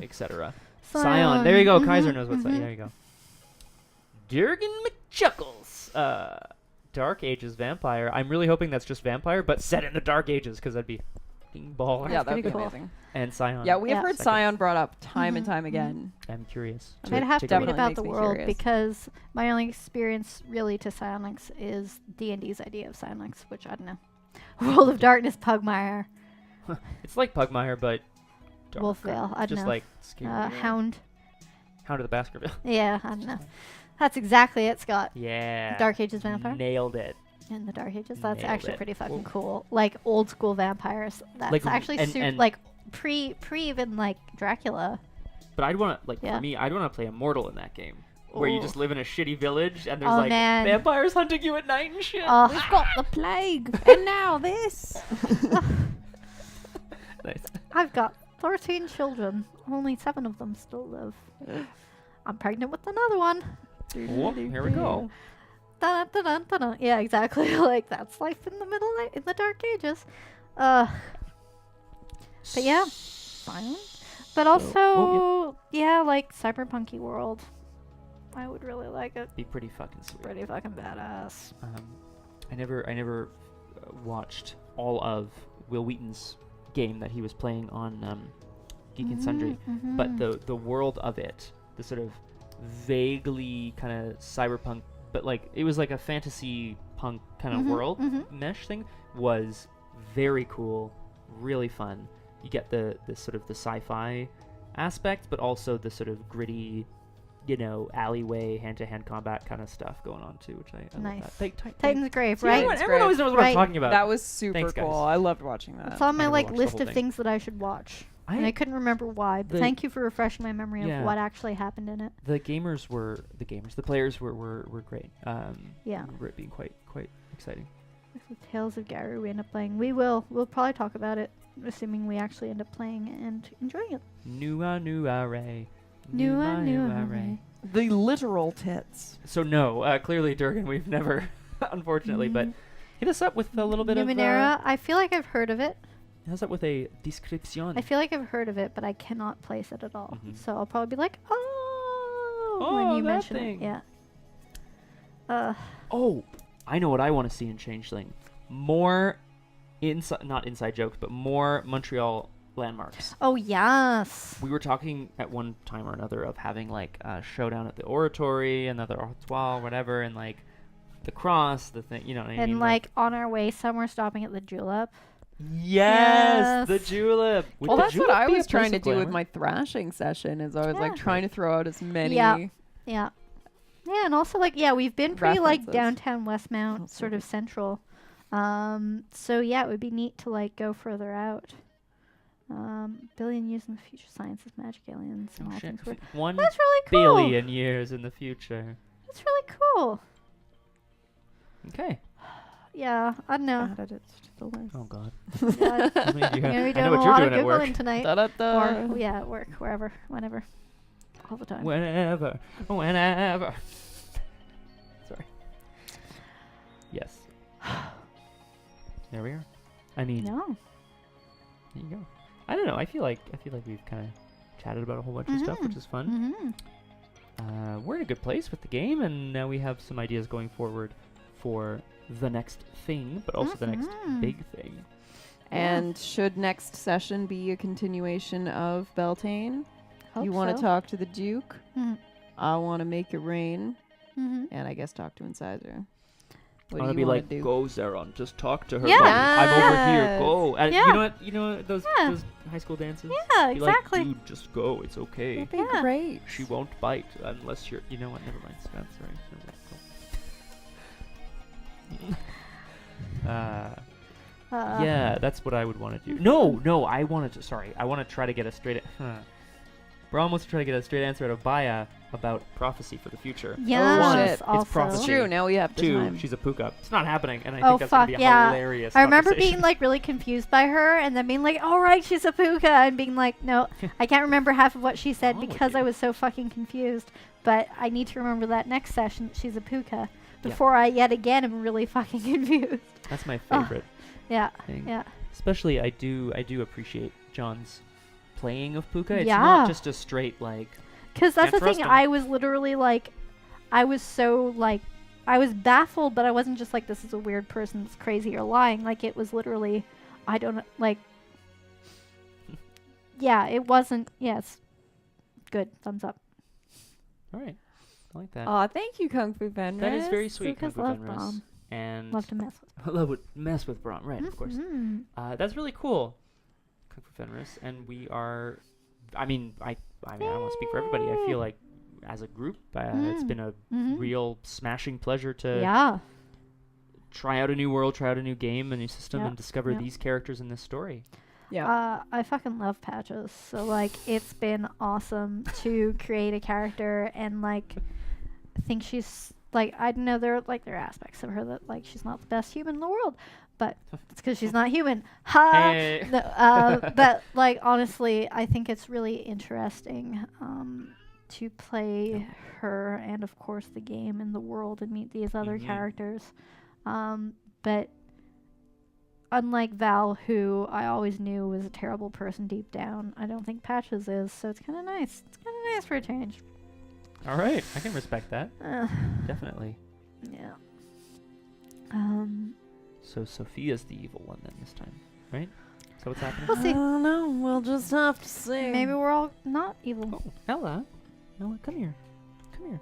etc. Scion. There you go. Kaiser knows what's that. There you go. Durgan McChuckles. Dark Ages vampire. I'm really hoping that's just vampire, but set in the Dark Ages, because that'd be fucking baller.
Yeah, that'd be
cool.
amazing.
And Scion.
Yeah, we have heard
Second.
Scion brought up time and time again.
I'm curious.
I'd have to read
definitely
about
makes
the
me
world
curious.
because my only experience really to Psionics is D&D's idea of Psionics, which I don't know. World of Darkness, Pugmire,
It's like Pugmire, but darker.
Wolfvale, I don't
Just
know.
like scary.
Hound.
Hound of the Baskerville.
Yeah, I don't know. That's exactly it, Scott.
Yeah.
Dark Ages vampire.
Nailed it.
In the Dark Ages, that's
Nailed
actually
it.
pretty fucking
Whoa.
cool. Like old school vampires. That's
Like,
actually
and
like pre even like Dracula.
But I'd want to,
Yeah.
for me, I'd want to play Immortal in that game. Where you
Ooh.
just live in a shitty village and there's
Oh,
like
man.
vampires hunting you at night and shit.
Oh,
We've got the plague, and now this.
Nice.
I've got 13 children. Only 7 of them still live. I'm pregnant with another one.
Whoop, here we go.
Dun, dun, dun, dun, dun. Yeah, exactly. Like that's life in the in the Dark Ages. But yeah, fine. But also, yeah, like cyberpunky world. I would really like it.
Be pretty fucking sweet.
Pretty fucking badass.
I never watched all of Will Wheaton's game that he was playing on Geek and Sundry, but the world of it, the sort of vaguely kind of cyberpunk, but like it was like a fantasy punk kind of world mesh thing, was very cool, really fun. You get the sort of the sci-fi aspect, but also the sort of gritty, alleyway hand-to-hand combat kind of stuff going on too, which I
Nice.
love that.
Titan's Grave,
See,
right?
everyone always knows what I'm
Right.
talking about.
That was super
Thanks, guys.
cool. I loved watching that.
It's on my
never
like
watched the
list
whole
of
thing.
things that I should watch. And I couldn't remember why, but thank you for refreshing my memory
Yeah.
of what actually happened in it.
The players were great.
Yeah.
Remember it being quite exciting.
The Tales of Gary we end up playing. We'll probably talk about it, assuming we actually end up playing and enjoying it.
New array.
New array.
The literal tits.
So no, clearly Durgan, we've never, unfortunately, but hit us up with a little bit
Numenera, I feel like I've heard of it.
hit us up with a description.
I feel like I've heard of it, but I cannot place it at all. So I'll probably be like, when you
that
mention
thing.
it. Yeah.
Oh, I know what I want to see in Changeling. More not inside jokes, but more Montreal landmarks.
Oh, yes.
We were talking at one time or another of having like a showdown at the Oratory, another Oratoir, whatever, and like the cross, the thing, you know what I mean?
And like on our way somewhere, stopping at the Julep.
Yes, the
Yes.
Julep. Would
Well,
the
that's what
Julep
I
be a
was trying
place
to
of
do with
glamour?
my thrashing session. Is I was like
Yeah.
trying to throw out as many.
Yeah. Yeah, and also like we've been pretty like
References.
downtown Westmount,
That's
sort
right.
of central. So yeah, it would be neat to like go further out. Billion years in the future, science is magic, aliens, and
Oh
all
shit!
things weird.
1
That's really cool.
billion years in the future.
That's really cool.
Okay.
Yeah, I don't know.
Added it to the list.
Oh god.
Yeah,
I mean,
I'm gonna be
I
doing
know
a
what
lot
you're
of
doing at work.
googling tonight.
Da-da-da.
Or at work, wherever, whenever, all the time.
Whenever. Sorry. Yes. There we are. I mean,
No.
there you go. I don't know. I feel like we've kind of chatted about a whole bunch of stuff, which is fun. We're in a good place with the game, and now we have some ideas going forward for the next thing, but also the next big thing.
And should next session be a continuation of Beltane?
Hope
You want to
so.
talk to the Duke?
Mhm.
I want to make it rain,
Mhm.
and I guess talk to Incisor.
I
What
want to
do
be
you want
like,
to do?
go Zeron, just talk to her.
Yeah.
buddy. I'm over here.
Yes.
Go. And
Yeah.
You know those
Yeah.
those high school dances.
Yeah,
Be
exactly.
Like, dude, just go. It's okay.
That'd be
Yeah.
great.
She won't bite unless you're. You know what? Never mind. Scott, sorry. Yeah, that's what I would want to do. No, I wanted to. Sorry, I want to try to get a straight. Braum wants to try to get a straight answer out of Baya about prophecy for the future.
Yes,
shit. It's
also.
prophecy.
It's true. Now we have the
2,
time.
she's a puka. It's not happening, and I
Oh,
think that's gonna
fuck,
be a
yeah.
hilarious.
I remember
conversation.
being like really confused by her and then being like, "Oh right, she's a puka," and being like, "No, I can't remember half of what she said
Wrong with
because
you?
I was so fucking confused." But I need to remember that next session that she's a puka before I yet again am really fucking confused.
That's my favorite
Yeah,
thing.
yeah.
Especially, I do appreciate John's playing of Puka. It's
Yeah.
not just a straight like.
Because that's
Can't
the thing.
trust 'em.
I was literally like, I was so like, I was baffled, but I wasn't just like, this is a weird person that's crazy or lying. Like, it was literally, I don't like. Yeah, it wasn't. Yes, good. Thumbs up.
All right, I like that.
Aw, thank you, Kung Fu Fenris.
That is very sweet, Kung
Lucas
Fu
love
Fenris.
Braum.
And
Love to mess with.
love would mess with Braum, right? Of course.
Mhm.
That's really cool, Kung Fu Fenris, and we are. I mean, I don't want to speak for everybody. I feel like, as a group, it's been a
Mhm.
real smashing pleasure to
Yeah.
try out a new world, try out a new game, a new system,
Yeah,
and discover
yeah.
these characters in this story.
Yeah.
I fucking love Patches. So like, it's been awesome to create a character, and like, I think she's like, I know there are aspects of her that like she's not the best human in the world, but it's because she's not human. Ha!
Hey.
But like, honestly, I think it's really interesting to play her, and of course the game and the world, and meet these other
Mhm.
characters. But unlike Val, who I always knew was a terrible person deep down, I don't think Patches is. So it's kind of nice. It's kind of nice for a change.
All right, I can respect that. Definitely.
Yeah.
So Sophia's the evil one then this time, right? So what's happening?
We'll see.
don't know. We'll just have to see.
Maybe we're all not evil.
Oh, Ella, come here. Come here.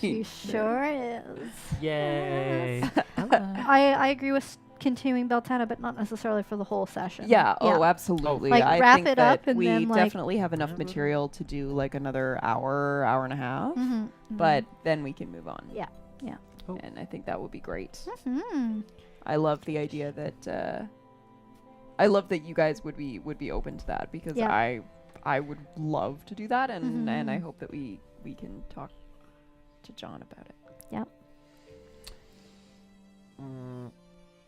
She sure is.
Yay. Ella.
I agree with continuing Beltana, but not necessarily for the whole session.
Yeah. Oh, absolutely.
Like,
I
wrap
think
it
that
up and
we
then, like-
definitely have enough material to do like another hour, hour and a half.
Mm-hmm.
But then we can move on.
Yeah, yeah.
Oh.
And I think that would be great.
Mm-hmm.
I love the idea that I love that you guys would be open to that, because
Yeah.
I would love to do that, and I
Mhm.
hope that we can talk to John about it.
Yep.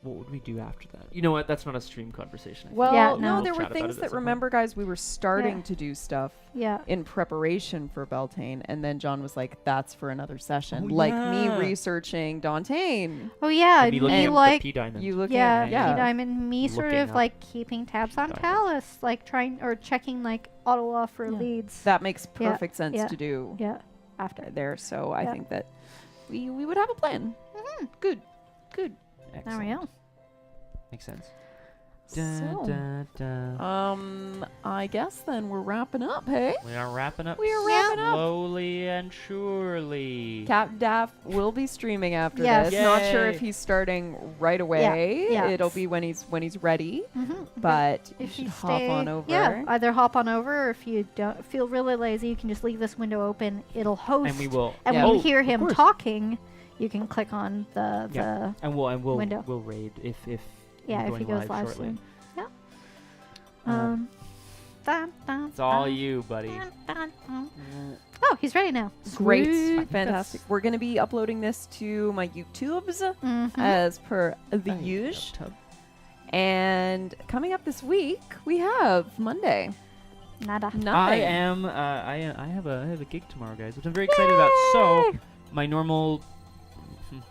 What would we do after that? You know what? That's not a stream conversation. I
Well,
Yeah,
no,
no.
there
We'll
were
chat about
things
it at
that,
some point.
remember, guys, we were starting
Yeah.
to do stuff
Yeah.
in preparation for Beltane, and then John was like, that's for another session.
Oh,
like me
yeah.
researching Dantain.
Oh yeah,
And me looking
me
at
like
the P diamond.
You looking
yeah,
at yeah.
Diamond. Me sort
Looking
of
up
like keeping tabs on
Diamond.
Talus, like trying or checking like Ottawa for
Yeah.
leads.
That makes
Yeah,
perfect sense
yeah.
to do
Yeah. After.
there. So I
Yeah.
think that we would have a plan.
Mhm.
Good.
There we go.
Makes sense.
So, I guess then we're wrapping up, hey?
We are wrapping up.
We are wrapping up.
Slowly and surely.
Captain Daff will be streaming after
Yes.
this. Not sure
Yay.
if he's starting right away.
Yeah.
It'll be when he's ready.
Mm-hmm.
But you
If
should
you
hop
stay,
on over.
yeah, either hop on over, or if you don't feel really lazy, you can just leave this window open. It'll host,
And we will.
and
Yeah.
when you
Oh,
hear
of
him
course.
talking, you can click on the
Yeah. And we'll
window.
we'll raid if
yeah,
we're
if he
going
goes live
shortly.
soon. Yeah.
Um, It's all you, buddy.
Oh, he's ready now.
Great.
Sweet.
Fantastic. We're going to be uploading this to my YouTubes
Mhm.
as per the
Thank you,
usual.
Tub.
And coming up this week, we have Monday.
Nada.
Nothing.
I have a gig tomorrow, guys, which I'm very excited about. So my normal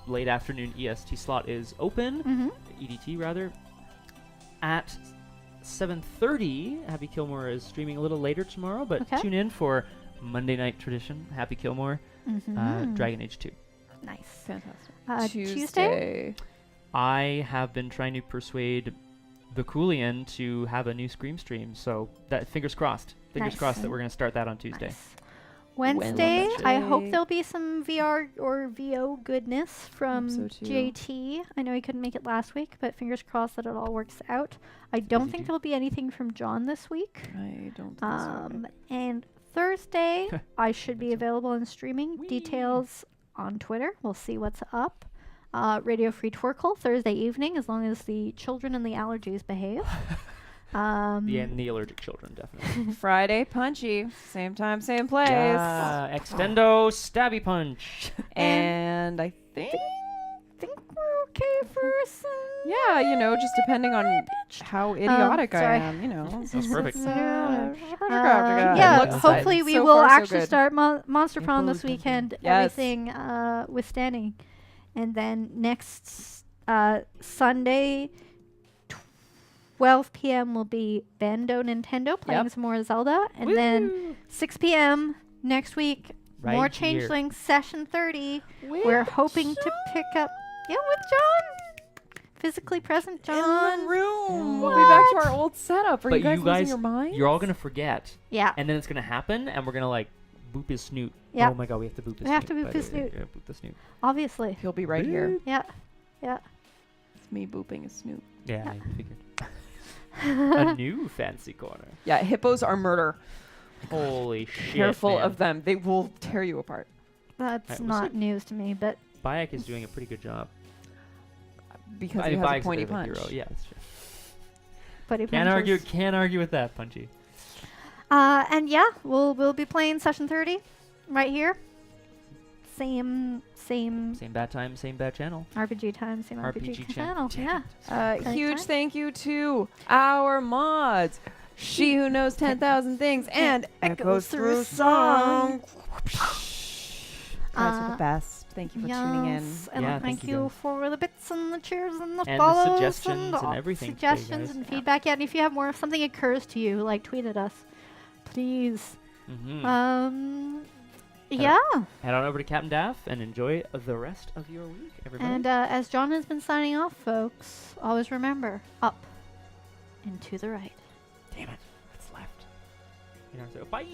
late afternoon EST slot is open,
Mm-hmm.
EDT rather, at 7:30. Happy Kilmore is streaming a little later tomorrow, but
Okay.
tune in for Monday Night Tradition. Happy Kilmore,
Mm-hmm.
Dragon Age 2.
Nice.
Fantastic.
Tuesday?
I have been trying to persuade the Coolian to have a new Scream stream, so that fingers crossed. Fingers
Nice.
crossed that we're going to start that on Tuesday.
Nice. Wednesday,
Wednesday.
I hope there'll be some VR or VO goodness from
so too.
JT. I know he couldn't make it last week, but fingers crossed that it all works out. I don't
Busy
think
dude.
there'll be anything from John this week.
I don't think so.
And Thursday, I should be available and streaming.
Whee!
Details on Twitter. We'll see what's up. Radio Free Twerkle Thursday evening, as long as the children and the allergies behave.
The allergic children, definitely.
Friday, Punchy. Same time, same place.
Extendo Stabby Punch.
And I think,
think we're okay for some.
yeah, you know, just depending on how idiotic I
sorry.
am, you know.
That's perfect.
Yeah,
Looks
hopefully
fine.
we
So
will
far, so
actually
good.
start Monster Prom
April
this
is
weekend,
Yes.
everything withstanding. And then next Sunday, 12 p.m. will be Bando Nintendo playing
Yep.
some more Zelda. And then
Woo!
6 p.m. next week,
Right
more
here.
Changeling Session 30. We're hoping to pick up, with John. Physically present John.
In the room. We'll
What?
be back to our old setup. Are
But
you guys
you
losing
guys,
your minds?
you're all gonna forget,
Yeah.
and then it's gonna happen, and we're gonna like boop his snoot.
Yep.
Oh my god, we have to boop his
We
snoot.
have to boop
by
his
the way.
snoot.
Yeah, boop the snoot.
Obviously.
He'll be right here.
Yeah. Yeah.
It's me booping a snoot.
Yeah,
Yeah.
I figured. A new fancy corner.
Yeah, hippos are murder.
Holy shit!
Careful
man.
of them. They will tear you apart.
That's
Alright, we'll
not news to me, but
Bayek is doing a pretty good job.
Because
I
he
mean,
has a
Bayek's
pointy
bit of a
punch.
hero. Yeah, that's true.
he
Can't argue with that, Punchy.
And yeah, we'll be playing session 30 right here. Same
Same bad time, same bad channel.
RPG time, same RPG, channel.
Damn
Yeah.
it.
Great
Huge
time.
thank you to our mods. She who knows 10,000 things and echoes through song. Guys are the best. Thank you for tuning in.
Yes, and
Yeah,
thank
thank you,
you
guys.
for the bits and the cheers and the
And the
follows
suggestions and
all-
everything today,
Suggestions
guys.
and
Yeah.
feedback. Yeah, and if you have more, if something occurs to you, like tweet at us, please.
Mm-hmm.
Yeah.
Head on over to Captain Daff and enjoy the rest of your week, everybody.
And as John has been signing off, folks, always remember up and to the right.
Damn it, it's left. You know, so bye.